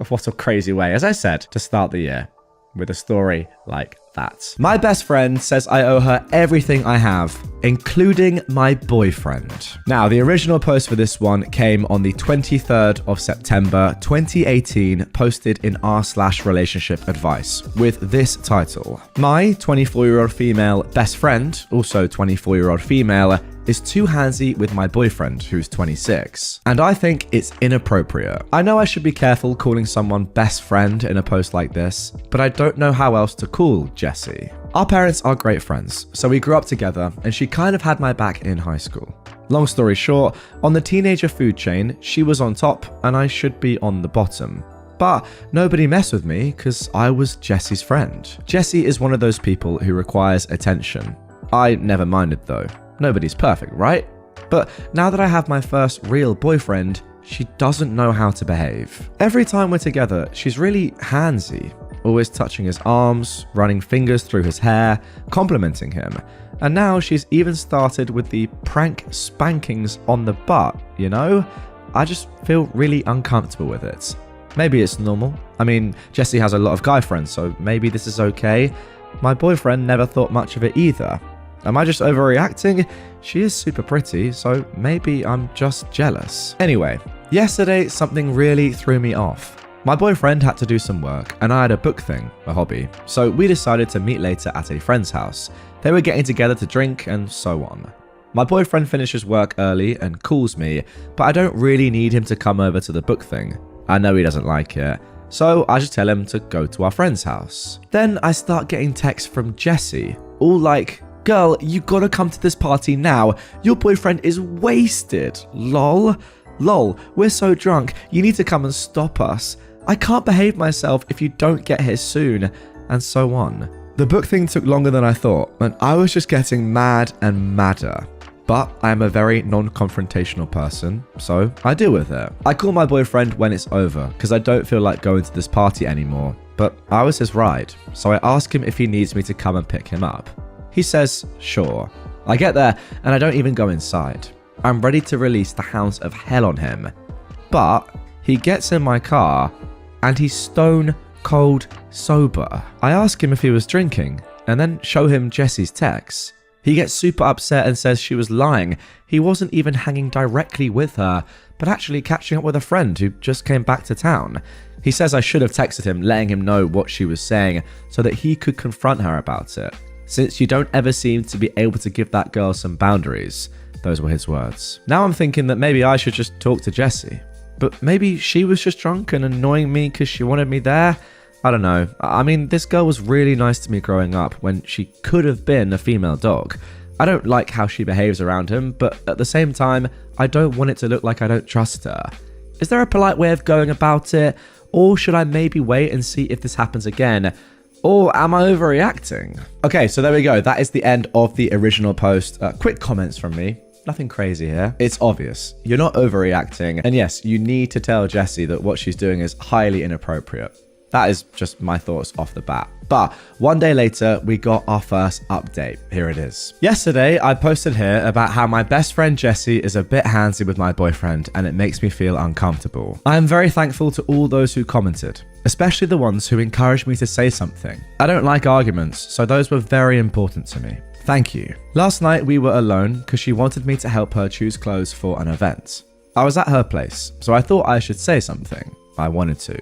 what a crazy way, as I said, to start the year with a story like that. My best friend says I owe her everything I have. including my boyfriend. Now, the original post for this one came on the 23rd of September 2018, posted in r/relationship advice with this title. My 24-year-old female best friend, also 24-year-old female, is too handsy with my boyfriend, who's 26, and I think it's inappropriate. I know I should be careful calling someone best friend in a post like this, but I don't know how else to call Jessie. Our parents are great friends, so we grew up together, and she kind of had my back in high school. Long story short, on the teenager food chain, she was on top, and I should be on the bottom. But nobody messed with me because I was Jessie's friend. Jessie is one of those people who requires attention. I never minded though. Nobody's perfect, right? But now that I have my first real boyfriend, she doesn't know how to behave. Every time we're together, she's really handsy, always touching his arms, running fingers through his hair, complimenting him. And now she's even started with the prank spankings on the butt, you know? I just feel really uncomfortable with it. Maybe it's normal. I mean, Jessie has a lot of guy friends, so maybe this is okay. My boyfriend never thought much of it either. Am I just overreacting? She is super pretty, so maybe I'm just jealous. Anyway, yesterday something really threw me off. My boyfriend had to do some work, and I had a book thing, a hobby, so we decided to meet later at a friend's house. They were getting together to drink and so on. My boyfriend finishes work early and calls me, but I don't really need him to come over to the book thing. I know he doesn't like it, so I just tell him to go to our friend's house. Then I start getting texts from Jessie, all like, "Girl, you gotta come to this party now. Your boyfriend is wasted. Lol. Lol, we're so drunk. You need to come and stop us. I can't behave myself if you don't get here soon." And so on. The book thing took longer than I thought, and I was just getting mad and madder. But I am a very non-confrontational person, so I deal with it. I call my boyfriend when it's over, because I don't feel like going to this party anymore. But I was his ride, so I ask him if he needs me to come and pick him up. He says, sure. I get there, and I don't even go inside. I'm ready to release the hounds of hell on him. But he gets in my car, and he's stone cold sober. I ask him if he was drinking, and then show him Jessie's texts. He gets super upset and says she was lying. He wasn't even hanging directly with her, but actually catching up with a friend who just came back to town. He says I should have texted him, letting him know what she was saying so that he could confront her about it. Since you don't ever seem to be able to give that girl some boundaries. Those were his words. Now I'm thinking that maybe I should just talk to Jessie. But maybe she was just drunk and annoying me because she wanted me there. I don't know. I mean, this girl was really nice to me growing up when she could have been a female dog. I don't like how she behaves around him, but at the same time, I don't want it to look like I don't trust her. Is there a polite way of going about it? Or should I maybe wait and see if this happens again? Or am I overreacting? Okay, so there we go. That is the end of the original post. Quick comments from me. Nothing crazy here. It's obvious. You're not overreacting. And yes, you need to tell Jessie that what she's doing is highly inappropriate. That is just my thoughts off the bat. But one day later, we got our first update. Here it is. Yesterday, I posted here about how my best friend Jessie is a bit handsy with my boyfriend and it makes me feel uncomfortable. I am very thankful to all those who commented, especially the ones who encouraged me to say something. I don't like arguments, so those were very important to me. Thank you. Last night, we were alone because she wanted me to help her choose clothes for an event. I was at her place, so I thought I should say something. I wanted to.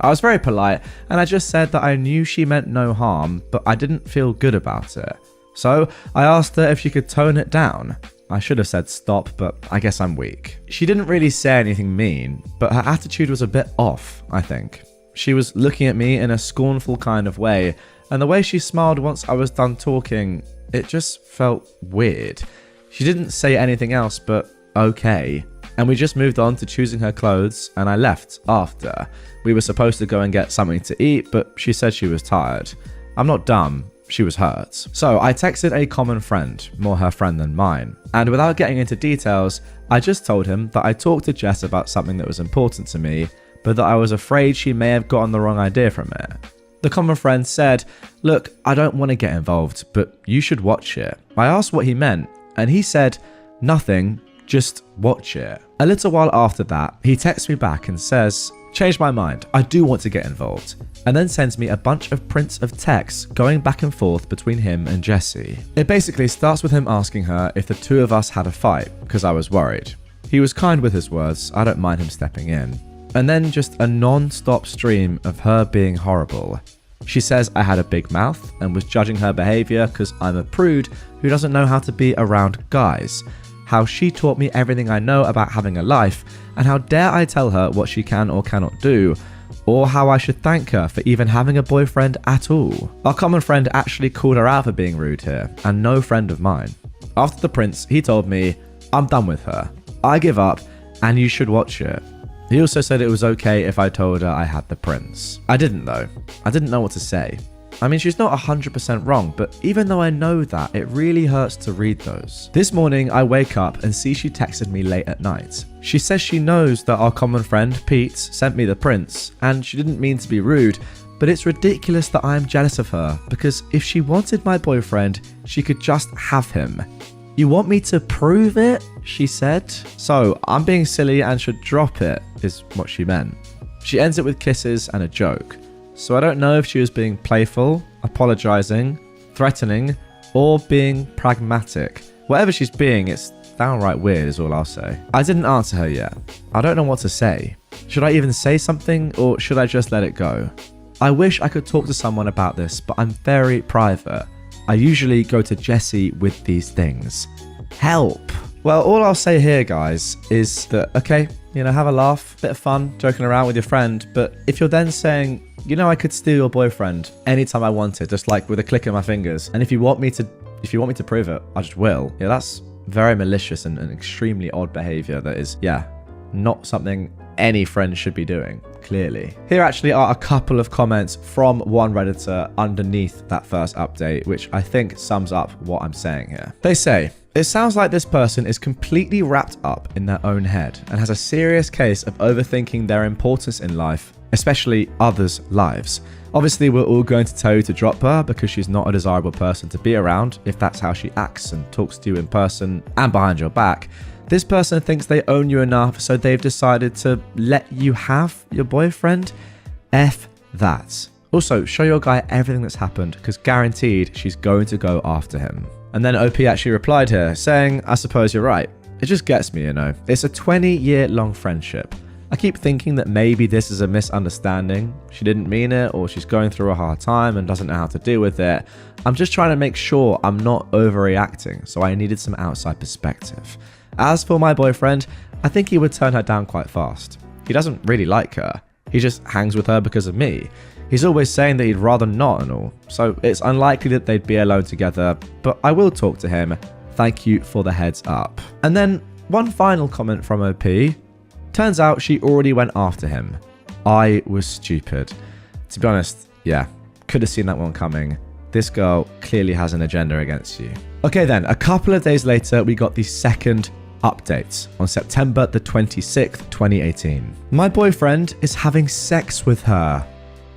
I was very polite and I just said that I knew she meant no harm, but I didn't feel good about it. So I asked her if she could tone it down. I should have said stop, but I guess I'm weak. She didn't really say anything mean, but her attitude was a bit off, I think. She was looking at me in a scornful kind of way, and the way she smiled once I was done talking, it just felt weird. She didn't say anything else but okay. And we just moved on to choosing her clothes, and I left after. We were supposed to go and get something to eat, but she said she was tired. I'm not dumb, she was hurt. So I texted a common friend, more her friend than mine, and without getting into details, I just told him that I talked to Jess about something that was important to me, but that I was afraid she may have gotten the wrong idea from it. The common friend said, look, I don't want to get involved, but you should watch it. I asked what he meant, and he said, nothing, just watch it. A little while after that, he texts me back and says, Changed my mind. I do want to get involved. And then sends me a bunch of prints of texts going back and forth between him and Jessie. It basically starts with him asking her if the two of us had a fight, because I was worried. He was kind with his words, I don't mind him stepping in. And then just a non-stop stream of her being horrible. She says I had a big mouth and was judging her behaviour because I'm a prude who doesn't know how to be around guys. How she taught me everything I know about having a life, and how dare I tell her what she can or cannot do, or how I should thank her for even having a boyfriend at all. Our common friend actually called her out for being rude here, and no friend of mine. After the prints, he told me, I'm done with her. I give up, and you should watch it. He also said it was okay if I told her I had the prints. I didn't though. I didn't know what to say. I mean, she's not 100% wrong, but even though I know that, it really hurts to read those. This morning, I wake up and see she texted me late at night. She says she knows that our common friend, Pete, sent me the prints, and she didn't mean to be rude, but it's ridiculous that I am jealous of her, because if she wanted my boyfriend, she could just have him. You want me to prove it? She said. So, I'm being silly and should drop it, is what she meant. She ends it with kisses and a joke. So I don't know if she was being playful, apologising, threatening, or being pragmatic. Whatever she's being, it's downright weird is all I'll say. I didn't answer her yet. I don't know what to say. Should I even say something, or should I just let it go? I wish I could talk to someone about this, but I'm very private. I usually go to Jessie with these things. Help! Well, all I'll say here, guys, is that, okay, have a laugh, bit of fun, joking around with your friend, but if you're then saying, I could steal your boyfriend anytime I wanted, just like with a click of my fingers, and if you want me to prove it, I just will. Yeah, that's very malicious and extremely odd behavior that is, not something any friend should be doing, clearly. Here actually are a couple of comments from one Redditor underneath that first update, which I think sums up what I'm saying here. They say, it sounds like this person is completely wrapped up in their own head and has a serious case of overthinking their importance in life, especially others' lives. Obviously, we're all going to tell you to drop her because she's not a desirable person to be around if that's how she acts and talks to you in person and behind your back. This person thinks they own you enough, so they've decided to let you have your boyfriend. F that. Also, show your guy everything that's happened because guaranteed she's going to go after him. And then OP actually replied here saying, I suppose you're right. It just gets me, It's a 20-year-long friendship. I keep thinking that maybe this is a misunderstanding. She didn't mean it, or she's going through a hard time and doesn't know how to deal with it. I'm just trying to make sure I'm not overreacting, so I needed some outside perspective. As for my boyfriend, I think he would turn her down quite fast. He doesn't really like her. He just hangs with her because of me. He's always saying that he'd rather not and all, so it's unlikely that they'd be alone together, but I will talk to him. Thank you for the heads up. And then one final comment from OP. Turns out she already went after him. I was stupid. To be honest, could have seen that one coming. This girl clearly has an agenda against you. Okay then, a couple of days later, we got the second update on September the 26th, 2018. My boyfriend is having sex with her.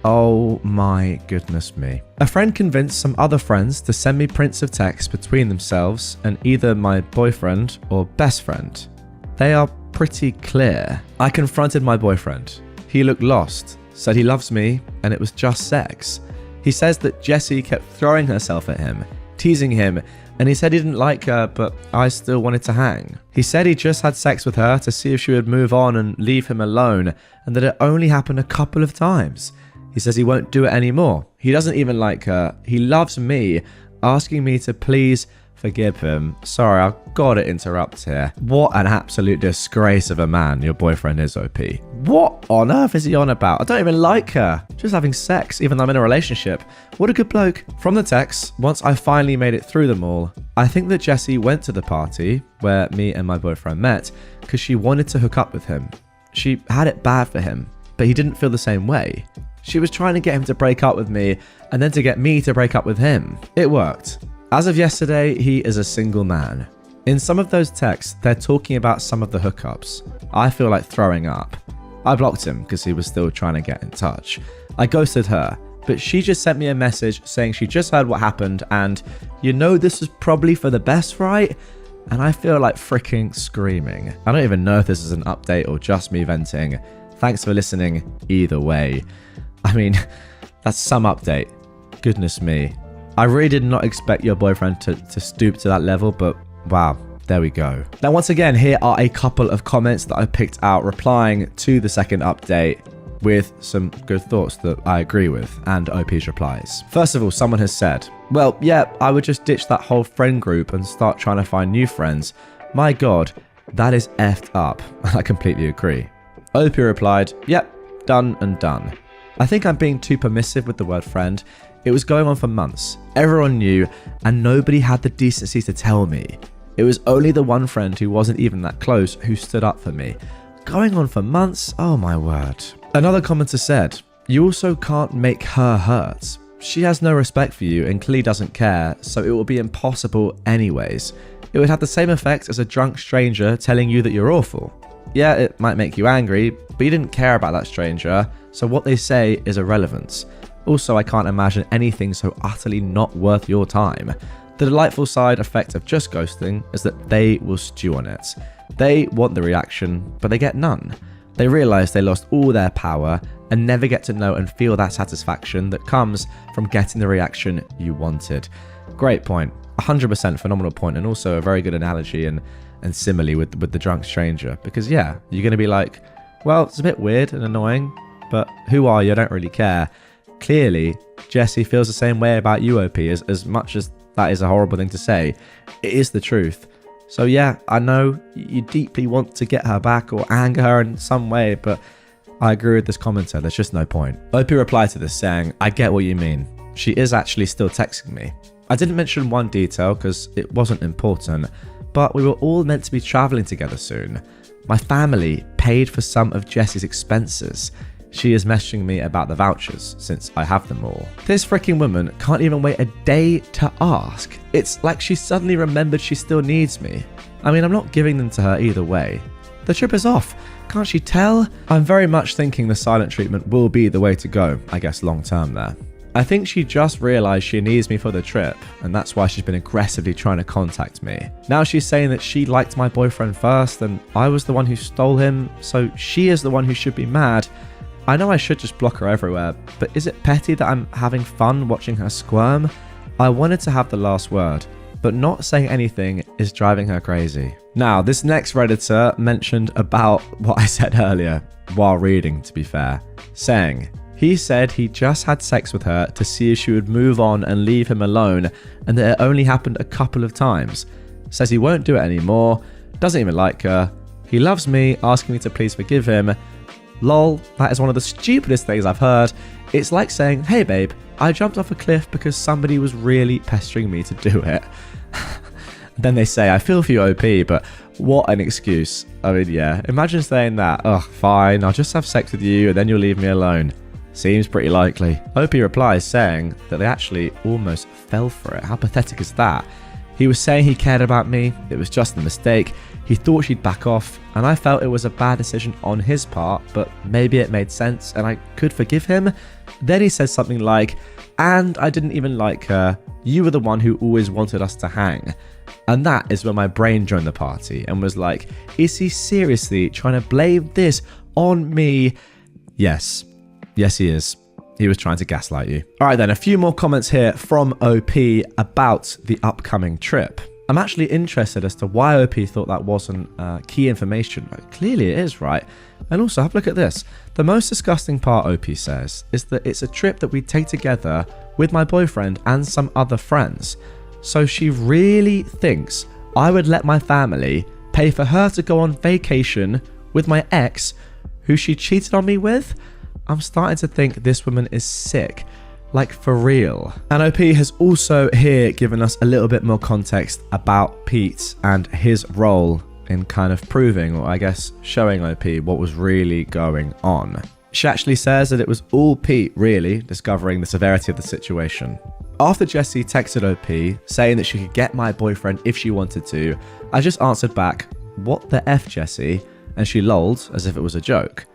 Oh my goodness me. A friend convinced some other friends to send me prints of text between themselves and either my boyfriend or best friend. They are pretty clear. I confronted my boyfriend. He looked lost, said he loves me, and it was just sex. He says that Jessie kept throwing herself at him, teasing him, and he said he didn't like her, but I still wanted to hang. He said he just had sex with her to see if she would move on and leave him alone, and that it only happened a couple of times. He says he won't do it anymore. He doesn't even like her. He loves me, asking me to please forgive him. Sorry, I've got to interrupt here. What an absolute disgrace of a man your boyfriend is, OP. What on earth is he on about? I don't even like her. Just having sex, even though I'm in a relationship. What a good bloke. From the text, once I finally made it through them all, I think that Jessie went to the party where me and my boyfriend met because she wanted to hook up with him. She had it bad for him, but he didn't feel the same way. She was trying to get him to break up with me and then to get me to break up with him. It worked. As of yesterday, he is a single man. In some of those texts, they're talking about some of the hookups. I feel like throwing up. I blocked him because he was still trying to get in touch. I ghosted her, but she just sent me a message saying she just heard what happened and, this was probably for the best, right? And I feel like freaking screaming. I don't even know if this is an update or just me venting. Thanks for listening either way. I mean, that's some update. Goodness me. I really did not expect your boyfriend to stoop to that level, but wow, there we go. Now, once again, here are a couple of comments that I picked out replying to the second update with some good thoughts that I agree with, and OP's replies. First of all, someone has said, well, yeah, I would just ditch that whole friend group and start trying to find new friends. My God, that is effed up. I completely agree. OP replied, yep, done and done. I think I'm being too permissive with the word friend. It was going on for months. Everyone knew, and nobody had the decency to tell me. It was only the one friend who wasn't even that close who stood up for me. Going on for months? Oh my word. Another commenter said, you also can't make her hurt. She has no respect for you and clearly doesn't care, so it will be impossible anyways. It would have the same effect as a drunk stranger telling you that you're awful. Yeah, it might make you angry, but you didn't care about that stranger, so what they say is irrelevant. Also, I can't imagine anything so utterly not worth your time. The delightful side effect of just ghosting is that they will stew on it. They want the reaction, but they get none. They realize they lost all their power and never get to know and feel that satisfaction that comes from getting the reaction you wanted. Great point. 100% phenomenal point, and also a very good analogy and simile with the drunk stranger. Because yeah, you're going to be like, well, it's a bit weird and annoying, but who are you? I don't really care. Clearly, Jessie feels the same way about you, OP, as much as that is a horrible thing to say. It is the truth. So yeah, I know you deeply want to get her back or anger her in some way, but I agree with this commenter. There's just no point. OP replied to this saying, I get what you mean. She is actually still texting me. I didn't mention one detail because it wasn't important, but we were all meant to be traveling together soon. My family paid for some of Jessie's expenses. She is messaging me about the vouchers since I have them all. This freaking woman can't even wait a day to ask. It's like she suddenly remembered she still needs me. I mean, I'm not giving them to her either way. The trip is off. Can't she tell? I'm very much thinking the silent treatment will be the way to go, I guess long term there. I think she just realized she needs me for the trip, and that's why she's been aggressively trying to contact me. Now she's saying that she liked my boyfriend first and I was the one who stole him, so she is the one who should be mad. I know I should just block her everywhere, but is it petty that I'm having fun watching her squirm? I wanted to have the last word, but not saying anything is driving her crazy. Now, this next Redditor mentioned about what I said earlier, while reading to be fair, saying, he said he just had sex with her to see if she would move on and leave him alone, and that it only happened a couple of times. Says he won't do it anymore, doesn't even like her. He loves me, asking me to please forgive him. Lol, that is one of the stupidest things I've heard. It's like saying, hey babe, I jumped off a cliff because somebody was really pestering me to do it. Then they say, I feel for you, OP, but what an excuse. I mean, yeah, imagine saying that. Ugh, fine, I'll just have sex with you and then you'll leave me alone. Seems pretty likely. OP replies saying that they actually almost fell for it. How pathetic is that? He was saying he cared about me, it was just a mistake. He thought she'd back off, and I felt it was a bad decision on his part, but maybe it made sense and I could forgive him. Then he says something like, and I didn't even like her. You were the one who always wanted us to hang. And that is when my brain joined the party and was like, is he seriously trying to blame this on me? Yes. Yes, he is. He was trying to gaslight you. All right, then, a few more comments here from OP about the upcoming trip. I'm actually interested as to why OP thought that wasn't key information. Clearly it is, right? And also, have a look at this. The most disgusting part, OP says, is that it's a trip that we take together with my boyfriend and some other friends. So she really thinks I would let my family pay for her to go on vacation with my ex, who she cheated on me with? I'm starting to think this woman is sick. Like, for real. And OP has also here given us a little bit more context about Pete and his role in kind of proving, or I guess showing OP what was really going on. She actually says that it was all Pete really discovering the severity of the situation. After Jessie texted OP saying that she could get my boyfriend if she wanted to, I just answered back, what the F, Jessie? And she lolled as if it was a joke.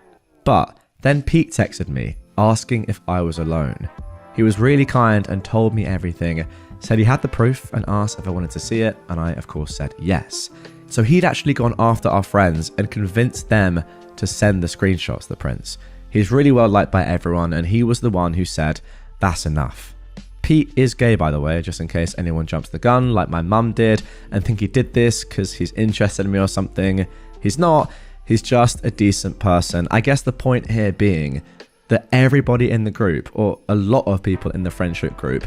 But then Pete texted me asking if I was alone. He was really kind and told me everything, said he had the proof and asked if I wanted to see it, and I of course said yes. So he'd actually gone after our friends and convinced them to send the screenshots, the prince. He's really well liked by everyone, and he was the one who said, "That's enough." Pete is gay, by the way, just in case anyone jumps the gun like my mum did and think he did this because he's interested in me or something. He's not. He's just a decent person. I guess the point here being that everybody in the group, or a lot of people in the friendship group,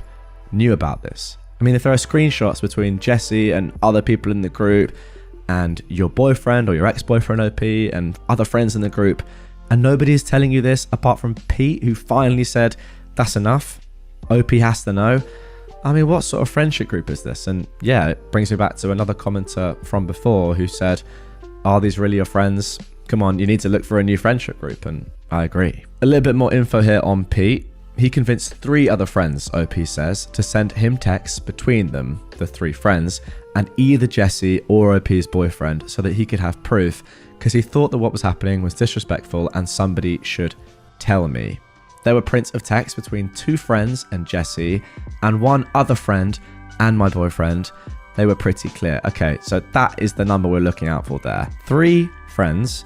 knew about this. I mean, if there are screenshots between Jesse and other people in the group and your boyfriend or your ex-boyfriend OP and other friends in the group, and nobody's telling you this apart from Pete, who finally said, "That's enough. OP has to know." I mean, what sort of friendship group is this? And yeah, it brings me back to another commenter from before who said, "Are these really your friends? Come on, you need to look for a new friendship group." And I agree. A little bit more info here on Pete. He convinced 3 other friends, OP says, to send him texts between them, the 3 friends, and either Jesse or OP's boyfriend so that he could have proof, because he thought that what was happening was disrespectful and somebody should tell me. There were prints of text between 2 friends and Jesse and 1 other friend and my boyfriend. They were pretty clear. Okay, so that is the number we're looking out for there. 3 friends,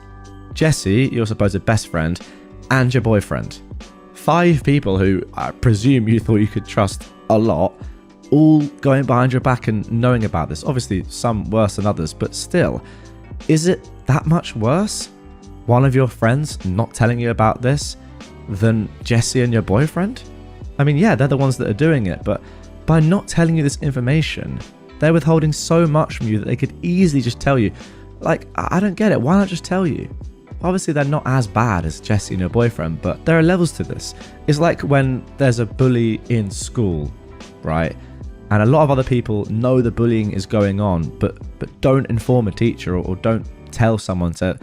Jesse, your supposed best friend, and your boyfriend. 5 people who I presume you thought you could trust a lot, all going behind your back and knowing about this. Obviously, some worse than others, but still, is it that much worse? One of your friends not telling you about this than Jesse and your boyfriend? I mean, yeah, they're the ones that are doing it, but by not telling you this information, they're withholding so much from you that they could easily just tell you. Like, I don't get it. Why not just tell you? Obviously, they're not as bad as Jesse and your boyfriend, but there are levels to this. It's like when there's a bully in school, right? And a lot of other people know the bullying is going on, but don't inform a teacher or don't tell someone to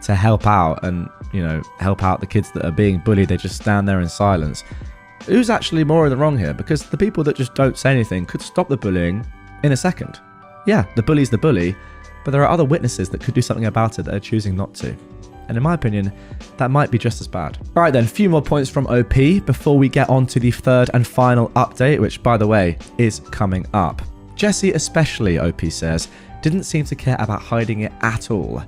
help out and, you know, help out the kids that are being bullied. They just stand there in silence. Who's actually more in the wrong here? Because the people that just don't say anything could stop the bullying in a second. Yeah, the bully's the bully, but there are other witnesses that could do something about it that are choosing not to. And in my opinion, that might be just as bad. All right then, a few more points from OP before we get on to the 3rd and final update, which, by the way, is coming up. Jesse especially, OP says, didn't seem to care about hiding it at all.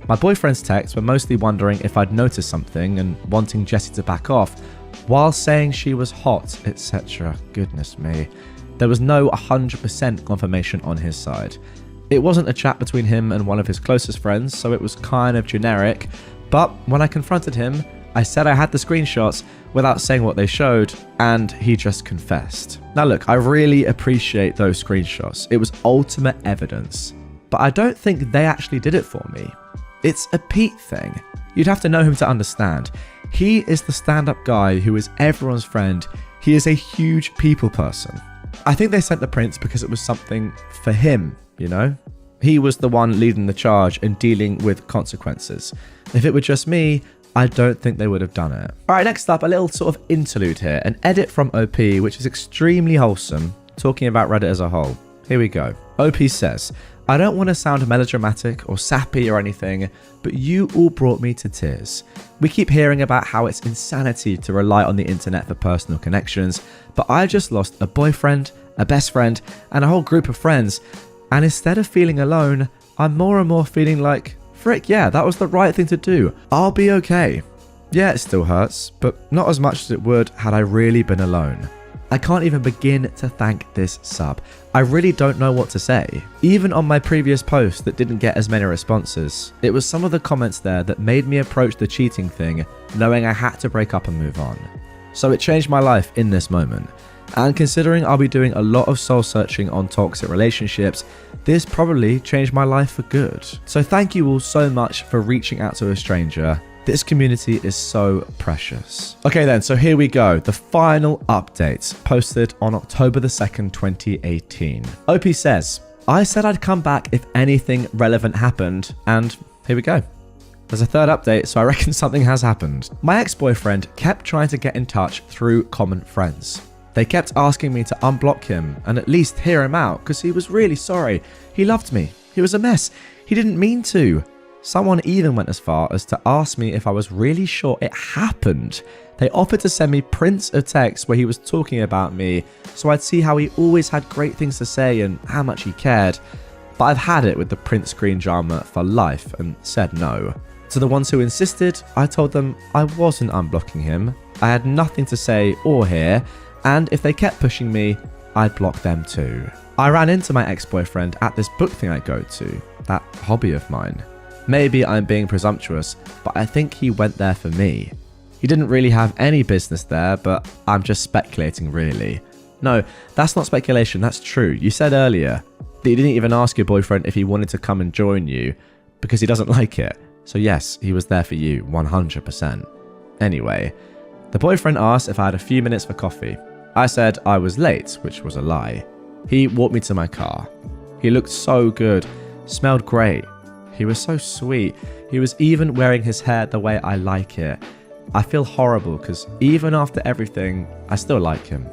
My boyfriend's texts were mostly wondering if I'd noticed something and wanting Jesse to back off, while saying she was hot, etc. Goodness me. There was no 100% confirmation on his side. It wasn't a chat between him and one of his closest friends, so it was kind of generic. But when I confronted him, I said I had the screenshots without saying what they showed, and he just confessed. Now look, I really appreciate those screenshots. It was ultimate evidence. But I don't think they actually did it for me. It's a Pete thing. You'd have to know him to understand. He is the stand-up guy who is everyone's friend. He is a huge people person. I think they sent the prints because it was something for him, you know? He was the one leading the charge and dealing with consequences. If it were just me, I don't think they would have done it. All right, next up, a little sort of interlude here. An edit from OP, which is extremely wholesome, talking about Reddit as a whole. Here we go. OP says, I don't want to sound melodramatic or sappy or anything, but you all brought me to tears. We keep hearing about how it's insanity to rely on the internet for personal connections, but I just lost a boyfriend, a best friend, and a whole group of friends. And instead of feeling alone, I'm more and more feeling like, frick yeah, that was the right thing to do. I'll be okay. Yeah, it still hurts, but not as much as it would had I really been alone. I can't even begin to thank this sub. I really don't know what to say. Even on my previous post that didn't get as many responses, it was some of the comments there that made me approach the cheating thing knowing I had to break up and move on. So it changed my life in this moment. And considering I'll be doing a lot of soul searching on toxic relationships, this probably changed my life for good. So thank you all so much for reaching out to a stranger. This community is so precious. Okay then, so here we go. The final update posted on October the 2nd, 2018. OP says, I said I'd come back if anything relevant happened, and here we go. There's a 3rd update, so I reckon something has happened. My ex-boyfriend kept trying to get in touch through common friends. They kept asking me to unblock him and at least hear him out because he was really sorry. He loved me. He was a mess. He didn't mean to. Someone even went as far as to ask me if I was really sure it happened. They offered to send me prints of texts where he was talking about me so I'd see how he always had great things to say and how much he cared. but I've had it with the print screen drama for life and said no. To the ones who insisted, I told them I wasn't unblocking him, I had nothing to say or hear, and if they kept pushing me, I'd block them too. I ran into my ex-boyfriend at this book thing I go to, that hobby of mine. Maybe I'm being presumptuous, but I think he went there for me. He didn't really have any business there, but I'm just speculating really. No, that's not speculation, that's true. You said earlier that you didn't even ask your boyfriend if he wanted to come and join you because he doesn't like it. So yes, he was there for you, 100%. Anyway, the boyfriend asked if I had a few minutes for coffee. I said I was late, which was a lie. He walked me to my car. He looked so good, smelled great. He was so sweet. He was even wearing his hair the way I like it. I feel horrible because even after everything, I still like him.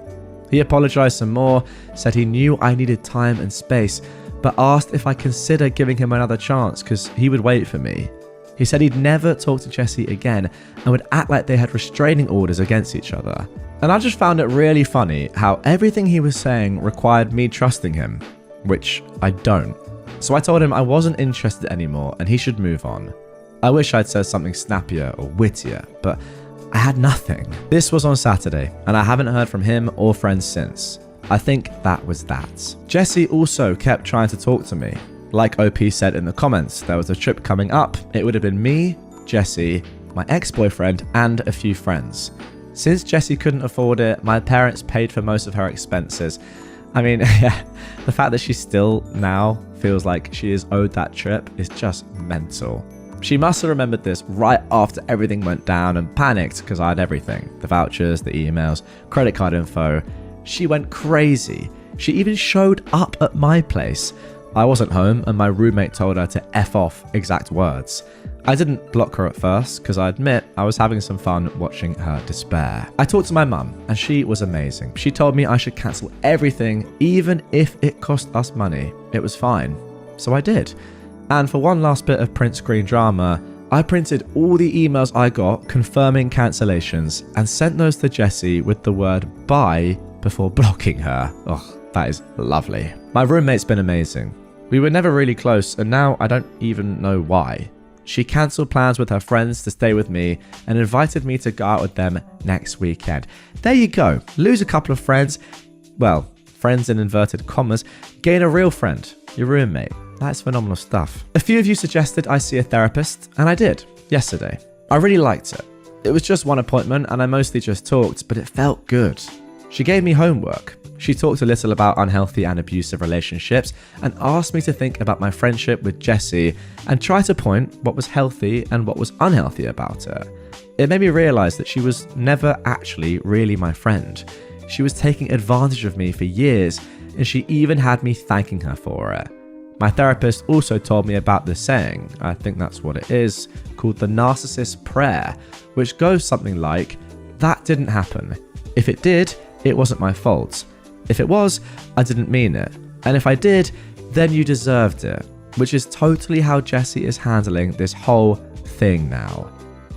He apologized some more, said he knew I needed time and space, but asked if I consider giving him another chance because he would wait for me. He said he'd never talk to Jessie again and would act like they had restraining orders against each other. And I just found it really funny how everything he was saying required me trusting him, which I don't. So I told him I wasn't interested anymore and he should move on. I wish I'd said something snappier or wittier, but I had nothing. This was on Saturday, and I haven't heard from him or friends since. I think that was that. Jessie also kept trying to talk to me. Like OP said in the comments, there was a trip coming up. It would have been me, Jessie, my ex-boyfriend, and a few friends. Since Jessie couldn't afford it, my parents paid for most of her expenses. I mean, yeah, the fact that she still now feels like she is owed that trip is just mental. She must have remembered this right after everything went down and panicked because I had everything. The vouchers, the emails, credit card info. She went crazy. She even showed up at my place. I wasn't home and my roommate told her to F off, exact words. I didn't block her at first because I admit I was having some fun watching her despair. I talked to my mum and she was amazing. She told me I should cancel everything even if it cost us money. It was fine. So I did. And for one last bit of print screen drama, I printed all the emails I got confirming cancellations and sent those to Jessie with the word bye before blocking her. Oh, that is lovely. My roommate's been amazing. We were never really close and now I don't even know why. She cancelled plans with her friends to stay with me and invited me to go out with them next weekend. There you go. Lose a couple of friends. Well, friends in inverted commas. Gain a real friend. Your roommate. That's phenomenal stuff. A few of you suggested I see a therapist, and I did, yesterday. I really liked it. It was just one appointment, and I mostly just talked, but it felt good. She gave me homework. She talked a little about unhealthy and abusive relationships, and asked me to think about my friendship with Jessie, and try to point what was healthy and what was unhealthy about it. It made me realise that she was never actually really my friend. She was taking advantage of me for years, and she even had me thanking her for it. My therapist also told me about this saying, I think that's what it is, called the narcissist prayer, which goes something like, that didn't happen. If it did, it wasn't my fault. If it was, I didn't mean it. And if I did, then you deserved it. Which is totally how Jessie is handling this whole thing now.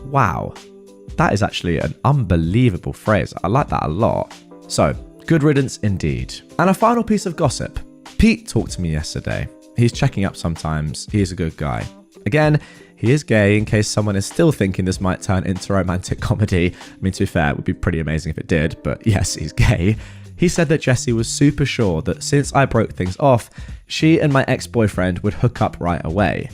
Wow. That is actually an unbelievable phrase. I like that a lot. So, good riddance indeed. And a final piece of gossip. Pete talked to me yesterday. He's checking up sometimes. He's a good guy. Again, he is gay in case someone is still thinking this might turn into romantic comedy. I mean, to be fair, it would be pretty amazing if it did, but yes, he's gay. He said that Jessie was super sure that since I broke things off, she and my ex-boyfriend would hook up right away.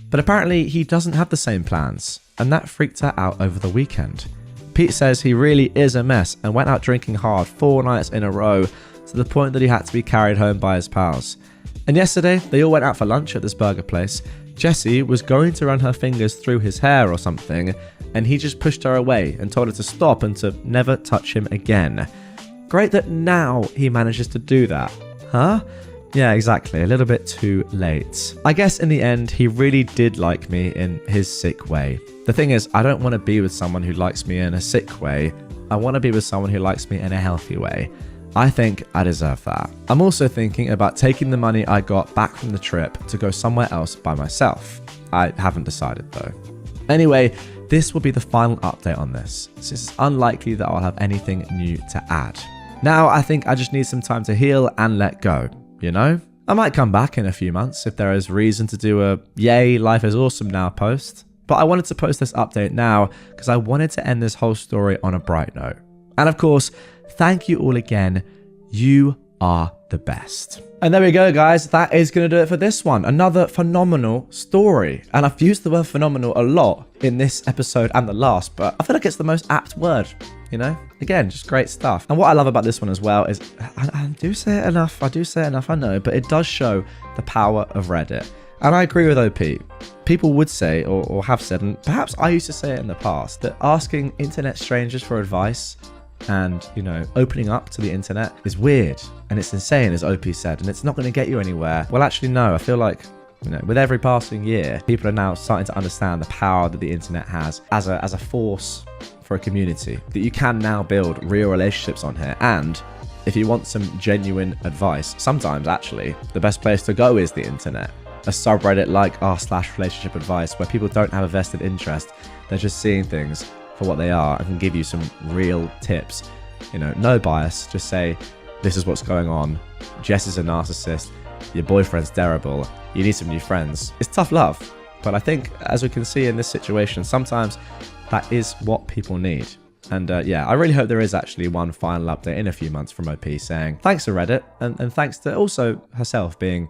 But apparently he doesn't have the same plans, and that freaked her out over the weekend. Pete says he really is a mess and went out drinking hard 4 nights in a row to the point that he had to be carried home by his pals. And yesterday, they all went out for lunch at this burger place. Jessie was going to run her fingers through his hair or something, and he just pushed her away and told her to stop and to never touch him again. Great that now he manages to do that. Huh? Yeah, exactly. A little bit too late. I guess in the end, he really did like me in his sick way. The thing is, I don't want to be with someone who likes me in a sick way. I want to be with someone who likes me in a healthy way. I think I deserve that. I'm also thinking about taking the money I got back from the trip to go somewhere else by myself. I haven't decided though. Anyway, this will be the final update on this, since it's unlikely that I'll have anything new to add. Now I think I just need some time to heal and let go, you know? I might come back in a few months if there is reason to do a yay, life is awesome now post. But I wanted to post this update now because I wanted to end this whole story on a bright note. And of course, thank you all again. You are the best. And there we go, guys. That is going to do it for this one. Another phenomenal story. And I've used the word phenomenal a lot in this episode and the last, but I feel like it's the most apt word, you know? Again, just great stuff. And what I love about this one as well is, I do say it enough, I know, but it does show the power of Reddit. And I agree with OP. People would say, or have said, and perhaps I used to say it in the past, that asking internet strangers for advice and, you know, opening up to the internet is weird and it's insane, as OP said, and it's not going to get you anywhere. Well, actually, no. I feel like, you know, with every passing year, people are now starting to understand the power that the internet has as a force for a community, that you can now build real relationships on here. And if you want some genuine advice, sometimes actually the best place to go is the internet. A subreddit like r/relationship advice, where people don't have a vested interest, they're just seeing things for what they are and can give you some real tips. You know, no bias, just say, this is what's going on. Jess is a narcissist. Your boyfriend's terrible. You need some new friends. It's tough love. But I think, as we can see in this situation, sometimes that is what people need. And yeah, I really hope there is actually one final update in a few months from OP saying thanks to Reddit and thanks to also herself being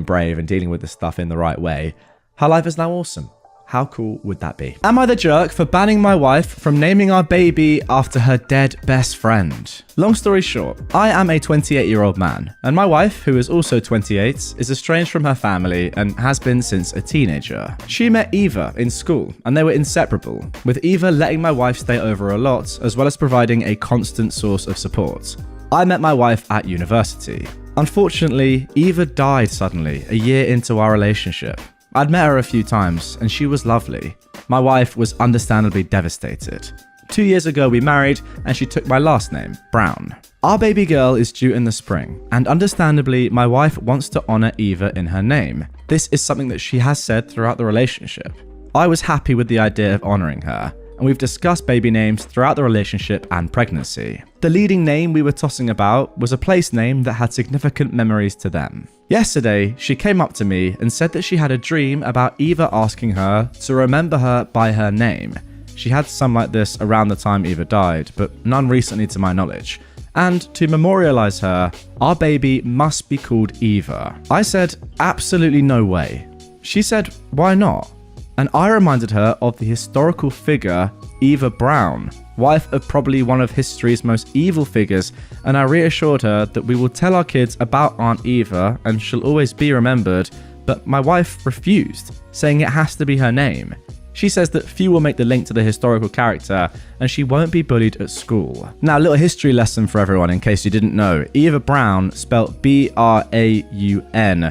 brave and dealing with this stuff in the right way. Her life is now awesome. How cool would that be? Am I the jerk for banning my wife from naming our baby after her dead best friend? Long story short, I am a 28-year-old man, and my wife, who is also 28, is estranged from her family and has been since a teenager. She met Eva in school, and they were inseparable, with Eva letting my wife stay over a lot, as well as providing a constant source of support. I met my wife at university. Unfortunately, Eva died suddenly a year into our relationship. I'd met her a few times and she was lovely. My wife was understandably devastated. 2 years ago we married and she took my last name, Brown. Our baby girl is due in the spring, and understandably my wife wants to honour Eva in her name. This is something that she has said throughout the relationship. I was happy with the idea of honouring her, and we've discussed baby names throughout the relationship and pregnancy. The leading name we were tossing about was a place name that had significant memories to them. Yesterday, she came up to me and said that she had a dream about Eva asking her to remember her by her name. She had some like this around the time Eva died, but none recently to my knowledge. And to memorialise her, our baby must be called Eva. I said, absolutely no way. She said, why not? And I reminded her of the historical figure Eva Brown, wife of probably one of history's most evil figures, and I reassured her that we will tell our kids about Aunt Eva and she'll always be remembered, but my wife refused, saying it has to be her name. She says that few will make the link to the historical character and she won't be bullied at school. Now, a little history lesson for everyone in case you didn't know. Eva Brown, spelt B-R-A-U-N,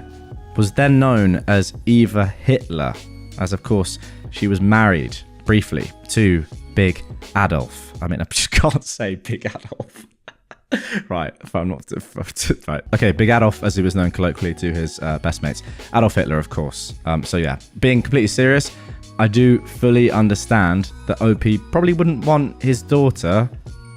was then known as Eva Hitler, as of course she was married briefly to Big Adolf. I mean, I just can't say Big Adolf. Right, if I'm not... right. Okay, Big Adolf, as he was known colloquially to his best mates. Adolf Hitler, of course. So yeah, being completely serious, I do fully understand that OP probably wouldn't want his daughter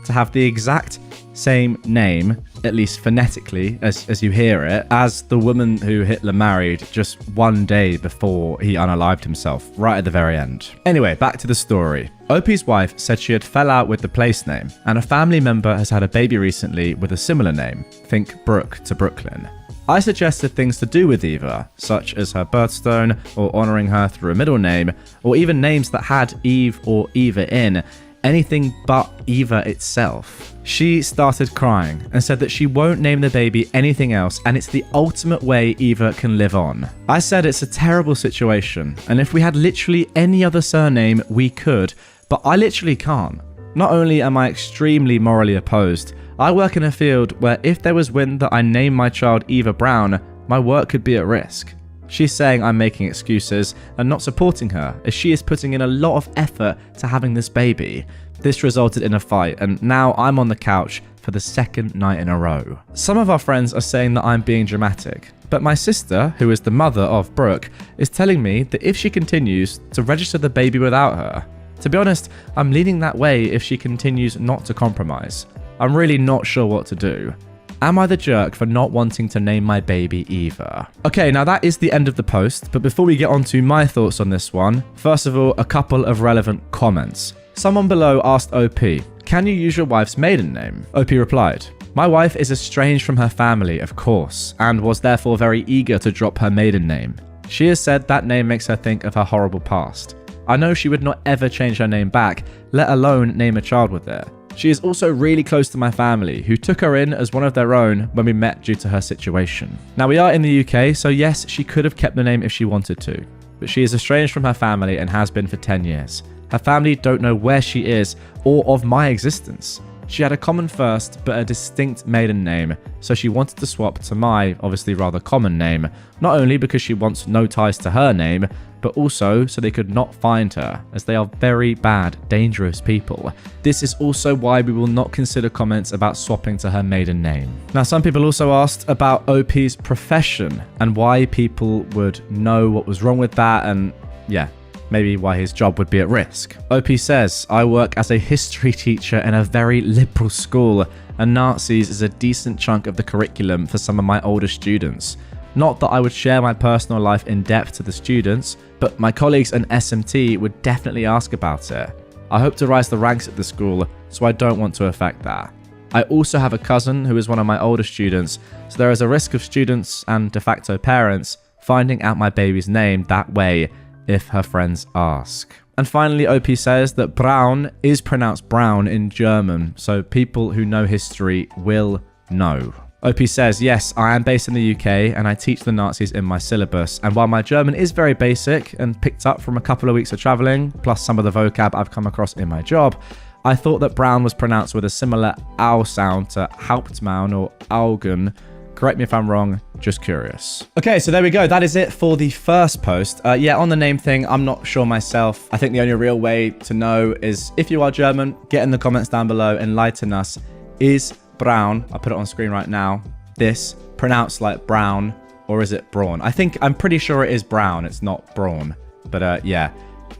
to have the exact same name, at least phonetically, as you hear it, as the woman who Hitler married just one day before he unalived himself, right at the very end. Anyway, back to the story. OP's wife said she had fell out with the place name, and a family member has had a baby recently with a similar name, think Brooke to Brooklyn. I suggested things to do with Eva, such as her birthstone, or honouring her through a middle name, or even names that had Eve or Eva in, anything but Eva itself. She started crying and said that she won't name the baby anything else and it's the ultimate way Eva can live on. I said it's a terrible situation and if we had literally any other surname we could, but I literally can't. Not only am I extremely morally opposed, I work in a field where if there was wind that I named my child Eva Brown, my work could be at risk. She's saying I'm making excuses and not supporting her, as she is putting in a lot of effort to having this baby. This resulted in a fight, and now I'm on the couch for the second night in a row. Some of our friends are saying that I'm being dramatic, but my sister, who is the mother of Brooke, is telling me that if she continues, to register the baby without her. To be honest, I'm leaning that way if she continues not to compromise. I'm really not sure what to do. Am I the jerk for not wanting to name my baby Eva? Okay, now that is the end of the post, but before we get on to my thoughts on this one, first of all, a couple of relevant comments. Someone below asked OP, can you use your wife's maiden name? OP replied, my wife is estranged from her family, of course, and was therefore very eager to drop her maiden name. She has said that name makes her think of her horrible past. I know she would not ever change her name back, let alone name a child with it. She is also really close to my family, who took her in as one of their own when we met due to her situation. Now we are in the UK, so yes, she could have kept the name if she wanted to, but she is estranged from her family and has been for 10 years. Her family don't know where she is or of my existence. She had a common first but a distinct maiden name, so she wanted to swap to my obviously rather common name, not only because she wants no ties to her name, but also so they could not find her, as they are very bad, dangerous people. This is also why we will not consider comments about swapping to her maiden name. Now, some people also asked about OP's profession and why people would know what was wrong with that, and yeah, maybe why his job would be at risk. OP says, I work as a history teacher in a very liberal school, and Nazis is a decent chunk of the curriculum for some of my older students. Not that I would share my personal life in depth to the students, but my colleagues and SMT would definitely ask about it. I hope to rise the ranks at the school, so I don't want to affect that. I also have a cousin who is one of my older students, so there is a risk of students and de facto parents finding out my baby's name that way if her friends ask. And finally, OP says that Braun is pronounced brown in German, so people who know history will know. OP says, yes, I am based in the UK and I teach the Nazis in my syllabus, and while my German is very basic and picked up from a couple of weeks of travelling, plus some of the vocab I've come across in my job, I thought that Brown was pronounced with a similar ow sound to Hauptmann or Augen. Correct me if I'm wrong, just curious. Okay, so there we go. That is it for the first post. Yeah, on the name thing, I'm not sure myself. I think the only real way to know is if you are German, get in the comments down below, enlighten us. Is Braun, I'll put it on screen right now, this pronounced like brown, or is it brawn? I'm pretty sure it is brown, it's not brawn. But yeah,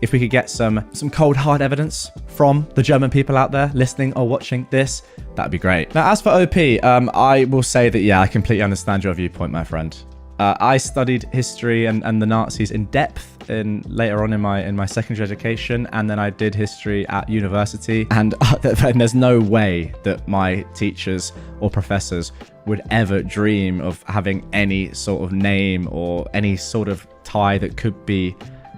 if we could get some cold hard evidence from the German people out there listening or watching this, that'd be great. Now, as for OP, I will say that, yeah, I completely understand your viewpoint, my friend. I studied history and the Nazis in depth later on in my secondary education, and then I did history at university, and there's no way that my teachers or professors would ever dream of having any sort of name or any sort of tie that could be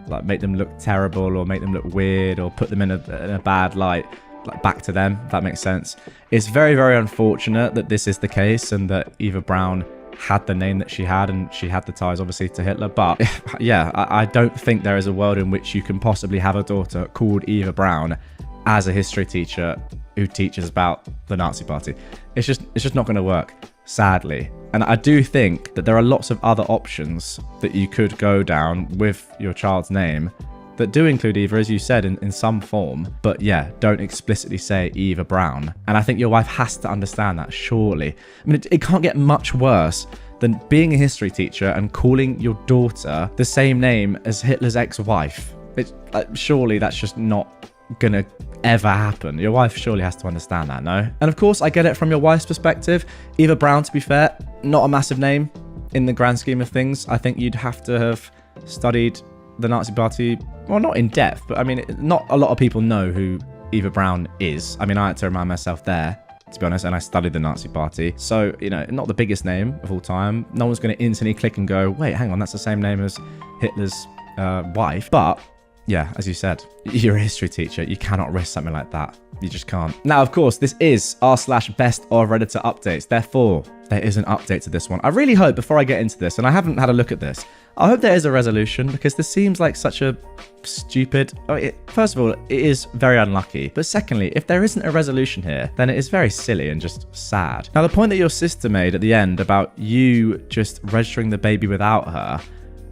like make them look terrible or make them look weird or put them in a bad light, like back to them, if that makes sense. It's very, very unfortunate that this is the case and that Eva Braun had the name that she had, and she had the ties obviously to Hitler. But yeah, I don't think there is a world in which you can possibly have a daughter called Eva Braun as a history teacher who teaches about the Nazi party. It's just not going to work, sadly. And I do think that there are lots of other options that you could go down with your child's name that do include Eva, as you said, in some form. But yeah, don't explicitly say Eva Braun. And I think your wife has to understand that, surely. I mean, it can't get much worse than being a history teacher and calling your daughter the same name as Hitler's ex-wife. Surely that's just not gonna ever happen. Your wife surely has to understand that, no? And of course, I get it from your wife's perspective. Eva Braun, to be fair, not a massive name in the grand scheme of things. I think you'd have to have studied the Nazi party, well, not in depth, but I mean, not a lot of people know who Eva Braun is. I mean, I had to remind myself there, to be honest, and I studied the Nazi party. So, you know, not the biggest name of all time. No one's going to instantly click and go, wait, hang on, that's the same name as Hitler's wife. But yeah, as you said, you're a history teacher. You cannot risk something like that. You just can't. Now, of course, this is r/best of Redditor updates. Therefore, there is an update to this one. I really hope, before I get into this, and I haven't had a look at this, I hope there is a resolution, because this seems like such a stupid... first of all, it is very unlucky. But secondly, if there isn't a resolution here, then it is very silly and just sad. Now, the point that your sister made at the end about you just registering the baby without her,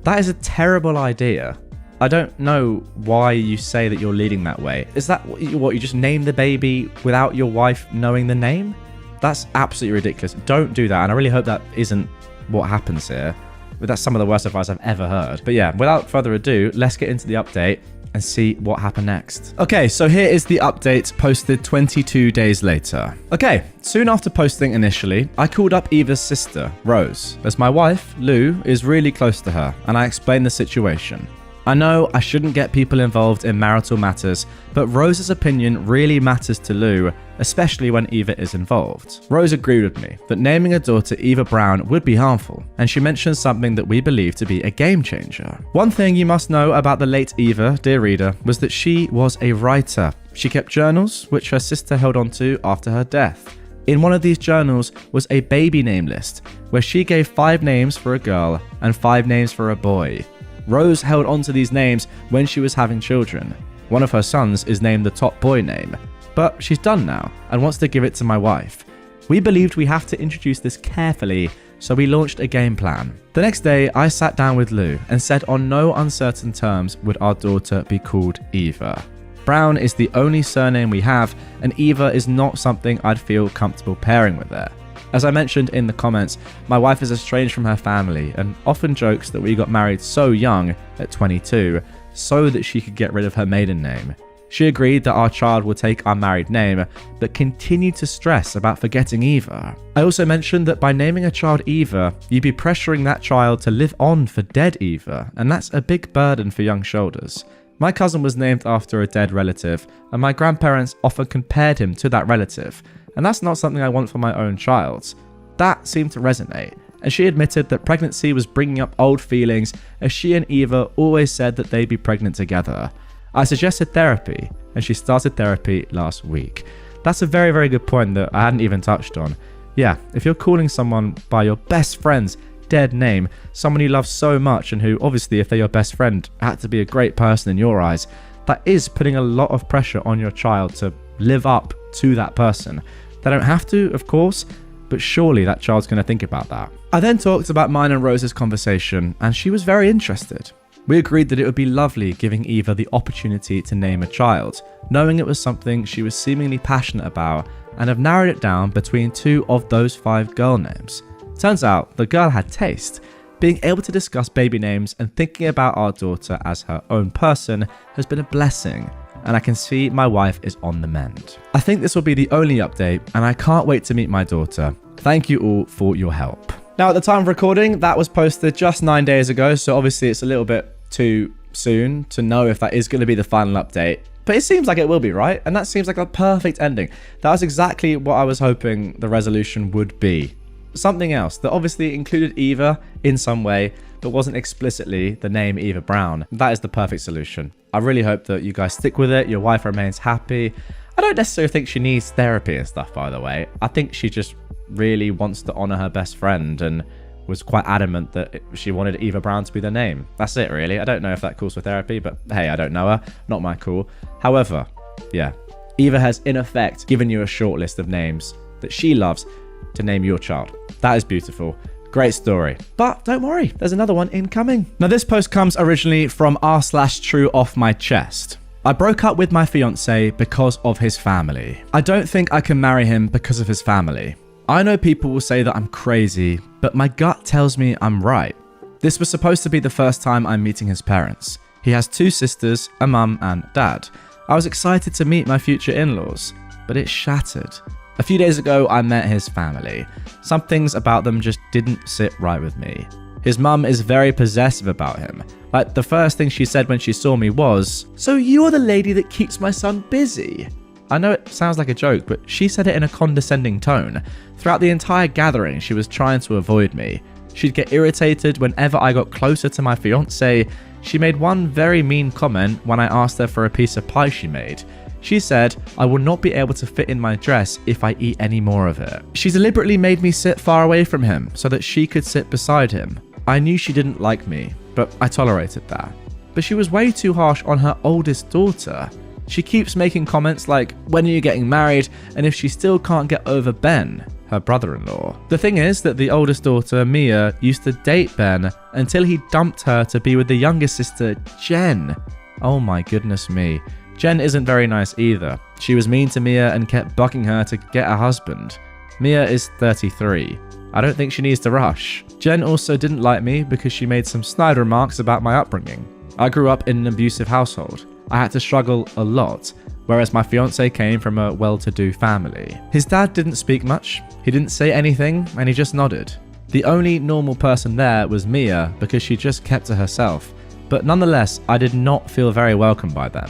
that is a terrible idea. I don't know why you say that you're leading that way. Is that what you just name the baby without your wife knowing the name? That's absolutely ridiculous. Don't do that, and I really hope that isn't what happens here. But that's some of the worst advice I've ever heard. But yeah, without further ado, let's get into the update and see what happened next. Okay, so here is the update posted 22 days later. Okay, soon after posting initially, I called up Eva's sister, Rose, as my wife, Lou, is really close to her, and I explained the situation. I know I shouldn't get people involved in marital matters, but Rose's opinion really matters to Lou, especially when Eva is involved. Rose agreed with me that naming a daughter Eva Brown would be harmful, and she mentioned something that we believe to be a game changer. One thing you must know about the late Eva, dear reader, was that she was a writer. She kept journals, which her sister held onto after her death. In one of these journals was a baby name list, where she gave 5 names for a girl and 5 names for a boy. Rose held onto these names when she was having children. One of her sons is named the top boy name, but she's done now and wants to give it to my wife. We believed we have to introduce this carefully, so we launched a game plan. The next day, I sat down with Lou and said on no uncertain terms would our daughter be called Eva. Brown is the only surname we have, and Eva is not something I'd feel comfortable pairing with her. As I mentioned in the comments, my wife is estranged from her family and often jokes that we got married so young, at 22, so that she could get rid of her maiden name. She agreed that our child will take our married name, but continued to stress about forgetting Eva. I also mentioned that by naming a child Eva, you'd be pressuring that child to live on for dead Eva, and that's a big burden for young shoulders. My cousin was named after a dead relative, and my grandparents often compared him to that relative. And that's not something I want for my own child. That seemed to resonate, and she admitted that pregnancy was bringing up old feelings, as she and Eva always said that they'd be pregnant together. I suggested therapy, and she started therapy last week. That's a very, very good point that I hadn't even touched on. Yeah, if you're calling someone by your best friend's dead name, someone you love so much and who obviously, if they're your best friend, had to be a great person in your eyes, that is putting a lot of pressure on your child to live up to that person. They don't have to, of course, but surely that child's going to think about that. I then talked about mine and Rose's conversation, and she was very interested. We agreed that it would be lovely giving Eva the opportunity to name a child, knowing it was something she was seemingly passionate about, and have narrowed it down between 2 of those 5 girl names. Turns out the girl had taste. Being able to discuss baby names and thinking about our daughter as her own person has been a blessing, and I can see my wife is on the mend. I think this will be the only update, and I can't wait to meet my daughter. Thank you all for your help. Now, at the time of recording, that was posted just 9 days ago, so obviously it's a little bit too soon to know if that is going to be the final update. But it seems like it will be, right? And that seems like a perfect ending. That was exactly what I was hoping the resolution would be. Something else that obviously included Eva in some way, but wasn't explicitly the name Eva Brown. That is the perfect solution. I really hope that you guys stick with it. Your wife remains happy. I don't necessarily think she needs therapy and stuff, by the way. I think she just really wants to honor her best friend and was quite adamant that she wanted Eva Brown to be their name. That's it, really. I don't know if that calls for therapy, but hey, I don't know her. Not my call. However, yeah, Eva has in effect given you a short list of names that she loves to name your child. That is beautiful. Great story. But don't worry, there's another one incoming. Now, this post comes originally from r/true off my chest. I broke up with my fiance because of his family. I don't think I can marry him because of his family. I know people will say that I'm crazy, but my gut tells me I'm right. This was supposed to be the first time I'm meeting his parents. He has 2 sisters, a mum and dad. I was excited to meet my future in-laws, but it shattered. A few days ago, I met his family. Some things about them just didn't sit right with me. His mum is very possessive about him. Like, the first thing she said when she saw me was, "So you're the lady that keeps my son busy?" I know it sounds like a joke, but she said it in a condescending tone. Throughout the entire gathering, she was trying to avoid me. She'd get irritated whenever I got closer to my fiance. She made one very mean comment when I asked her for a piece of pie she made. She said, "I will not be able to fit in my dress if I eat any more of it." She deliberately made me sit far away from him so that she could sit beside him. I knew she didn't like me, but I tolerated that. But she was way too harsh on her oldest daughter. She keeps making comments like, "When are you getting married?" and if she still can't get over Ben, her brother-in-law. The thing is that the oldest daughter, Mia, used to date Ben until he dumped her to be with the youngest sister, Jen. Oh my goodness me. Jen isn't very nice either. She was mean to Mia and kept bugging her to get a husband. Mia is 33. I don't think she needs to rush. Jen also didn't like me because she made some snide remarks about my upbringing. I grew up in an abusive household. I had to struggle a lot, whereas my fiance came from a well-to-do family. His dad didn't speak much, he didn't say anything, and he just nodded. The only normal person there was Mia because she just kept to herself, but nonetheless, I did not feel very welcome by them.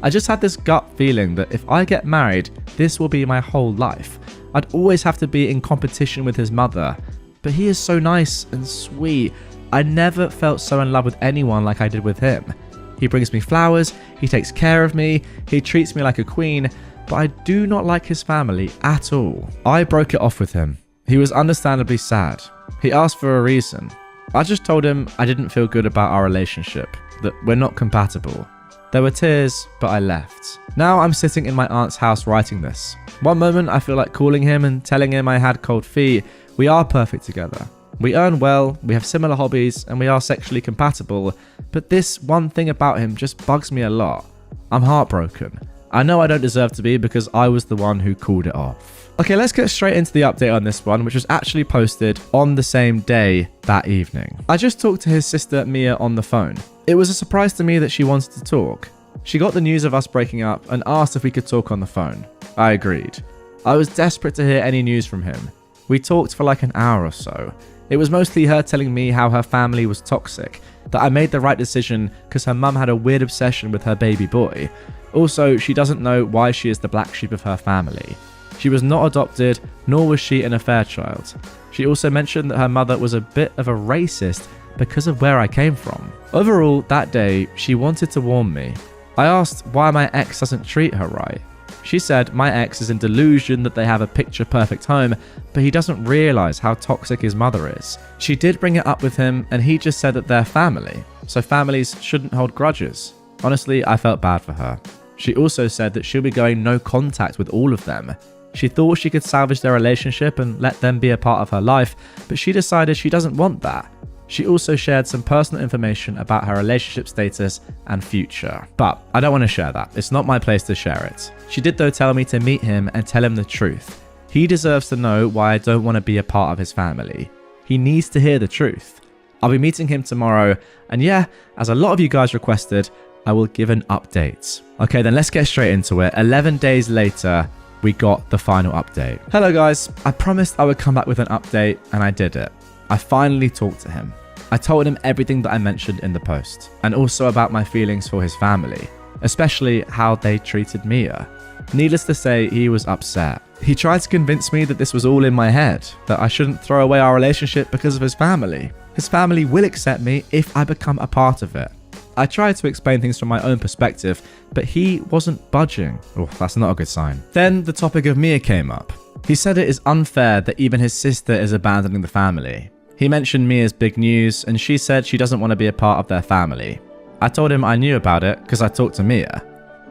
I just had this gut feeling that if I get married, this will be my whole life. I'd always have to be in competition with his mother, but he is so nice and sweet. I never felt so in love with anyone like I did with him. He brings me flowers, he takes care of me, he treats me like a queen, but I do not like his family at all. I broke it off with him. He was understandably sad. He asked for a reason. I just told him I didn't feel good about our relationship, that we're not compatible. There were tears, but I left. Now I'm sitting in my aunt's house writing this. One moment I feel like calling him and telling him I had cold feet. We are perfect together. We earn well, we have similar hobbies, and we are sexually compatible, but this one thing about him just bugs me a lot. I'm heartbroken. I know I don't deserve to be because I was the one who called it off. Okay, let's get straight into the update on this one, which was actually posted on the same day that evening. I just talked to his sister Mia on the phone. It was a surprise to me that she wanted to talk. She got the news of us breaking up and asked if we could talk on the phone. I agreed. I was desperate to hear any news from him. We talked for like an hour or so. It was mostly her telling me how her family was toxic, that I made the right decision because her mum had a weird obsession with her baby boy. Also, she doesn't know why she is the black sheep of her family. She was not adopted, nor was she an affair child. She also mentioned that her mother was a bit of a racist because of where I came from. Overall, that day, she wanted to warn me. I asked why my ex doesn't treat her right. She said my ex is in delusion that they have a picture-perfect home, but he doesn't realise how toxic his mother is. She did bring it up with him, and he just said that they're family, so families shouldn't hold grudges. Honestly, I felt bad for her. She also said that she'll be going no contact with all of them. She thought she could salvage their relationship and let them be a part of her life, but she decided she doesn't want that. She also shared some personal information about her relationship status and future. But I don't want to share that. It's not my place to share it. She did though tell me to meet him and tell him the truth. He deserves to know why I don't want to be a part of his family. He needs to hear the truth. I'll be meeting him tomorrow, and yeah, as a lot of you guys requested, I will give an update. Okay, then let's get straight into it. 11 days later, we got the final update. Hello guys, I promised I would come back with an update, and I did it. I finally talked to him. I told him everything that I mentioned in the post, and also about my feelings for his family, especially how they treated Mia. Needless to say, he was upset. He tried to convince me that this was all in my head, that I shouldn't throw away our relationship because of his family. His family will accept me if I become a part of it. I tried to explain things from my own perspective, but he wasn't budging. Oh, that's not a good sign. Then the topic of Mia came up. He said it is unfair that even his sister is abandoning the family. He mentioned Mia's big news, and she said she doesn't want to be a part of their family. I told him I knew about it because I talked to Mia.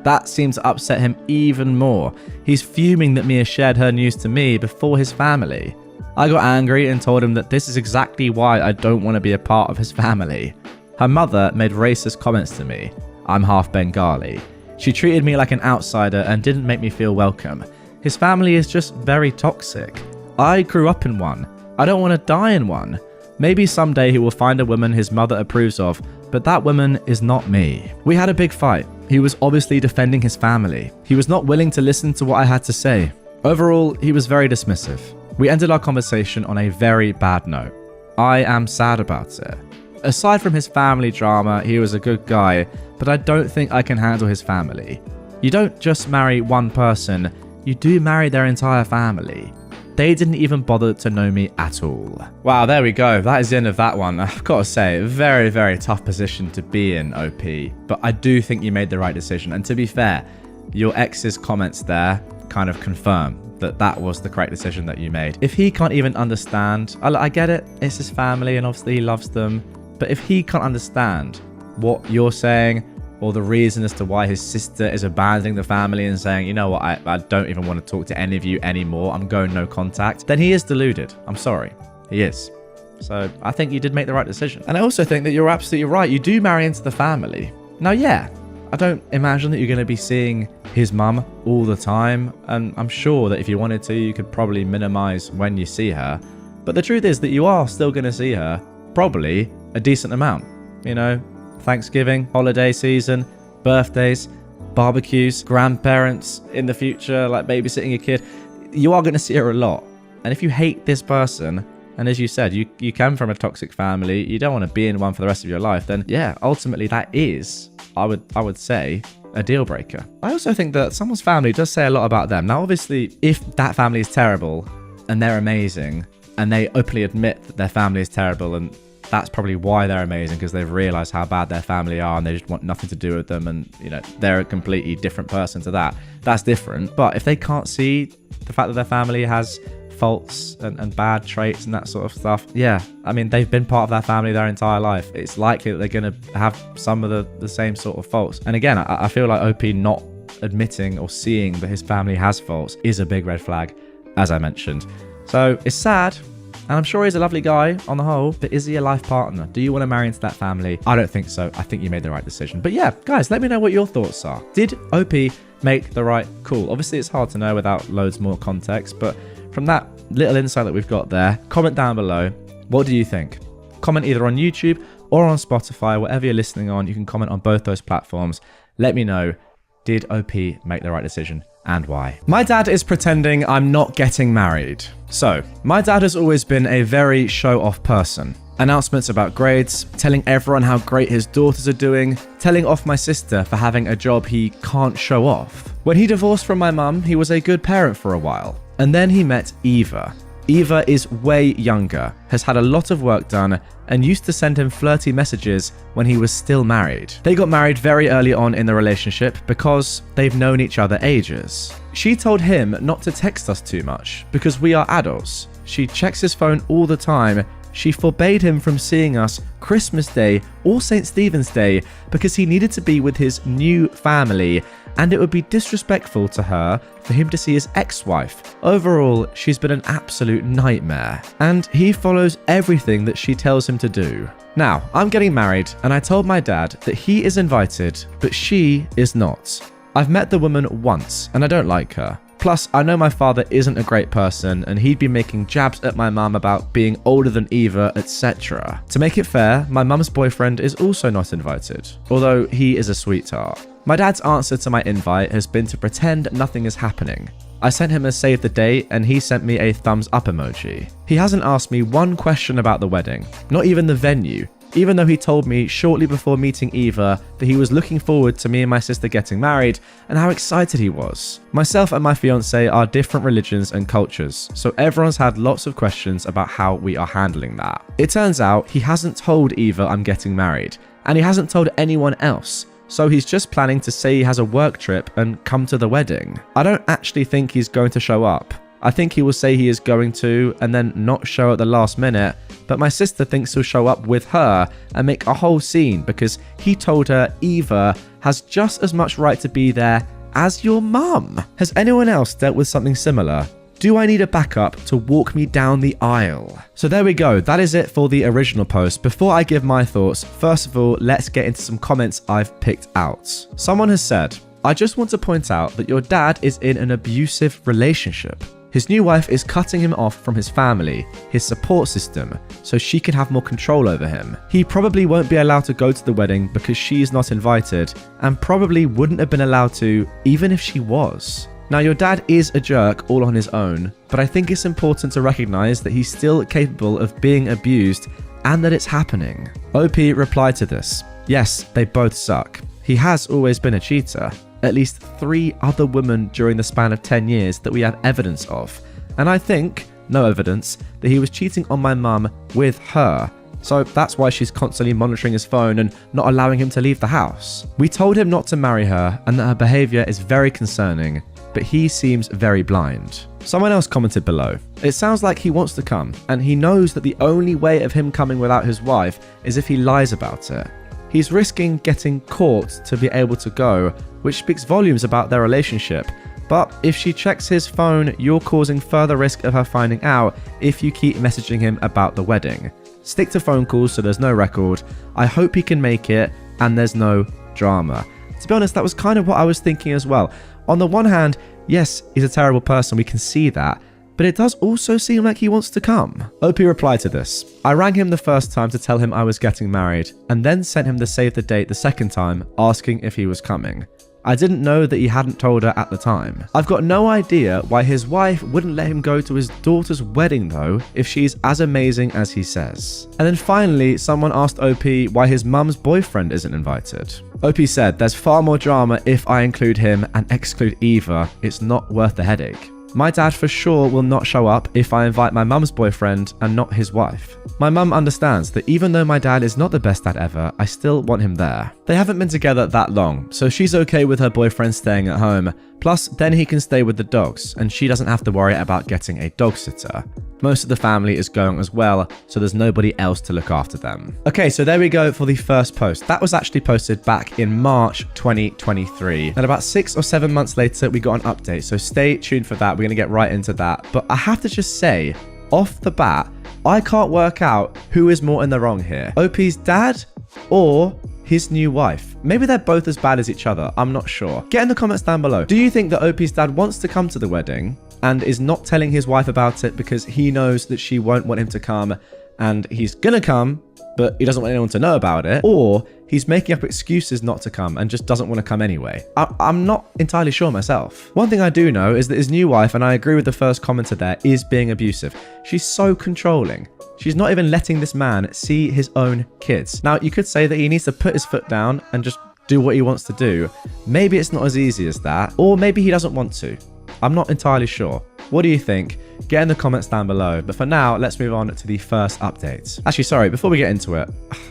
That seemed to upset him even more. He's fuming that Mia shared her news to me before his family. I got angry and told him that this is exactly why I don't want to be a part of his family. Her mother made racist comments to me. I'm half Bengali. She treated me like an outsider and didn't make me feel welcome. His family is just very toxic. I grew up in one. I don't want to die in one. Maybe someday he will find a woman his mother approves of, but that woman is not me. We had a big fight. He was obviously defending his family. He was not willing to listen to what I had to say. Overall, he was very dismissive. We ended our conversation on a very bad note. I am sad about it. Aside from his family drama, he was a good guy, but I don't think I can handle his family. You don't just marry one person, you do marry their entire family. They didn't even bother to know me at all. Wow, there we go. That is the end of that one. I've got to say, very, very tough position to be in, OP. But I do think you made the right decision. And to be fair, your ex's comments there kind of confirm that that was the correct decision that you made. If he can't even understand, I get it, it's his family and obviously he loves them. But if he can't understand what you're saying, or the reason as to why his sister is abandoning the family and saying, you know what, I don't even want to talk to any of you anymore, I'm going no contact, then he is deluded. I'm sorry. He is. So I think you did make the right decision. And I also think that you're absolutely right. You do marry into the family. Now, yeah, I don't imagine that you're going to be seeing his mum all the time. And I'm sure that if you wanted to, you could probably minimize when you see her. But the truth is that you are still going to see her probably a decent amount. You know, Thanksgiving, holiday season, birthdays, barbecues, grandparents in the future, like babysitting a kid. You are going to see her a lot. And if you hate this person, and as you said, you come from a toxic family, you don't want to be in one for the rest of your life, then yeah, ultimately that is, I would say, a deal breaker. I also think that someone's family does say a lot about them. Now, obviously, if that family is terrible and they're amazing and they openly admit that their family is terrible, and that's probably why they're amazing, because they've realized how bad their family are and they just want nothing to do with them, and you know, they're a completely different person to that. That's different. But if they can't see the fact that their family has faults and bad traits and that sort of stuff, yeah, I mean, they've been part of that family their entire life. It's likely that they're going to have some of the same sort of faults. And again, I feel like OP not admitting or seeing that his family has faults is a big red flag, as I mentioned. So it's sad, and I'm sure he's a lovely guy on the whole, but is he a life partner? Do you want to marry into that family? I don't think so. I think you made the right decision. But yeah, guys, let me know what your thoughts are. Did OP make the right call? Obviously, it's hard to know without loads more context, but from that little insight that we've got there, comment down below. What do you think? Comment either on YouTube or on Spotify, whatever you're listening on. You can comment on both those platforms. Let me know, did OP make the right decision and why? My dad is pretending I'm not getting married. So, my dad has always been a very show-off person. Announcements about grades, telling everyone how great his daughters are doing, telling off my sister for having a job he can't show off. When he divorced from my mum, he was a good parent for a while. And then he met Eva. Eva is way younger, has had a lot of work done, and used to send him flirty messages when he was still married. They got married very early on in the relationship because they've known each other ages. She told him not to text us too much because we are adults. She checks his phone all the time. She forbade him from seeing us Christmas Day or St. Stephen's Day because he needed to be with his new family, and it would be disrespectful to her for him to see his ex-wife. Overall, she's been an absolute nightmare, and he follows everything that she tells him to do. Now, I'm getting married, and I told my dad that he is invited, but she is not. I've met the woman once, and I don't like her. Plus, I know my father isn't a great person, and he'd be making jabs at my mum about being older than Eva, etc. To make it fair, my mum's boyfriend is also not invited, although he is a sweetheart. My dad's answer to my invite has been to pretend nothing is happening. I sent him a save the date, and he sent me a thumbs up emoji. He hasn't asked me one question about the wedding, not even the venue, even though he told me shortly before meeting Eva that he was looking forward to me and my sister getting married and how excited he was. Myself and my fiance are different religions and cultures, so everyone's had lots of questions about how we are handling that. It turns out he hasn't told Eva I'm getting married, and he hasn't told anyone else. So he's just planning to say he has a work trip and come to the wedding. I don't actually think he's going to show up. I think he will say he is going to and then not show at the last minute, but my sister thinks he'll show up with her and make a whole scene because he told her Eva has just as much right to be there as your mum. Has anyone else dealt with something similar? Do I need a backup to walk me down the aisle? So there we go, that is it for the original post. Before I give my thoughts, first of all, let's get into some comments I've picked out. Someone has said, I just want to point out that your dad is in an abusive relationship. His new wife is cutting him off from his family, his support system, so she can have more control over him. He probably won't be allowed to go to the wedding because she is not invited, and probably wouldn't have been allowed to even if she was. Now, your dad is a jerk all on his own, but I think it's important to recognize that he's still capable of being abused and that it's happening. OP replied to this, yes, they both suck. He has always been a cheater. At least 3 other women during the span of 10 years that we have evidence of. And I think, no evidence, that he was cheating on my mum with her. So that's why she's constantly monitoring his phone and not allowing him to leave the house. We told him not to marry her and that her behavior is very concerning, but he seems very blind. Someone else commented below, it sounds like he wants to come, and he knows that the only way of him coming without his wife is if he lies about it. He's risking getting caught to be able to go, which speaks volumes about their relationship. But if she checks his phone, you're causing further risk of her finding out if you keep messaging him about the wedding. Stick to phone calls so there's no record. I hope he can make it and there's no drama. To be honest, that was kind of what I was thinking as well. On the one hand, yes, he's a terrible person, we can see that. but it does also seem like he wants to come. OP replied to this. I rang him the first time to tell him I was getting married, and then sent him the save the date the second time, asking if he was coming. I didn't know that he hadn't told her at the time. I've got no idea why his wife wouldn't let him go to his daughter's wedding though, if she's as amazing as he says. And then finally, someone asked OP why his mum's boyfriend isn't invited. OP said, there's far more drama if I include him and exclude Eva. It's not worth the headache. My dad for sure will not show up if I invite my mum's boyfriend and not his wife. My mum understands that even though my dad is not the best dad ever, I still want him there. They haven't been together that long, so she's okay with her boyfriend staying at home. Plus, then he can stay with the dogs, and she doesn't have to worry about getting a dog sitter. Most of the family is going as well, so there's nobody else to look after them. Okay, so there we go for the first post. That was actually posted back in March 2023. And about 6 or 7 months later, we got an update, so stay tuned for that. We're going to get right into that. But I have to just say, off the bat, I can't work out who is more in the wrong here. OP's dad or his new wife. Maybe they're both as bad as each other. I'm not sure. Get in the comments down below. Do you think that OP's dad wants to come to the wedding and is not telling his wife about it because he knows that she won't want him to come and he's gonna come, but he doesn't want anyone to know about it? Or he's making up excuses not to come and just doesn't want to come anyway? I'm not entirely sure myself. One thing I do know is that his new wife, and I agree with the first commenter there, is being abusive. She's so controlling. She's not even letting this man see his own kids. Now, you could say that he needs to put his foot down and just do what he wants to do. Maybe it's not as easy as that, or maybe he doesn't want to. I'm not entirely sure. What do you think? Get in the comments down below. But for now, let's move on to the first update. Actually, sorry, before we get into it,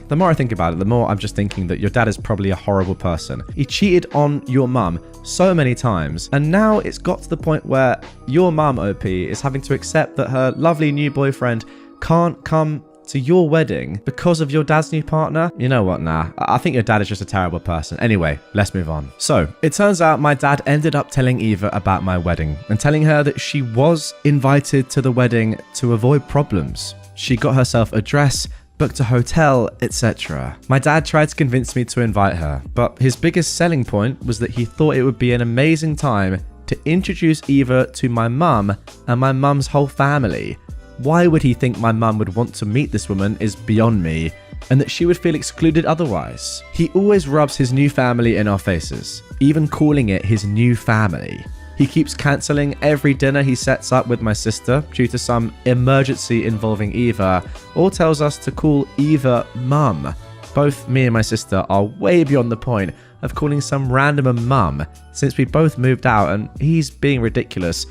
the more I think about it, the more I'm just thinking that your dad is probably a horrible person. He cheated on your mum so many times, and now it's got to the point where your mum, OP, is having to accept that her lovely new boyfriend can't come to your wedding because of your dad's new partner. You know what, nah, I think your dad is just a terrible person. Anyway, let's move on. So it turns out my dad ended up telling Eva about my wedding and telling her that she was invited to the wedding to avoid problems. She got herself a dress, booked a hotel, etc. My dad tried to convince me to invite her, but his biggest selling point was that he thought it would be an amazing time to introduce Eva to my mum and my mum's whole family. Why would he think my mum would want to meet this woman is beyond me, and that she would feel excluded otherwise. He always rubs his new family in our faces, even calling it his new family. He keeps cancelling every dinner he sets up with my sister due to some emergency involving Eva, or tells us to call Eva mum. Both me and my sister are way beyond the point of calling some random mum since we both moved out, and he's being ridiculous.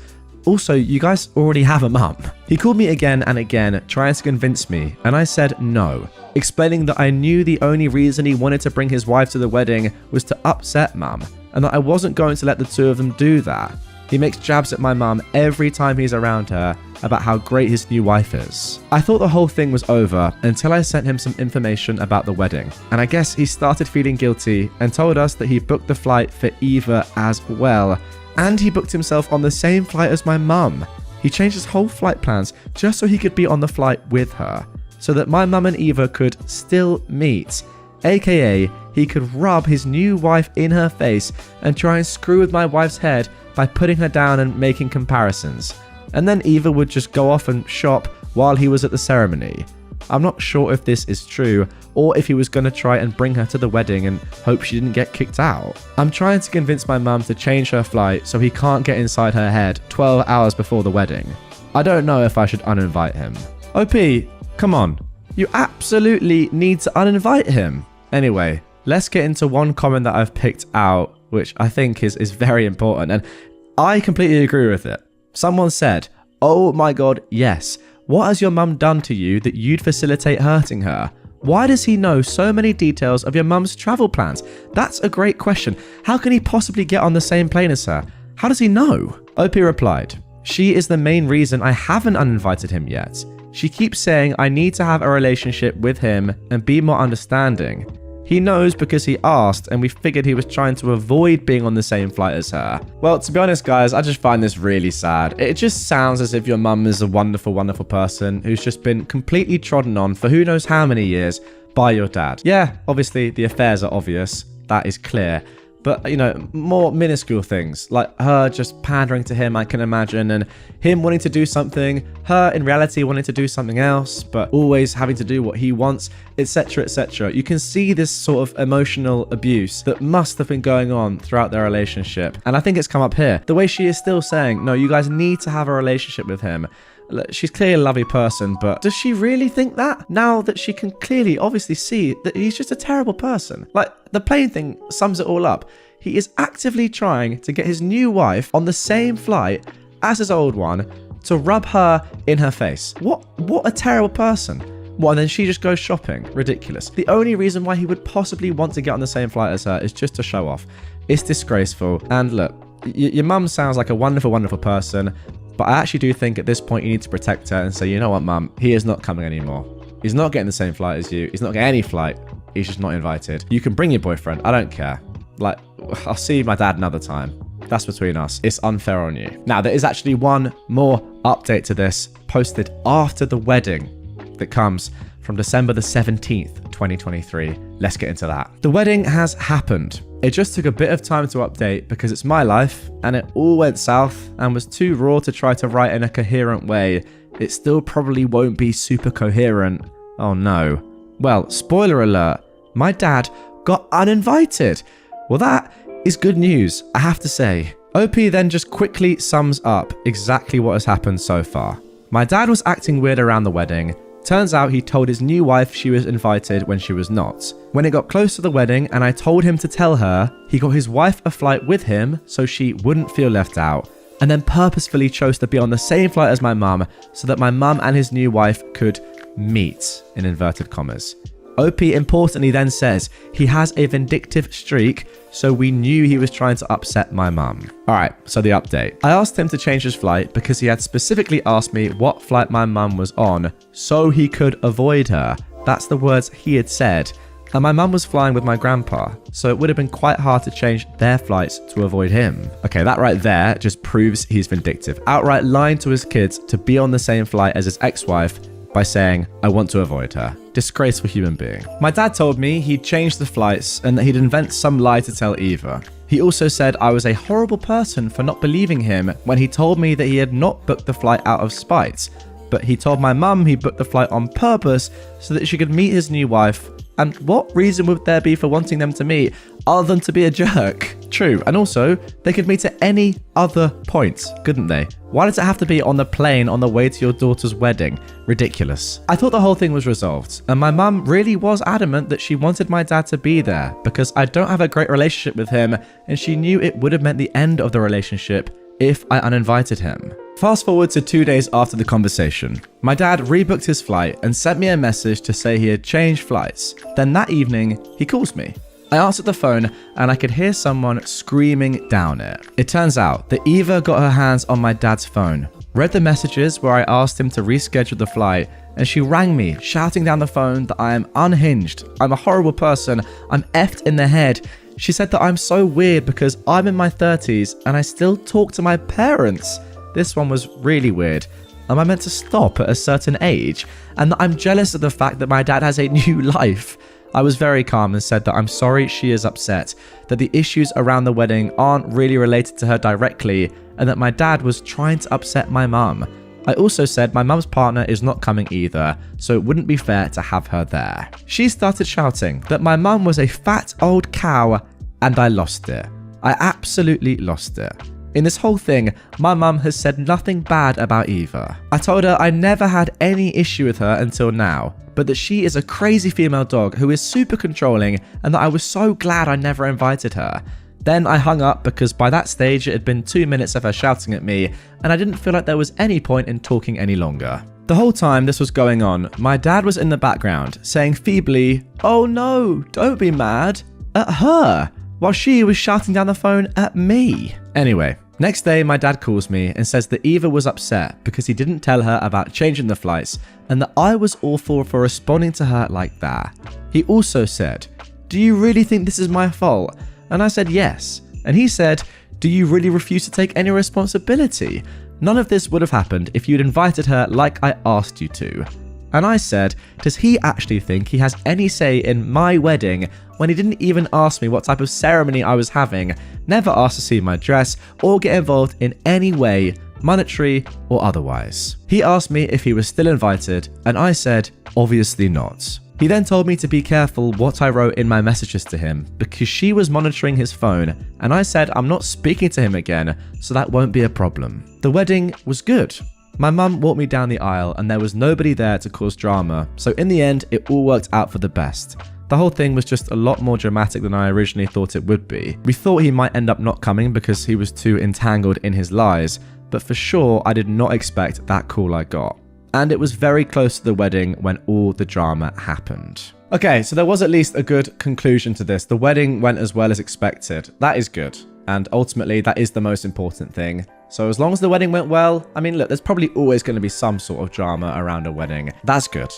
Also, you guys already have a mum. He called me again and again, trying to convince me, and I said no, explaining that I knew the only reason he wanted to bring his wife to the wedding was to upset mum, and that I wasn't going to let the two of them do that. He makes jabs at my mum every time he's around her about how great his new wife is. I thought the whole thing was over until I sent him some information about the wedding, and I guess he started feeling guilty and told us that he booked the flight for Eva as well. And he booked himself on the same flight as my mum. He changed his whole flight plans just so he could be on the flight with her, so that my mum and Eva could still meet. AKA, he could rub his new wife in her face and try and screw with my wife's head by putting her down and making comparisons. And then Eva would just go off and shop while he was at the ceremony. I'm not sure if this is true, or if he was going to try and bring her to the wedding and hope she didn't get kicked out. I'm trying to convince my mum to change her flight so he can't get inside her head 12 hours before the wedding. I don't know if I should uninvite him. OP, come on. You absolutely need to uninvite him. Anyway, let's get into one comment that I've picked out, which I think is very important, and I completely agree with it. Someone said, "Oh my god, yes. What has your mum done to you that you'd facilitate hurting her? Why does he know so many details of your mum's travel plans?" That's a great question. How can he possibly get on the same plane as her? How does he know? OP replied, "She is the main reason I haven't uninvited him yet. She keeps saying I need to have a relationship with him and be more understanding. He knows because he asked, and we figured he was trying to avoid being on the same flight as her." Well, to be honest, guys, I just find this really sad. It just sounds as if your mum is a wonderful, wonderful person who's just been completely trodden on for who knows how many years by your dad. Yeah, obviously, the affairs are obvious. That is clear. But, you know, more minuscule things, like her just pandering to him, I can imagine, and him wanting to do something, her in reality wanting to do something else, but always having to do what he wants, etc, etc. You can see this sort of emotional abuse that must have been going on throughout their relationship. And I think it's come up here. The way she is still saying, no, you guys need to have a relationship with him. She's clearly a lovely person, but does she really think that? Now that she can clearly, obviously see that he's just a terrible person. Like, the plain thing sums it all up. He is actively trying to get his new wife on the same flight as his old one to rub her in her face. What a terrible person. What, and then she just goes shopping? Ridiculous. The only reason why he would possibly want to get on the same flight as her is just to show off. It's disgraceful. And look, your mum sounds like a wonderful, wonderful person, but I actually do think at this point you need to protect her and say, you know what, mum, he is not coming anymore. He's not getting the same flight as you. He's not getting any flight. He's just not invited. You can bring your boyfriend. I don't care. Like, I'll see my dad another time. That's between us. It's unfair on you. Now, there is actually one more update to this posted after the wedding that comes from December the 17th, 2023. Let's get into that. The wedding has happened. It just took a bit of time to update because it's my life and it all went south and was too raw to try to write in a coherent way. It still probably won't be super coherent. Oh no. Well, spoiler alert, my dad got uninvited. Well, that is good news, I have to say. OP then just quickly sums up exactly what has happened so far. My dad was acting weird around the wedding. Turns out he told his new wife she was invited when she was not. When it got close to the wedding and I told him to tell her, he got his wife a flight with him so she wouldn't feel left out, and then purposefully chose to be on the same flight as my mum so that my mum and his new wife could meet, in inverted commas. OP importantly then says he has a vindictive streak, so we knew he was trying to upset my mum. Alright, so the update. I asked him to change his flight because he had specifically asked me what flight my mum was on so he could avoid her. That's the words he had said. And my mum was flying with my grandpa, so it would have been quite hard to change their flights to avoid him. Okay, that right there just proves he's vindictive. Outright lying to his kids to be on the same flight as his ex-wife by saying, I want to avoid her. Disgraceful human being. My dad told me he'd changed the flights and that he'd invent some lie to tell Eva. He also said I was a horrible person for not believing him when he told me that he had not booked the flight out of spite, but he told my mum he booked the flight on purpose so that she could meet his new wife. And what reason would there be for wanting them to meet other than to be a jerk? True, and also, they could meet at any other point, couldn't they? Why does it have to be on the plane on the way to your daughter's wedding? Ridiculous. I thought the whole thing was resolved, and my mum really was adamant that she wanted my dad to be there because I don't have a great relationship with him, and she knew it would have meant the end of the relationship if I uninvited him. Fast forward to 2 days after the conversation. My dad rebooked his flight and sent me a message to say he had changed flights. Then that evening, he calls me. I answered the phone and I could hear someone screaming down it. It turns out that Eva got her hands on my dad's phone, read the messages where I asked him to reschedule the flight, and she rang me, shouting down the phone that I am unhinged, I'm a horrible person, I'm effed in the head. She said that I'm so weird because I'm in my 30s and I still talk to my parents. This one was really weird. Am I meant to stop at a certain age? And that I'm jealous of the fact that my dad has a new life. I was very calm and said that I'm sorry she is upset, that the issues around the wedding aren't really related to her directly, and that my dad was trying to upset my mum. I also said my mum's partner is not coming either, so it wouldn't be fair to have her there. She started shouting that my mum was a fat old cow, and I lost it. I absolutely lost it. In this whole thing, my mum has said nothing bad about Eva. I told her I never had any issue with her until now, but that she is a crazy female dog who is super controlling and that I was so glad I never invited her. Then I hung up because by that stage it had been 2 minutes of her shouting at me and I didn't feel like there was any point in talking any longer. The whole time this was going on, my dad was in the background saying feebly, "Oh no, don't be mad," at her, while she was shouting down the phone at me. Anyway, next day my dad calls me and says that Eva was upset because he didn't tell her about changing the flights and that I was awful for responding to her like that. He also said, "Do you really think this is my fault?" And I said yes. And he said, "Do you really refuse to take any responsibility? None of this would have happened if you'd invited her like I asked you to." And I said, does he actually think he has any say in my wedding when he didn't even ask me what type of ceremony I was having, never asked to see my dress, or get involved in any way, monetary or otherwise? He asked me if he was still invited, and I said, obviously not. He then told me to be careful what I wrote in my messages to him because she was monitoring his phone, and I said I'm not speaking to him again, so that won't be a problem. The wedding was good. My mum walked me down the aisle and there was nobody there to cause drama, so in the end it all worked out for the best. The whole thing was just a lot more dramatic than I originally thought it would be. We thought he might end up not coming because he was too entangled in his lies, but for sure I did not expect that call I got. And it was very close to the wedding when all the drama happened. Okay, so there was at least a good conclusion to this. The wedding went as well as expected. That is good. And ultimately, that is the most important thing. So as long as the wedding went well, I mean, look, there's probably always going to be some sort of drama around a wedding. That's good.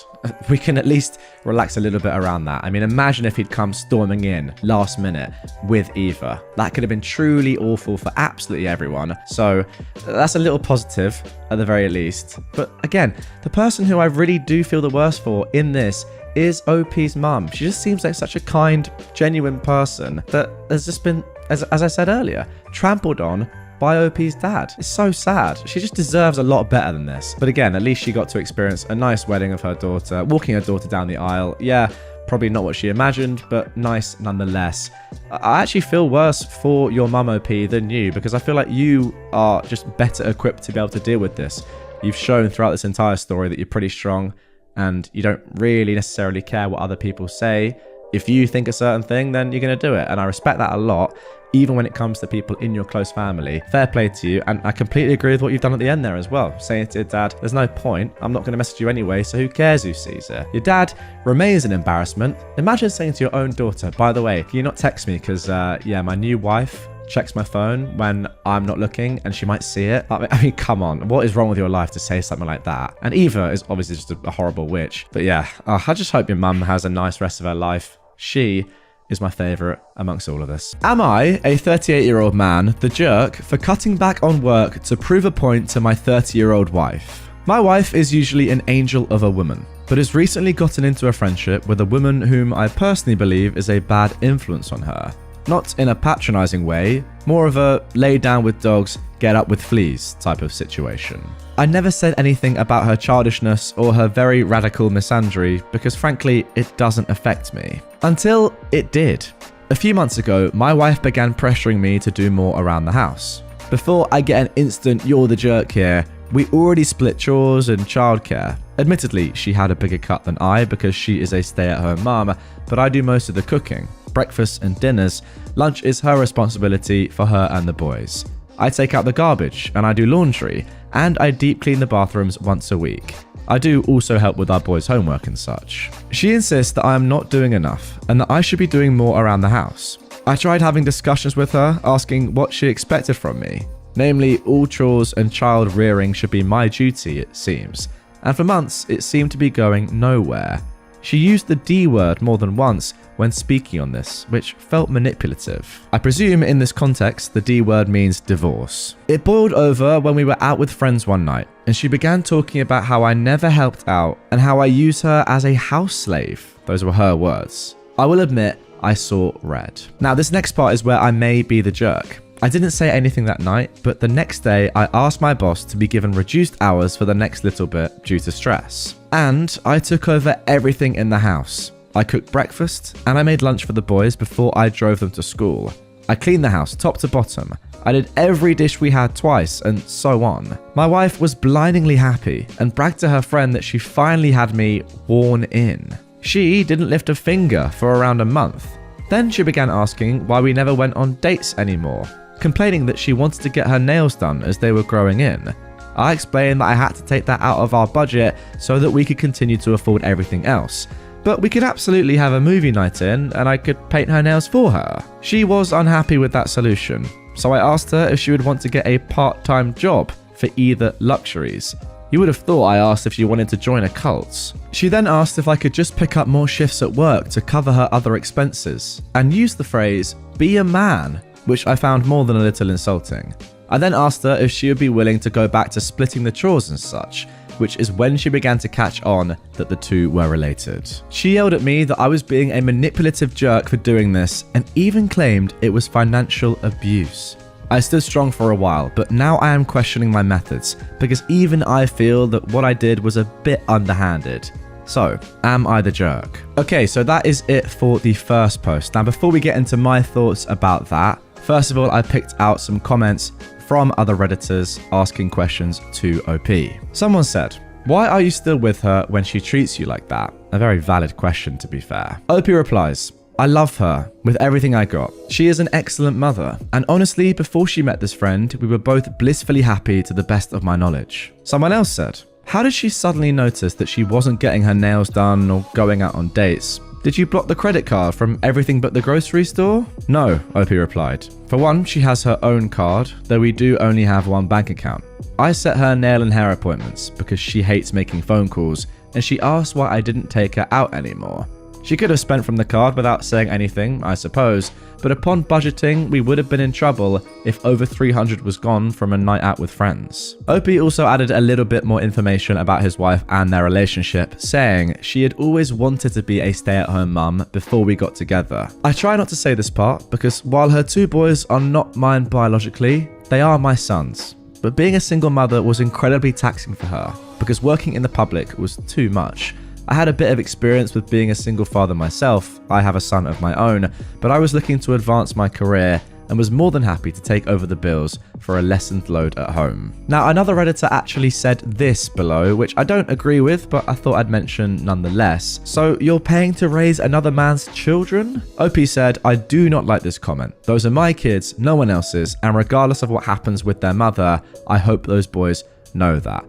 We can at least relax a little bit around that. I mean, imagine if he'd come storming in last minute with Eva. That could have been truly awful for absolutely everyone. So that's a little positive at the very least. But again, the person who I really do feel the worst for in this is OP's mum. She just seems like such a kind, genuine person that has just been, as I said earlier, trampled on by OP's dad. It's so sad. She just deserves a lot better than this. But again, at least she got to experience a nice wedding of her daughter, walking her daughter down the aisle. Yeah, probably not what she imagined, but nice nonetheless. I actually feel worse for your mum, OP, than you, because I feel like you are just better equipped to be able to deal with this. You've shown throughout this entire story that you're pretty strong and you don't really necessarily care what other people say. If you think a certain thing, then you're going to do it. And I respect that a lot, even when it comes to people in your close family. Fair play to you. And I completely agree with what you've done at the end there as well. Saying to your dad, there's no point. I'm not going to message you anyway, so who cares who sees it? Your dad remains an embarrassment. Imagine saying to your own daughter, by the way, can you not text me? Because, yeah, my new wife checks my phone when I'm not looking and she might see it. I mean, come on. What is wrong with your life to say something like that? And Eva is obviously just a horrible witch. But yeah, I just hope your mum has a nice rest of her life. She is my favourite amongst all of this. Am I, a 38-year-old man, the jerk for cutting back on work to prove a point to my 30-year-old wife? My wife is usually an angel of a woman, but has recently gotten into a friendship with a woman whom I personally believe is a bad influence on her. Not in a patronising way, more of a lay down with dogs, get up with fleas type of situation. I never said anything about her childishness or her very radical misandry because frankly, it doesn't affect me. Until it did. A few months ago, my wife began pressuring me to do more around the house. Before I get an instant "you're the jerk" here, we already split chores and childcare. Admittedly, she had a bigger cut than I because she is a stay-at-home mum, but I do most of the cooking. Breakfast and dinners, lunch is her responsibility for her and the boys. I take out the garbage and I do laundry, and I deep clean the bathrooms once a week. I do also help with our boys' homework and such. She insists that I am not doing enough and that I should be doing more around the house. I tried having discussions with her, asking what she expected from me. Namely, all chores and child rearing should be my duty, it seems. And for months, it seemed to be going nowhere. She used the D word more than once when speaking on this, which felt manipulative. I presume in this context, the D word means divorce. It boiled over when we were out with friends one night, and she began talking about how I never helped out and how I use her as a house slave. Those were her words. I will admit, I saw red. Now, this next part is where I may be the jerk. I didn't say anything that night, but the next day I asked my boss to be given reduced hours for the next little bit due to stress. And I took over everything in the house. I cooked breakfast and I made lunch for the boys before I drove them to school. I cleaned the house top to bottom. I did every dish we had twice and so on. My wife was blindingly happy and bragged to her friend that she finally had me worn in. She didn't lift a finger for around a month. Then she began asking why we never went on dates anymore, complaining that she wanted to get her nails done as they were growing in. I explained that I had to take that out of our budget so that we could continue to afford everything else. But we could absolutely have a movie night in and I could paint her nails for her. She was unhappy with that solution, so I asked her if she would want to get a part-time job for either luxuries. You would have thought I asked if she wanted to join a cult. She then asked if I could just pick up more shifts at work to cover her other expenses, and used the phrase, "be a man," which I found more than a little insulting. I then asked her if she would be willing to go back to splitting the chores and such, which is when she began to catch on that the two were related. She yelled at me that I was being a manipulative jerk for doing this and even claimed it was financial abuse. I stood strong for a while, but now I am questioning my methods because even I feel that what I did was a bit underhanded. So, am I the jerk? Okay, so that is it for the first post. Now, before we get into my thoughts about that, first of all, I picked out some comments from other Redditors asking questions to OP. Someone said, "Why are you still with her when she treats you like that?" A very valid question, to be fair. OP replies, "I love her with everything I got. She is an excellent mother. And honestly, before she met this friend, we were both blissfully happy to the best of my knowledge." Someone else said, "How did she suddenly notice that she wasn't getting her nails done or going out on dates? Did you block the credit card from everything but the grocery store?" "No," OP replied. "For one, she has her own card, though we do only have one bank account. I set her nail and hair appointments because she hates making phone calls, and she asked why I didn't take her out anymore. She could have spent from the card without saying anything, I suppose, but upon budgeting, we would have been in trouble if over 300 was gone from a night out with friends." OP also added a little bit more information about his wife and their relationship, saying she had always wanted to be a stay-at-home mum before we got together. I try not to say this part because while her two boys are not mine biologically, they are my sons. But being a single mother was incredibly taxing for her because working in the public was too much. I had a bit of experience with being a single father myself. I have a son of my own, but I was looking to advance my career and was more than happy to take over the bills for a lessened load at home. Now, another Redditor actually said this below, which I don't agree with, but I thought I'd mention nonetheless. "So you're paying to raise another man's children?" OP said, "I do not like this comment. Those are my kids, no one else's, and regardless of what happens with their mother, I hope those boys know that."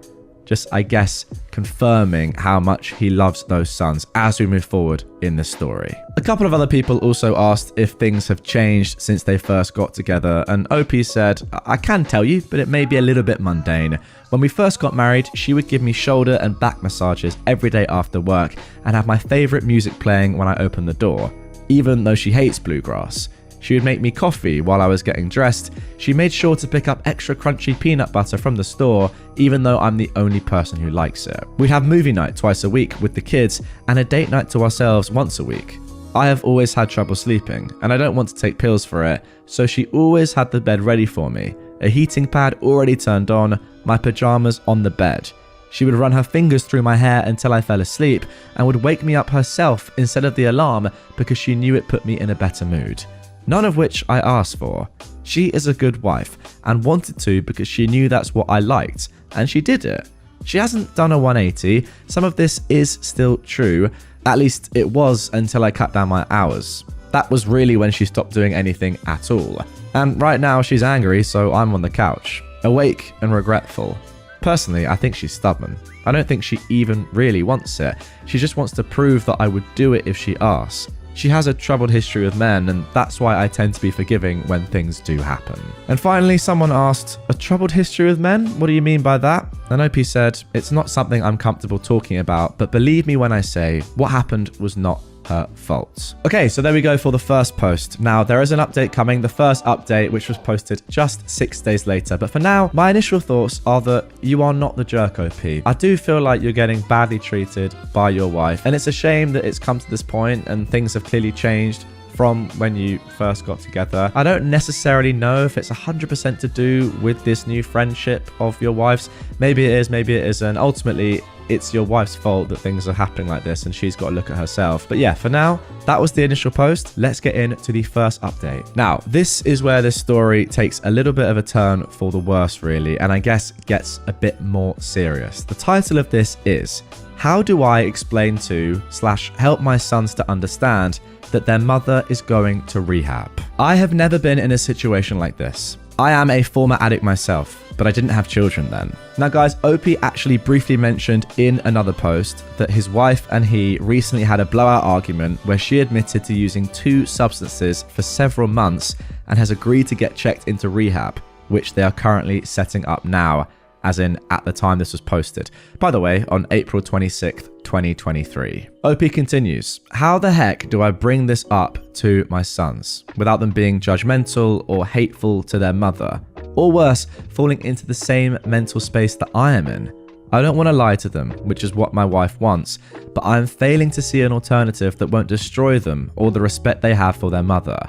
Just, I guess, confirming how much he loves those sons as we move forward in the story. A couple of other people also asked if things have changed since they first got together, and OP said, "I can tell you, but it may be a little bit mundane. When we first got married, she would give me shoulder and back massages every day after work and have my favorite music playing when I opened the door, even though she hates bluegrass. She would make me coffee while I was getting dressed. She made sure to pick up extra crunchy peanut butter from the store, even though I'm the only person who likes it. We'd have movie night twice a week with the kids and a date night to ourselves once a week. I have always had trouble sleeping, and I don't want to take pills for it, so she always had the bed ready for me, a heating pad already turned on, my pajamas on the bed. She would run her fingers through my hair until I fell asleep and would wake me up herself instead of the alarm because she knew it put me in a better mood. None of which I asked for. She is a good wife and wanted to because she knew that's what I liked, and she did it. She hasn't done a 180. Some of this is still true. At least it was until I cut down my hours. That was really when she stopped doing anything at all. And right now she's angry, so I'm on the couch, awake and regretful. Personally, I think she's stubborn. I don't think she even really wants it. She just wants to prove that I would do it if she asks. She has a troubled history with men, and that's why I tend to be forgiving when things do happen. And finally, someone asked, "A troubled history with men? What do you mean by that?" And OP said, "It's not something I'm comfortable talking about, but believe me when I say what happened was not her fault." Okay, so there we go for the first post. Now, there is an update coming, the first update, which was posted just 6 days later. But for now, my initial thoughts are that you are not the jerk, OP. I do feel like you're getting badly treated by your wife, and it's a shame that it's come to this point and things have clearly changed from when you first got together. I don't necessarily know if it's 100% to do with this new friendship of your wife's. Maybe it is, maybe it isn't. Ultimately, it's your wife's fault that things are happening like this and she's got to look at herself. But yeah, for now, that was the initial post. Let's get into the first update. Now, this is where this story takes a little bit of a turn for the worse, really, and I guess gets a bit more serious. The title of this is, "How do I explain to / help my sons to understand that their mother is going to rehab?" I have never been in a situation like this. I am a former addict myself, but I didn't have children then. Now guys, OP actually briefly mentioned in another post that his wife and he recently had a blowout argument where she admitted to using 2 substances for several months and has agreed to get checked into rehab, which they are currently setting up now, as in at the time this was posted. By the way, on April 26th, 2023. OP continues, "How the heck do I bring this up to my sons without them being judgmental or hateful to their mother? Or worse, falling into the same mental space that I am in? I don't want to lie to them, which is what my wife wants, but I am failing to see an alternative that won't destroy them or the respect they have for their mother.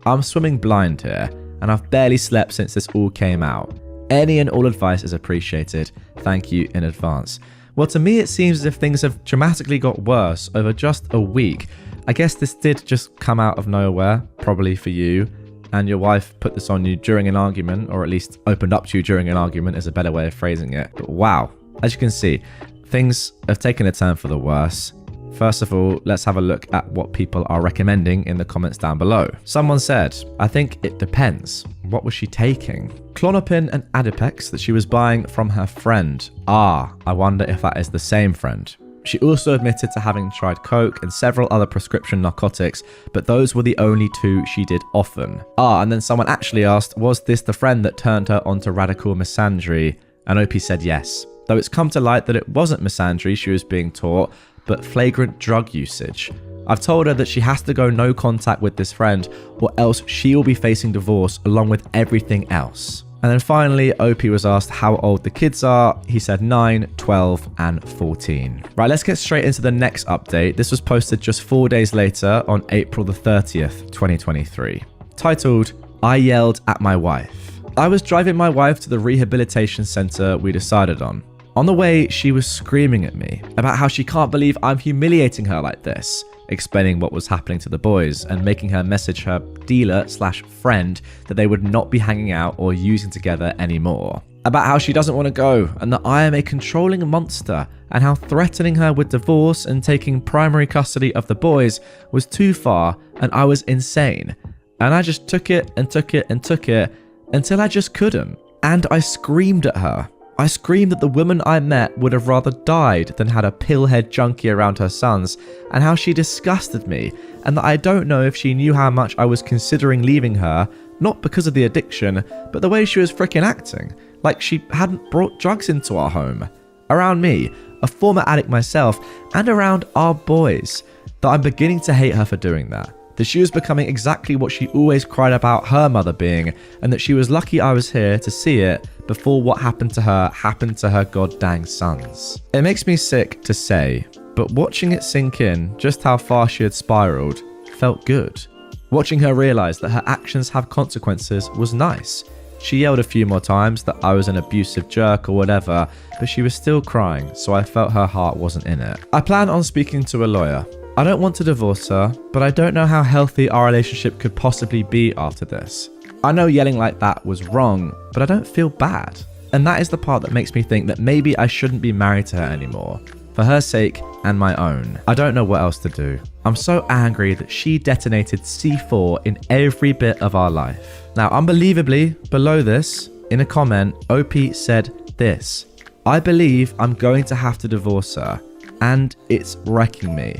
I'm swimming blind here, and I've barely slept since this all came out. Any and all advice is appreciated. Thank you in advance. Well, to me, it seems as if things have dramatically got worse over just a week. I guess this did just come out of nowhere, probably for you, and your wife put this on you during an argument, or at least opened up to you during an argument is a better way of phrasing it. But wow, as you can see, things have taken a turn for the worse. First of all, let's have a look at what people are recommending in the comments down below. Someone said, I think it depends. What was she taking? Klonopin and Adipex that she was buying from her friend. I wonder if that is the same friend. She also admitted to having tried coke and several other prescription narcotics, but those were the only two she did often. And then someone actually asked, was this the friend that turned her onto radical misandry? And OP said yes, though it's come to light that it wasn't misandry she was being taught, but flagrant drug usage. I've told her that she has to go no contact with this friend, or else she will be facing divorce along with everything else. And then finally, OP was asked how old the kids are. He said 9, 12, and 14. Right, let's get straight into the next update. This was posted just 4 days later on April the 30th, 2023. Titled, I yelled at my wife. I was driving my wife to the rehabilitation center we decided on. On the way, she was screaming at me about how she can't believe I'm humiliating her like this, explaining what was happening to the boys and making her message her dealer/friend that they would not be hanging out or using together anymore. About how she doesn't want to go and that I am a controlling monster, and how threatening her with divorce and taking primary custody of the boys was too far and I was insane. And I just took it and took it and took it until I just couldn't. And I screamed at her. I screamed that the woman I met would have rather died than had a pillhead junkie around her sons, and how she disgusted me, and that I don't know if she knew how much I was considering leaving her, not because of the addiction, but the way she was freaking acting, like she hadn't brought drugs into our home. Around me, a former addict myself, and around our boys, that I'm beginning to hate her for doing that. That she was becoming exactly what she always cried about her mother being, and that she was lucky I was here to see it before what happened to her goddamn sons. It makes me sick to say, but watching it sink in just how far she had spiraled felt good. Watching her realize that her actions have consequences was nice. She yelled a few more times that I was an abusive jerk or whatever, but she was still crying, so I felt her heart wasn't in it. I plan on speaking to a lawyer. I don't want to divorce her, but I don't know how healthy our relationship could possibly be after this. I know yelling like that was wrong, but I don't feel bad. And that is the part that makes me think that maybe I shouldn't be married to her anymore. For her sake and my own. I don't know what else to do. I'm so angry that she detonated C4 in every bit of our life. Now, unbelievably, below this, in a comment, OP said this: I believe I'm going to have to divorce her, and it's wrecking me.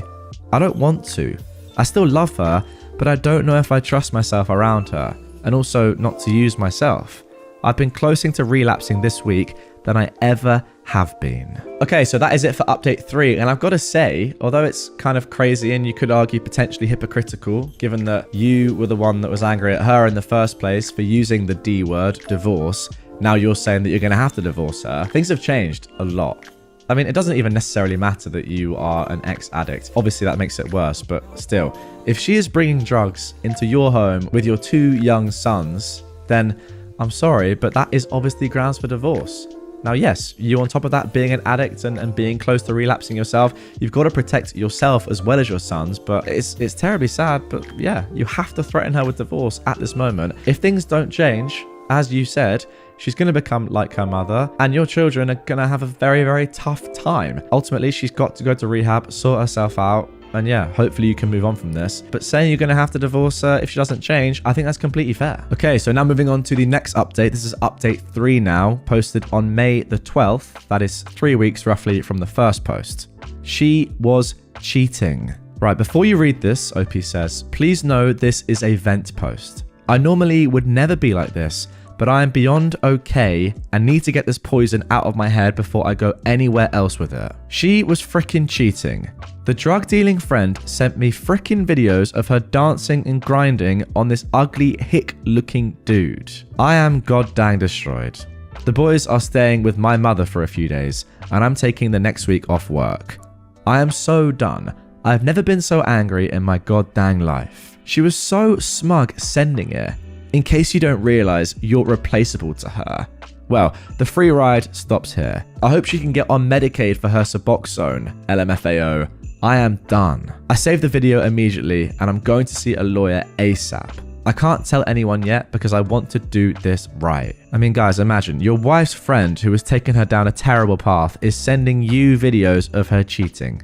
I don't want to. I still love her, but I don't know if I trust myself around her, and also not to use myself. I've been closer to relapsing this week than I ever have been. Okay, so that is it for update 3, and I've got to say, although it's kind of crazy and you could argue potentially hypocritical, given that you were the one that was angry at her in the first place for using the D word, divorce, now you're saying that you're going to have to divorce her. Things have changed a lot. I mean, it doesn't even necessarily matter that you are an ex-addict. Obviously, that makes it worse, but still. If she is bringing drugs into your home with your 2 young sons, then I'm sorry, but that is obviously grounds for divorce. Now, yes, you on top of that being an addict and being close to relapsing yourself, you've got to protect yourself as well as your sons, but it's terribly sad, but yeah, you have to threaten her with divorce at this moment. If things don't change, as you said, she's going to become like her mother, and your children are going to have a very, very tough time. Ultimately, she's got to go to rehab, sort herself out, and yeah, hopefully you can move on from this. But saying you're going to have to divorce her if she doesn't change, I think that's completely fair. Okay, so now moving on to the next update. This is update 3 now, posted on May the 12th. That is 3 weeks roughly from the first post. She was cheating. Right, before you read this, OP says, please know this is a vent post. I normally would never be like this, but I am beyond okay and need to get this poison out of my head before I go anywhere else with it. She was freaking cheating. The drug dealing friend sent me freaking videos of her dancing and grinding on this ugly hick looking dude. I am goddamn destroyed. The boys are staying with my mother for a few days, and I'm taking the next week off work. I am so done. I've never been so angry in my goddamn life. She was so smug sending it. In case you don't realize, you're replaceable to her. Well, the free ride stops here. I hope she can get on Medicaid for her Suboxone, LMFAO. I am done. I saved the video immediately and I'm going to see a lawyer ASAP. I can't tell anyone yet because I want to do this right. I mean, guys, imagine your wife's friend who has taken her down a terrible path is sending you videos of her cheating.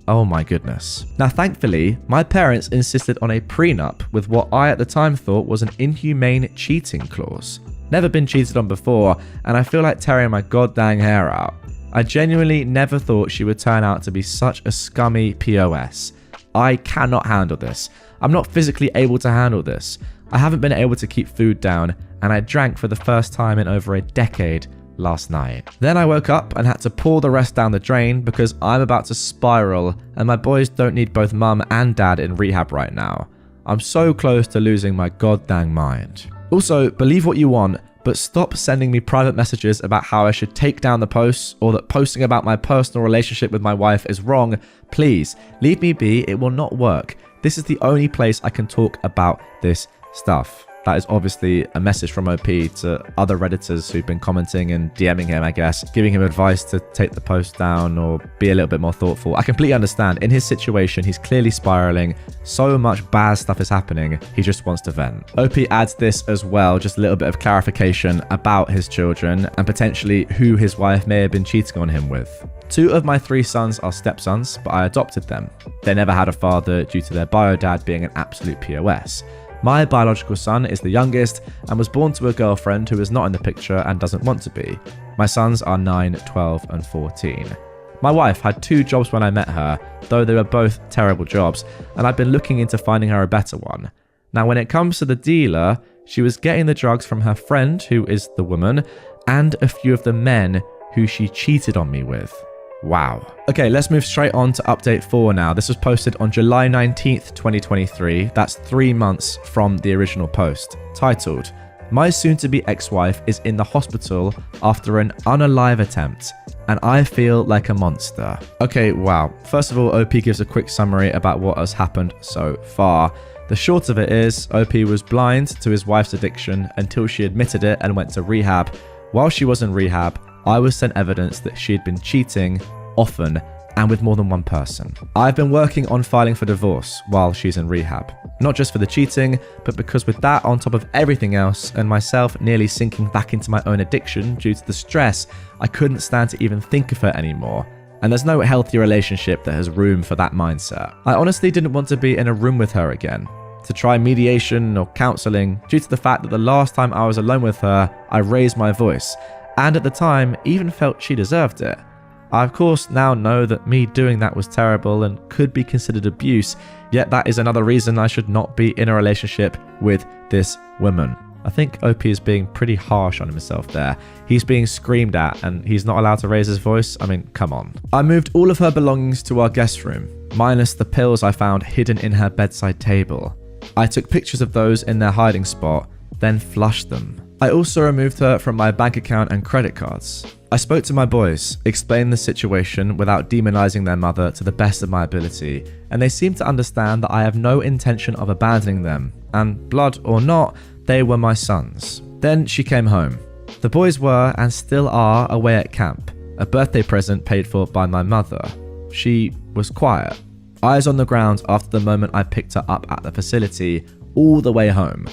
Oh my goodness. Now, thankfully, my parents insisted on a prenup with what I at the time thought was an inhumane cheating clause. Never been cheated on before, and I feel like tearing my goddamn hair out. I genuinely never thought she would turn out to be such a scummy POS. I cannot handle this. I'm not physically able to handle this. I haven't been able to keep food down, and I drank for the first time in over a decade last night. Then I woke up and had to pour the rest down the drain because I'm about to spiral, and my boys don't need both mum and dad in rehab right now. I'm so close to losing my goddamn mind. Also, believe what you want, but stop sending me private messages about how I should take down the posts or that posting about my personal relationship with my wife is wrong. Please, leave me be, it will not work. This is the only place I can talk about this stuff. That is obviously a message from OP to other Redditors who've been commenting and DMing him, I guess, giving him advice to take the post down or be a little bit more thoughtful. I completely understand. In his situation, he's clearly spiraling. So much bad stuff is happening. He just wants to vent. OP adds this as well, just a little bit of clarification about his children and potentially who his wife may have been cheating on him with. 2 of my 3 sons are stepsons, but I adopted them. They never had a father due to their bio dad being an absolute POS. My biological son is the youngest and was born to a girlfriend who is not in the picture and doesn't want to be. My sons are 9, 12 and 14. My wife had 2 jobs when I met her, though they were both terrible jobs, and I've been looking into finding her a better one. Now, when it comes to the dealer, she was getting the drugs from her friend, who is the woman, and a few of the men who she cheated on me with. Wow. Okay, let's move straight on to update 4 now. This was posted on July 19th, 2023. That's 3 months from the original post. Titled, "My soon-to-be ex-wife is in the hospital after an unalive attempt, and I feel like a monster." Okay, wow. First of all, OP gives a quick summary about what has happened so far. The short of it is, OP was blind to his wife's addiction until she admitted it and went to rehab. While she was in rehab, I was sent evidence that she had been cheating often and with more than one person. I've been working on filing for divorce while she's in rehab. Not just for the cheating, but because with that on top of everything else and myself nearly sinking back into my own addiction due to the stress, I couldn't stand to even think of her anymore. And there's no healthy relationship that has room for that mindset. I honestly didn't want to be in a room with her again, to try mediation or counseling, due to the fact that the last time I was alone with her, I raised my voice, and at the time even felt she deserved it. I of course now know that me doing that was terrible and could be considered abuse, yet that is another reason I should not be in a relationship with this woman. I think OP is being pretty harsh on himself there. He's being screamed at and he's not allowed to raise his voice. I mean, come on. I moved all of her belongings to our guest room, minus the pills I found hidden in her bedside table. I took pictures of those in their hiding spot, then flushed them. I also removed her from my bank account and credit cards. I spoke to my boys, explained the situation without demonizing their mother to the best of my ability, and they seemed to understand that I have no intention of abandoning them, and blood or not, they were my sons. Then she came home. The boys were, and still are, away at camp, a birthday present paid for by my mother. She was quiet, eyes on the ground after the moment I picked her up at the facility, all the way home.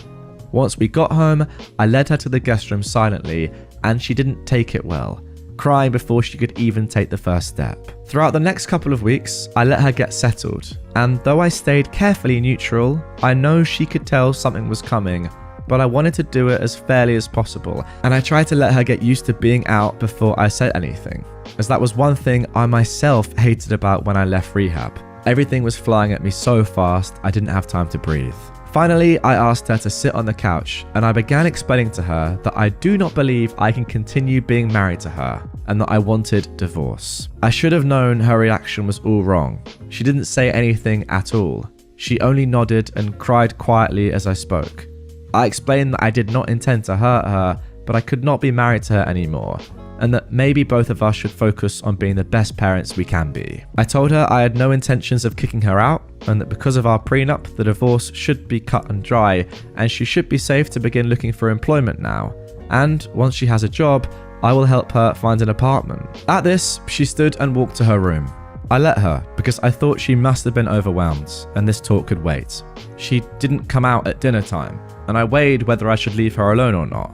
Once we got home, I led her to the guest room silently, and she didn't take it well, crying before she could even take the first step. Throughout the next couple of weeks, I let her get settled, and though I stayed carefully neutral, I know she could tell something was coming, but I wanted to do it as fairly as possible, and I tried to let her get used to being out before I said anything, as that was one thing I myself hated about when I left rehab. Everything was flying at me so fast, I didn't have time to breathe. Finally, I asked her to sit on the couch, and I began explaining to her that I do not believe I can continue being married to her, and that I wanted divorce. I should have known her reaction was all wrong. She didn't say anything at all. She only nodded and cried quietly as I spoke. I explained that I did not intend to hurt her, but I could not be married to her anymore, and that maybe both of us should focus on being the best parents we can be. I told her I had no intentions of kicking her out, and that because of our prenup, the divorce should be cut and dry, and she should be safe to begin looking for employment now. And once she has a job, I will help her find an apartment. At this, she stood and walked to her room. I let her because I thought she must have been overwhelmed and this talk could wait. She didn't come out at dinner time, and I weighed whether I should leave her alone or not.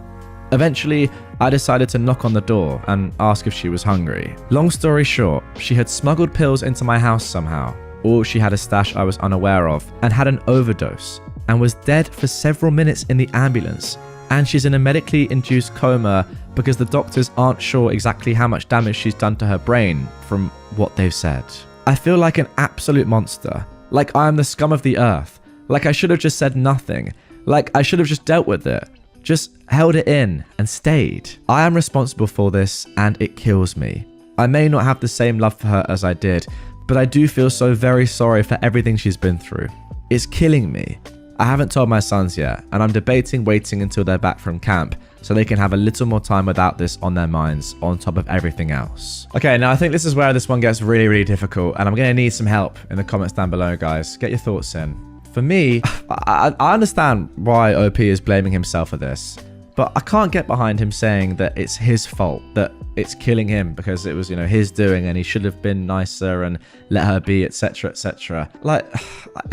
Eventually, I decided to knock on the door and ask if she was hungry. Long story short, she had smuggled pills into my house somehow, or she had a stash I was unaware of and had an overdose and was dead for several minutes in the ambulance, and she's in a medically induced coma because the doctors aren't sure exactly how much damage she's done to her brain from what they've said. I feel like an absolute monster, like I am the scum of the earth, like I should have just said nothing, like I should have just dealt with it. Just held it in and stayed. I am responsible for this and it kills me. I may not have the same love for her as I did, but I do feel so very sorry for everything she's been through. It's killing me. I haven't told my sons yet, and I'm debating waiting until they're back from camp so they can have a little more time without this on their minds on top of everything else. Okay, now I think this is where this one gets really, really difficult, and I'm going to need some help in the comments down below, guys. Get your thoughts in. For me, I understand why OP is blaming himself for this, but I can't get behind him saying that it's his fault, that it's killing him because it was, his doing and he should have been nicer and let her be, etc, etc. Like,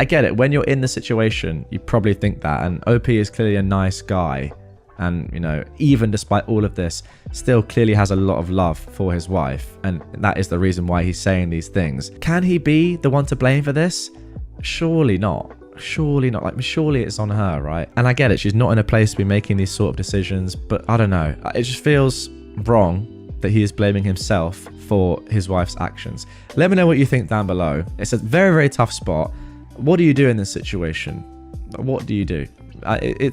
I get it. When you're in the situation, you probably think that, and OP is clearly a nice guy and, even despite all of this, still clearly has a lot of love for his wife, and that is the reason why he's saying these things. Can he be the one to blame for this? Surely not. Surely not. Like, surely it's on her, right? And I get it, she's not in a place to be making these sort of decisions, but I don't know. It just feels wrong that he is blaming himself for his wife's actions. Let me know what you think down below. It's a very, very tough spot. What do you do in this situation? What do you do?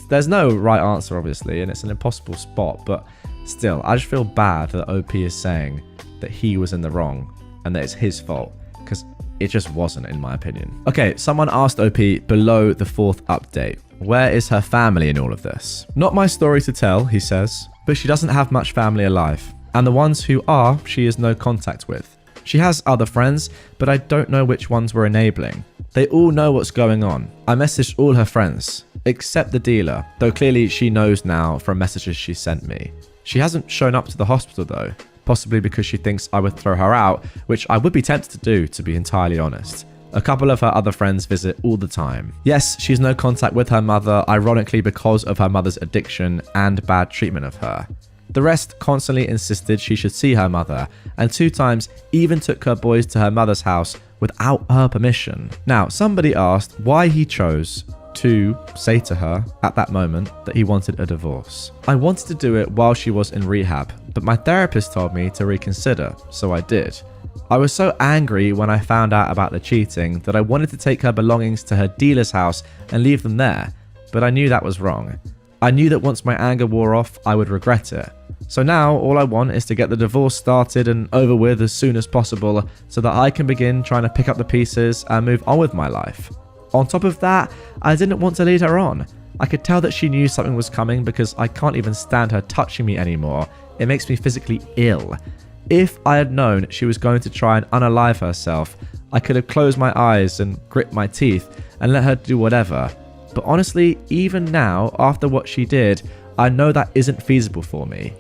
There's no right answer, obviously, and it's an impossible spot, but still, I just feel bad that OP is saying that he was in the wrong and that it's his fault, because it just wasn't, in my opinion. Okay, someone asked OP below the 4th update, where is her family in all of this? Not my story to tell, he says, but she doesn't have much family alive, and the ones who are, she has no contact with. She has other friends, but I don't know which ones were enabling. They all know what's going on. I messaged all her friends, except the dealer, though clearly she knows now from messages she sent me. She hasn't shown up to the hospital though, possibly because she thinks I would throw her out, which I would be tempted to do, to be entirely honest. A couple of her other friends visit all the time. Yes, she's no contact with her mother, ironically because of her mother's addiction and bad treatment of her. The rest constantly insisted she should see her mother, and 2 times even took her boys to her mother's house without her permission. Now, somebody asked why he chose to say to her at that moment that he wanted a divorce. I wanted to do it while she was in rehab, but my therapist told me to reconsider, so I did. I was so angry when I found out about the cheating that I wanted to take her belongings to her dealer's house and leave them there, but I knew that was wrong. I knew that once my anger wore off, I would regret it. So now all I want is to get the divorce started and over with as soon as possible so that I can begin trying to pick up the pieces and move on with my life. On top of that, I didn't want to lead her on. I could tell that she knew something was coming because I can't even stand her touching me anymore. It makes me physically ill. If I had known she was going to try and unalive herself, I could have closed my eyes and grit my teeth and let her do whatever. But honestly, even now, after what she did, I know that isn't feasible for me.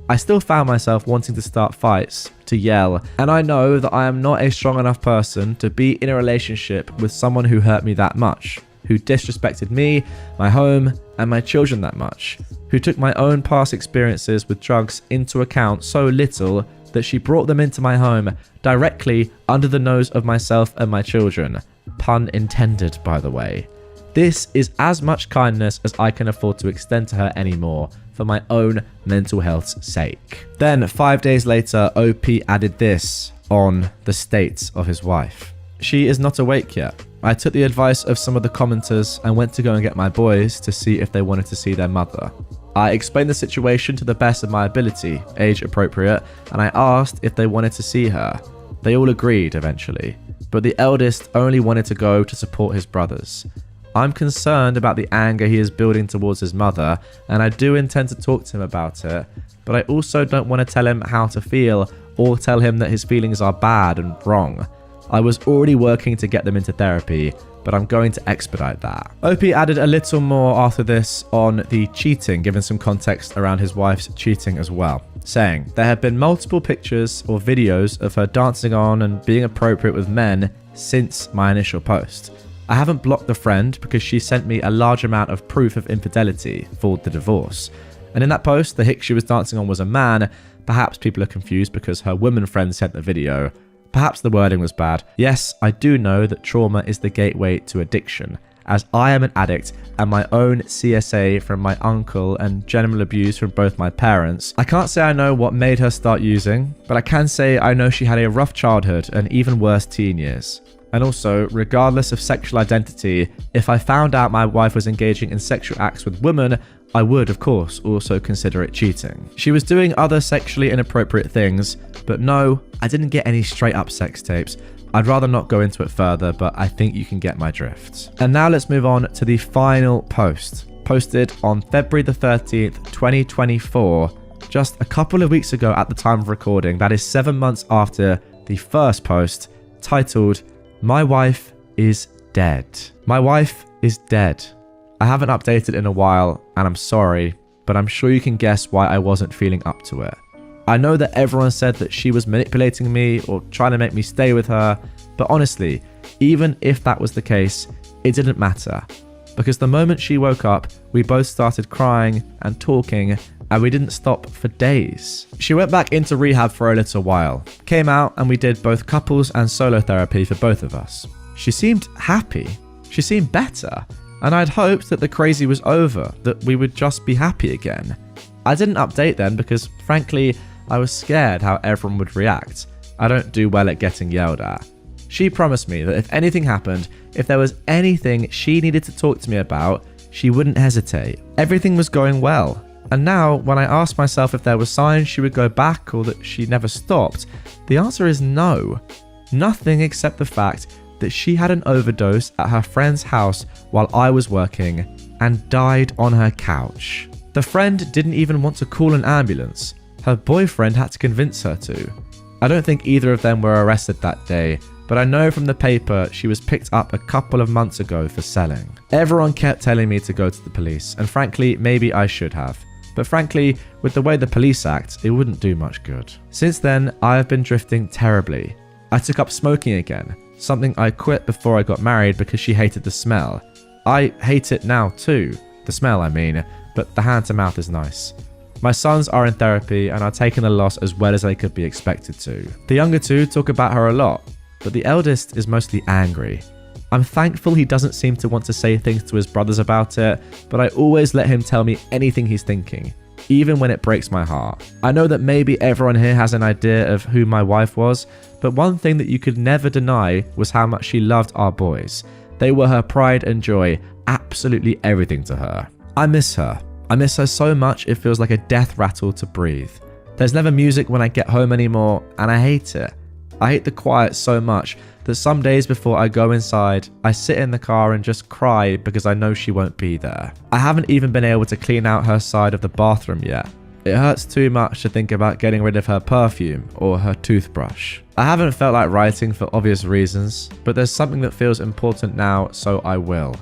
I still found myself wanting to start fights, to yell, and I know that I am not a strong enough person to be in a relationship with someone who hurt me that much, who disrespected me, my home, and my children that much, who took my own past experiences with drugs into account so little that she brought them into my home directly under the nose of myself and my children. Pun intended, by the way. This is as much kindness as I can afford to extend to her anymore, for my own mental health's sake. Then 5 days later, OP added this on the state of his wife. She is not awake yet. I took the advice of some of the commenters and went to go and get my boys to see if they wanted to see their mother. I explained the situation to the best of my ability, age appropriate, and I asked if they wanted to see her. They all agreed eventually, but the eldest only wanted to go to support his brothers. I'm concerned about the anger he is building towards his mother, and I do intend to talk to him about it, but I also don't want to tell him how to feel or tell him that his feelings are bad and wrong. I was already working to get them into therapy, but I'm going to expedite that. OP added a little more after this on the cheating, giving some context around his wife's cheating as well, saying, there have been multiple pictures or videos of her dancing on and being appropriate with men since my initial post. I haven't blocked the friend because she sent me a large amount of proof of infidelity for the divorce. And in that post, the hick she was dancing on was a man. Perhaps people are confused because her woman friend sent the video. Perhaps the wording was bad. Yes, I do know that trauma is the gateway to addiction, as I am an addict and my own CSA from my uncle and general abuse from both my parents. I can't say I know what made her start using, but I can say I know she had a rough childhood and even worse teen years. And also, regardless of sexual identity, if I found out my wife was engaging in sexual acts with women, I would, of course, also consider it cheating. She was doing other sexually inappropriate things, but no, I didn't get any straight up sex tapes. I'd rather not go into it further, but I think you can get my drift. And now let's move on to the final post, posted on February the 13th, 2024, just a couple of weeks ago at the time of recording. That is 7 months after the first post, titled, My Wife is Dead. My wife is dead. I haven't updated in a while, and I'm sorry, but I'm sure you can guess why I wasn't feeling up to it. I know that everyone said that she was manipulating me or trying to make me stay with her, but honestly, even if that was the case, it didn't matter. Because the moment she woke up, we both started crying and talking, and we didn't stop for days. She went back into rehab for a little while, came out, and we did both couples and solo therapy for both of us. She seemed happy. She seemed better. And I'd hoped that the crazy was over, that we would just be happy again. I didn't update then because, frankly, I was scared how everyone would react. I don't do well at getting yelled at. She promised me that if anything happened, if there was anything she needed to talk to me about, she wouldn't hesitate. Everything was going well. And now, when I asked myself if there were signs she would go back or that she never stopped, the answer is no. Nothing except the fact that she had an overdose at her friend's house while I was working and died on her couch. The friend didn't even want to call an ambulance. Her boyfriend had to convince her to. I don't think either of them were arrested that day, but I know from the paper she was picked up a couple of months ago for selling. Everyone kept telling me to go to the police, and frankly, maybe I should have. But frankly, with the way the police act, it wouldn't do much good. Since then, I have been drifting terribly. I took up smoking again, something I quit before I got married because she hated the smell. I hate it now too, the smell I mean, but the hand to mouth is nice. My sons are in therapy and are taking the loss as well as they could be expected to. The younger two talk about her a lot, but the eldest is mostly angry. I'm thankful he doesn't seem to want to say things to his brothers about it, but I always let him tell me anything he's thinking, even when it breaks my heart. I know that maybe everyone here has an idea of who my wife was, but one thing that you could never deny was how much she loved our boys. They were her pride and joy, absolutely everything to her. I miss her. I miss her so much it feels like a death rattle to breathe. There's never music when I get home anymore, and I hate it. I hate the quiet so much that some days before I go inside, I sit in the car and just cry because I know she won't be there. I haven't even been able to clean out her side of the bathroom yet. It hurts too much to think about getting rid of her perfume or her toothbrush. I haven't felt like writing for obvious reasons, but there's something that feels important now, so I will.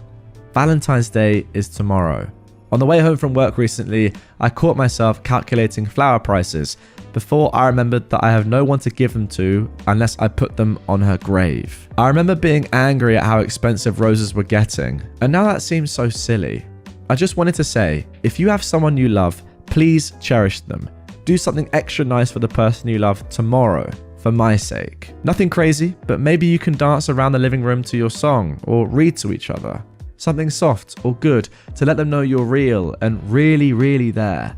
Valentine's Day is tomorrow. On the way home from work recently, I caught myself calculating flower prices before I remembered that I have no one to give them to unless I put them on her grave. I remember being angry at how expensive roses were getting, and now that seems so silly. I just wanted to say, if you have someone you love, please cherish them. Do something extra nice for the person you love tomorrow, for my sake. Nothing crazy, but maybe you can dance around the living room to your song or read to each other. Something soft or good to let them know you're real and really, really there.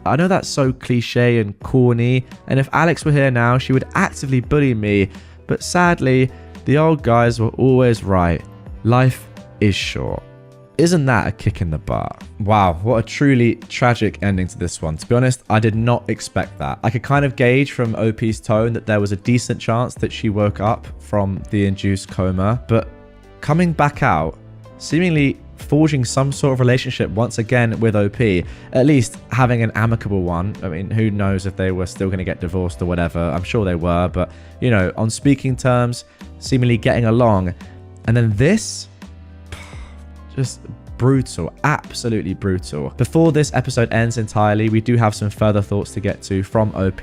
I know that's so cliche and corny, and if Alex were here now, she would actively bully me, but sadly, the old guys were always right. Life is short. Isn't that a kick in the butt? Wow, what a truly tragic ending to this one. To be honest, I did not expect that. I could kind of gauge from OP's tone that there was a decent chance that she woke up from the induced coma, but coming back out, seemingly forging some sort of relationship once again with OP, at least having an amicable one. I mean, who knows if they were still going to get divorced or whatever. I'm sure they were, but you know, on speaking terms, seemingly getting along. And then this, just brutal, absolutely brutal. Before this episode ends entirely, we do have some further thoughts to get to from OP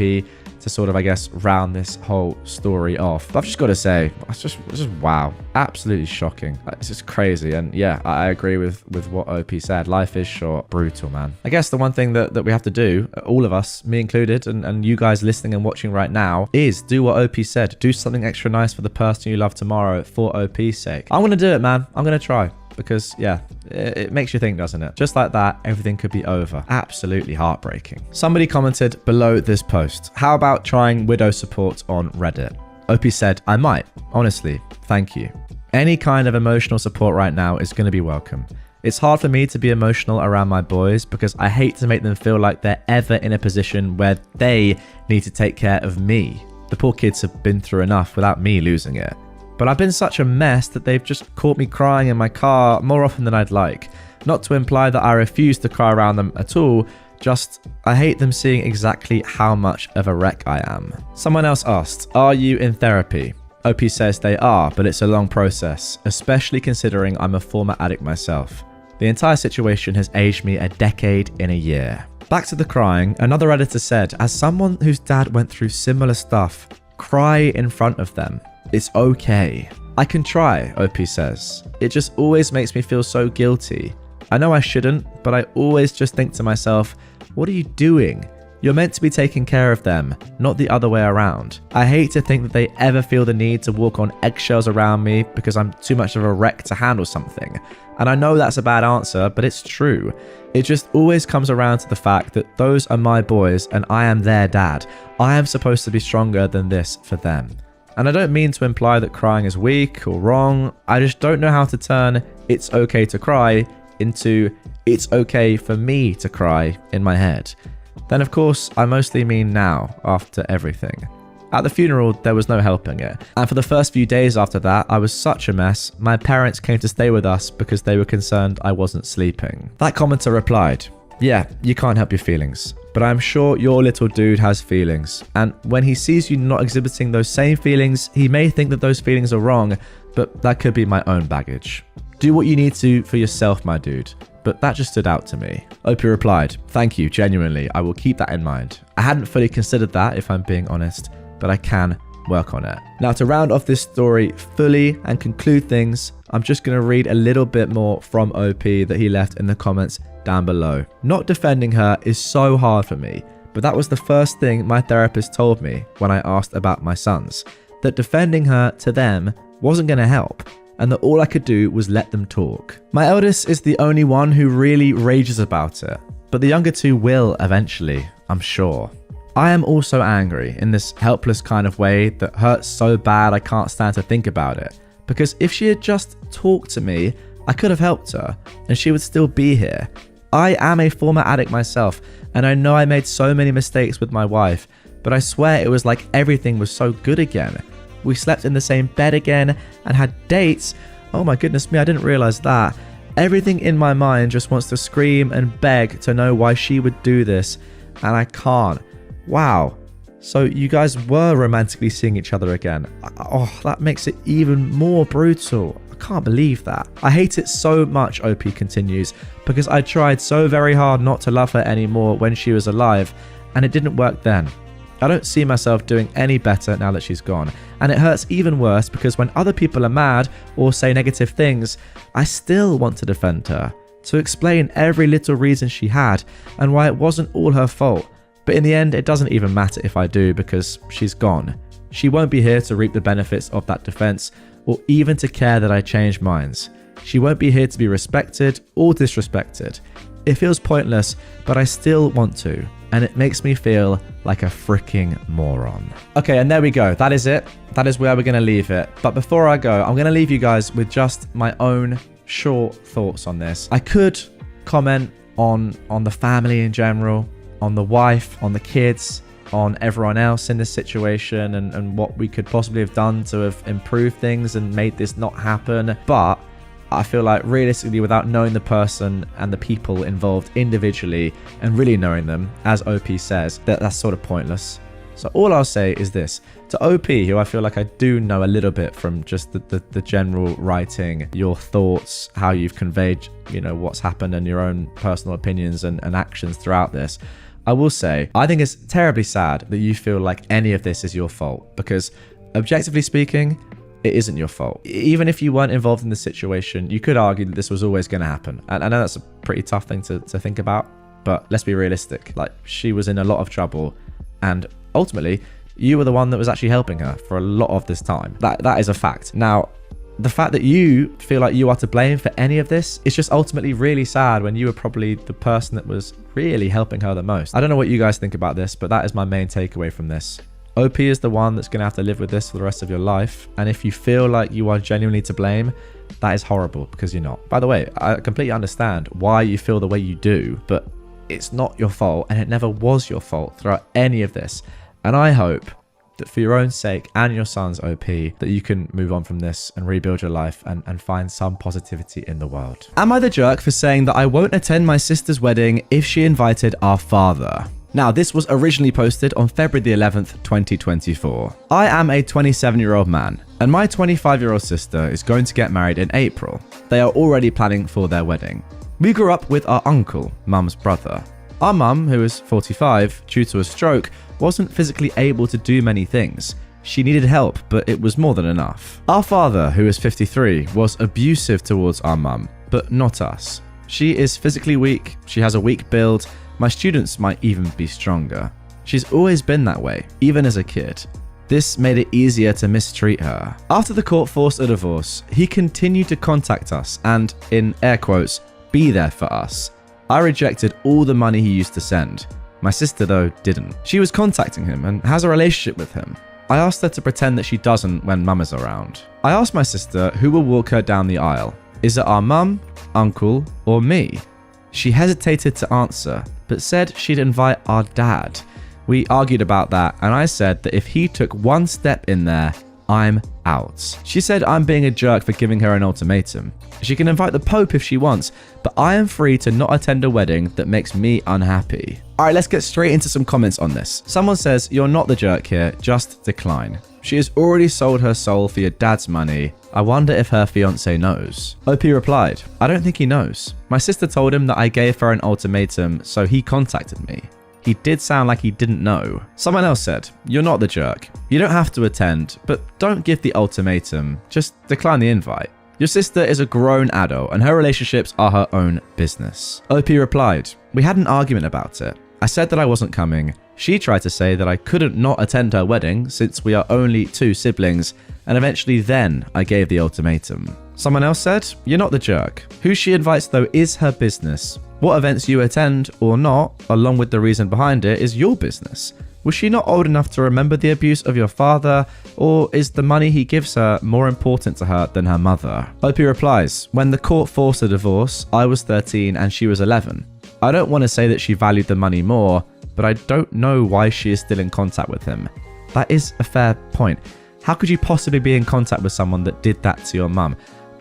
to sort of, I guess, round this whole story off. But I've just got to say, it's just wow, absolutely shocking. It's just crazy. And yeah, I agree with what OP said. Life is short. Brutal, man. I guess the one thing that we have to do, all of us, me included, and you guys listening and watching right now, is do what OP said. Do something extra nice for the person you love tomorrow for OP's sake. I'm going to do it, man. I'm going to try. Because, yeah, it makes you think, doesn't it? Just like that, everything could be over. Absolutely heartbreaking. Somebody commented below this post, how about trying widow support on Reddit? OP said, I might. Honestly, thank you. Any kind of emotional support right now is going to be welcome. It's hard for me to be emotional around my boys because I hate to make them feel like they're ever in a position where they need to take care of me. The poor kids have been through enough without me losing it. But I've been such a mess that they've just caught me crying in my car more often than I'd like. Not to imply that I refuse to cry around them at all, just I hate them seeing exactly how much of a wreck I am. Someone else asked, are you in therapy? OP says they are, but it's a long process, especially considering I'm a former addict myself. The entire situation has aged me a decade in a year. Back to the crying, another editor said, as someone whose dad went through similar stuff, cry in front of them. It's okay. I can try, OP says. It just always makes me feel so guilty. I know I shouldn't, but I always just think to myself, what are you doing? You're meant to be taking care of them, not the other way around. I hate to think that they ever feel the need to walk on eggshells around me because I'm too much of a wreck to handle something. And I know that's a bad answer, but it's true. It just always comes around to the fact that those are my boys and I am their dad. I am supposed to be stronger than this for them. And I don't mean to imply that crying is weak or wrong. I just don't know how to turn it's okay to cry into it's okay for me to cry in my head. Then of course, I mostly mean now, after everything. At the funeral, there was no helping it. And for the first few days after that, I was such a mess. My parents came to stay with us because they were concerned I wasn't sleeping. That commenter replied, yeah, you can't help your feelings. But I'm sure your little dude has feelings. And when he sees you not exhibiting those same feelings, he may think that those feelings are wrong, but that could be my own baggage. Do what you need to for yourself, my dude. But that just stood out to me. OP replied, thank you, genuinely. I will keep that in mind. I hadn't fully considered that, if I'm being honest, but I can work on it. Now, to round off this story fully and conclude things, I'm just going to read a little bit more from OP that he left in the comments down below. Not defending her is so hard for me, but that was the first thing my therapist told me when I asked about my sons, that defending her to them wasn't going to help, and that all I could do was let them talk. My eldest is the only one who really rages about it, but the younger two will eventually, I'm sure. I am also angry in this helpless kind of way that hurts so bad I can't stand to think about it, because if she had just talked to me, I could have helped her, and she would still be here. I am a former addict myself, and I know I made so many mistakes with my wife, but I swear it was like everything was so good again. We slept in the same bed again and had dates. Oh my goodness me, I didn't realize that. Everything in my mind just wants to scream and beg to know why she would do this, and I can't. Wow. So you guys were romantically seeing each other again. Oh, that makes it even more brutal. I can't believe that. I hate it so much, OP continues, because I tried so very hard not to love her anymore when she was alive, and it didn't work then. I don't see myself doing any better now that she's gone, and it hurts even worse because when other people are mad or say negative things, I still want to defend her, to explain every little reason she had and why it wasn't all her fault. But in the end, it doesn't even matter if I do because she's gone. She won't be here to reap the benefits of that defense or even to care that I changed minds. She won't be here to be respected or disrespected. It feels pointless, but I still want to, and it makes me feel like a freaking moron. Okay, and there we go. That is it. That is where we're going to leave it. But before I go, I'm going to leave you guys with just my own short thoughts on this. I could comment on the family in general, on the wife, on the kids, on everyone else in this situation, and what we could possibly have done to have improved things and made this not happen. But I feel like realistically, without knowing the person and the people involved individually and really knowing them, as OP says, that's sort of pointless. So all I'll say is this. To OP, who I feel like I do know a little bit from just the general writing, your thoughts, how you've conveyed, what's happened and your own personal opinions and actions throughout this, I will say, I think it's terribly sad that you feel like any of this is your fault, because objectively speaking, it isn't your fault. Even if you weren't involved in the situation, you could argue that this was always going to happen. And I know that's a pretty tough thing to think about, but let's be realistic. Like, she was in a lot of trouble, and ultimately, you were the one that was actually helping her for a lot of this time. That is a fact. Now, the fact that you feel like you are to blame for any of this is just ultimately really sad when you were probably the person that was really helping her the most. I don't know what you guys think about this, but that is my main takeaway from this. OP is the one that's going to have to live with this for the rest of your life. And if you feel like you are genuinely to blame, that is horrible, because you're not. By the way, I completely understand why you feel the way you do, but it's not your fault, and it never was your fault throughout any of this. And I hope that for your own sake and your son's OP, that you can move on from this and rebuild your life and find some positivity in the world. Am I the jerk for saying that I won't attend my sister's wedding if she invited our father? Now, this was originally posted on February the 11th, 2024. I am a 27-year-old man, and my 25-year-old sister is going to get married in April. They are already planning for their wedding. We grew up with our uncle, mum's brother. Our mum, who is 45, due to a stroke, wasn't physically able to do many things. She needed help, but it was more than enough. Our father, who is 53, was abusive towards our mum, but not us. She is physically weak, she has a weak build, my students might even be stronger. She's always been that way, even as a kid. This made it easier to mistreat her. After the court forced a divorce, he continued to contact us and, in air quotes, be there for us. I rejected all the money he used to send. My sister, though, didn't. She was contacting him and has a relationship with him. I asked her to pretend that she doesn't when mum is around. I asked my sister who will walk her down the aisle. Is it our mum, uncle, or me? She hesitated to answer, but said she'd invite our dad. We argued about that, and I said that if he took one step in there, I'm out. She said I'm being a jerk for giving her an ultimatum. She can invite the Pope if she wants, but I am free to not attend a wedding that makes me unhappy. Alright, let's get straight into some comments on this. Someone says, you're not the jerk here, just decline. She has already sold her soul for your dad's money. I wonder if her fiance knows. OP replied, I don't think he knows. My sister told him that I gave her an ultimatum, so he contacted me. He did sound like he didn't know. Someone else said, you're not the jerk. You don't have to attend, but don't give the ultimatum. Just decline the invite. Your sister is a grown adult and her relationships are her own business. OP replied, we had an argument about it. I said that I wasn't coming. She tried to say that I couldn't not attend her wedding since we are only 2 siblings, and eventually then I gave the ultimatum. Someone else said, you're not the jerk. Who she invites though is her business. What events you attend or not, along with the reason behind it, is your business. Was she not old enough to remember the abuse of your father, or is the money he gives her more important to her than her mother? OP replies, when the court forced a divorce, I was 13 and she was 11. I don't want to say that she valued the money more, but I don't know why she is still in contact with him. That is a fair point. How could you possibly be in contact with someone that did that to your mum?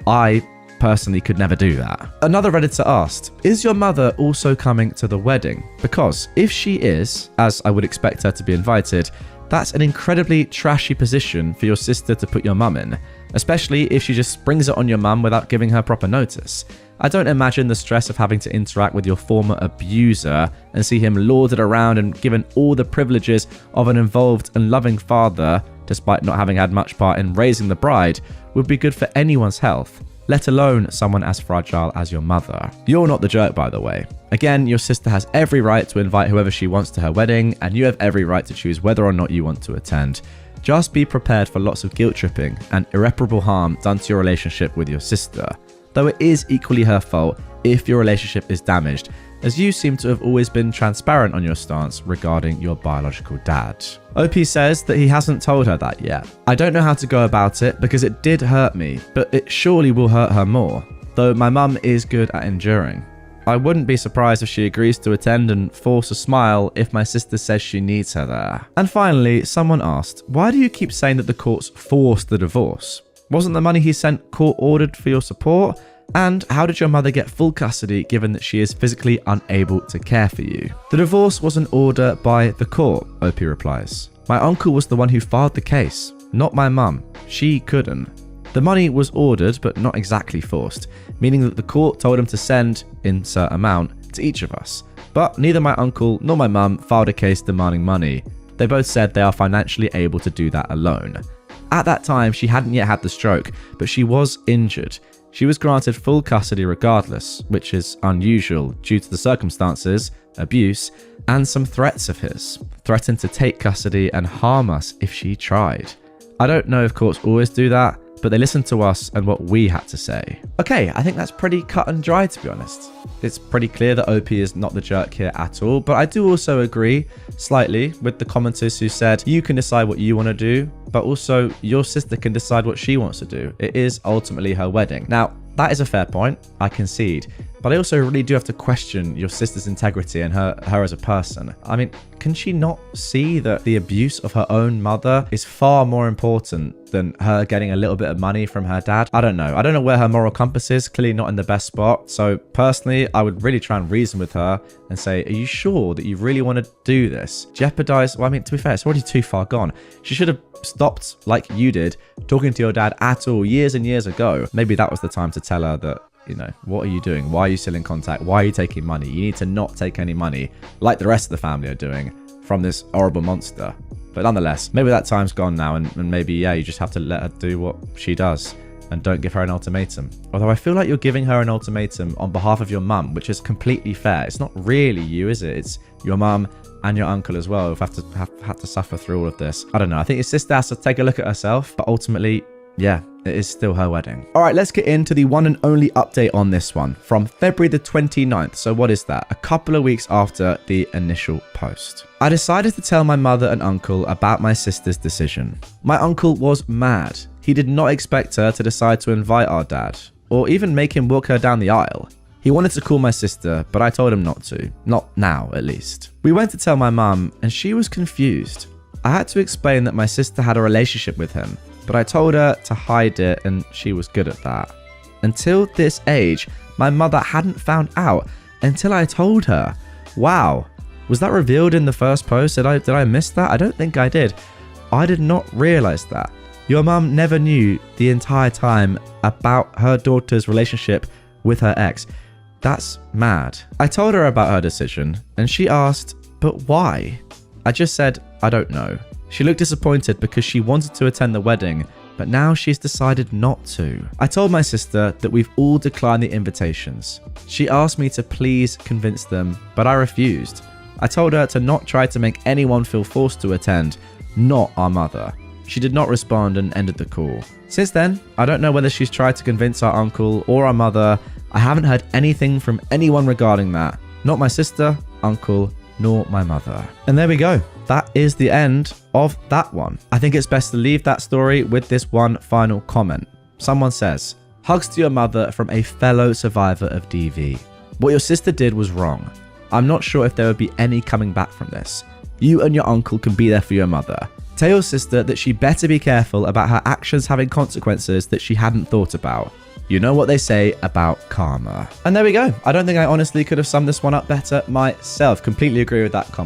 I personally could never do that. Another Redditor asked, is your mother also coming to the wedding? Because if she is, as I would expect her to be invited, that's an incredibly trashy position for your sister to put your mum in, especially if she just springs it on your mum without giving her proper notice. I don't imagine the stress of having to interact with your former abuser and see him lauded around and given all the privileges of an involved and loving father, despite not having had much part in raising the bride, would be good for anyone's health, let alone someone as fragile as your mother. You're not the jerk, by the way. Again, your sister has every right to invite whoever she wants to her wedding, and you have every right to choose whether or not you want to attend. Just be prepared for lots of guilt tripping and irreparable harm done to your relationship with your sister, though it is equally her fault if your relationship is damaged, as you seem to have always been transparent on your stance regarding your biological dad. OP says that he hasn't told her that yet. I don't know how to go about it because it did hurt me, but it surely will hurt her more, though my mum is good at enduring. I wouldn't be surprised if she agrees to attend and force a smile if my sister says she needs her there. And finally, someone asked, why do you keep saying that the courts forced the divorce? Wasn't the money he sent court ordered for your support? And how did your mother get full custody given that she is physically unable to care for you? The divorce was an order by the court, OP replies. My uncle was the one who filed the case, not my mum. She couldn't. The money was ordered but not exactly forced, meaning that the court told him to send insert amount to each of us. But neither my uncle nor my mum filed a case demanding money. They both said they are financially able to do that alone. At that time, she hadn't yet had the stroke, but she was injured. She was granted full custody regardless, which is unusual due to the circumstances, abuse, and some threats of his. Threatened to take custody and harm us if she tried. I don't know if courts always do that, but they listened to us and what we had to say. Okay, I think that's pretty cut and dry, to be honest. It's pretty clear that OP is not the jerk here at all, but I do also agree slightly with the commenters who said you can decide what you want to do, but also your sister can decide what she wants to do. It is ultimately her wedding. Now, that is a fair point, I concede, but I also really do have to question your sister's integrity and her as a person. I mean, can she not see that the abuse of her own mother is far more important than her getting a little bit of money from her dad? I don't know. I don't know where her moral compass is. Clearly not in the best spot. So personally, I would really try and reason with her and say, are you sure that you really want to do this? Jeopardize? Well, I mean, to be fair, it's already too far gone. She should have stopped, like you did, talking to your dad at all years and years ago. Maybe that was the time to tell her that, you know, what are you doing? Why are you still in contact? Why are you taking money? You need to not take any money like the rest of the family are doing from this horrible monster. But nonetheless, maybe that time's gone now and maybe, yeah, you just have to let her do what she does and don't give her an ultimatum. Although I feel like you're giving her an ultimatum on behalf of your mum, which is completely fair. It's not really you, is it? It's your mum and your uncle as well who've had to suffer through all of this. I don't know. I think your sister has to take a look at herself, but ultimately, yeah, it is still her wedding. All right, let's get into the one and only update on this one from February the 29th. So what is that? A couple of weeks after the initial post. I decided to tell my mother and uncle about my sister's decision. My uncle was mad. He did not expect her to decide to invite our dad or even make him walk her down the aisle. He wanted to call my sister, but I told him not to. Not now, at least. We went to tell my mum and she was confused. I had to explain that my sister had a relationship with him, but I told her to hide it and she was good at that. Until this age, my mother hadn't found out until I told her. Wow. Was that revealed in the first post? Did I miss that? I don't think I did. I did not realize that. Your mum never knew the entire time about her daughter's relationship with her ex. That's mad. I told her about her decision and she asked, but why? I just said, I don't know. She looked disappointed because she wanted to attend the wedding, but now she's decided not to. I told my sister that we've all declined the invitations. She asked me to please convince them, but I refused. I told her to not try to make anyone feel forced to attend, not our mother. She did not respond and ended the call. Since then, I don't know whether she's tried to convince our uncle or our mother. I haven't heard anything from anyone regarding that. Not my sister, uncle, nor my mother. And there we go. That is the end of that one. I think it's best to leave that story with this one final comment. Someone says, hugs to your mother from a fellow survivor of DV. What your sister did was wrong. I'm not sure if there would be any coming back from this. You and your uncle can be there for your mother. Tell your sister that she better be careful about her actions having consequences that she hadn't thought about. You know what they say about karma. And there we go. I don't think I honestly could have summed this one up better myself. Completely agree with that comment.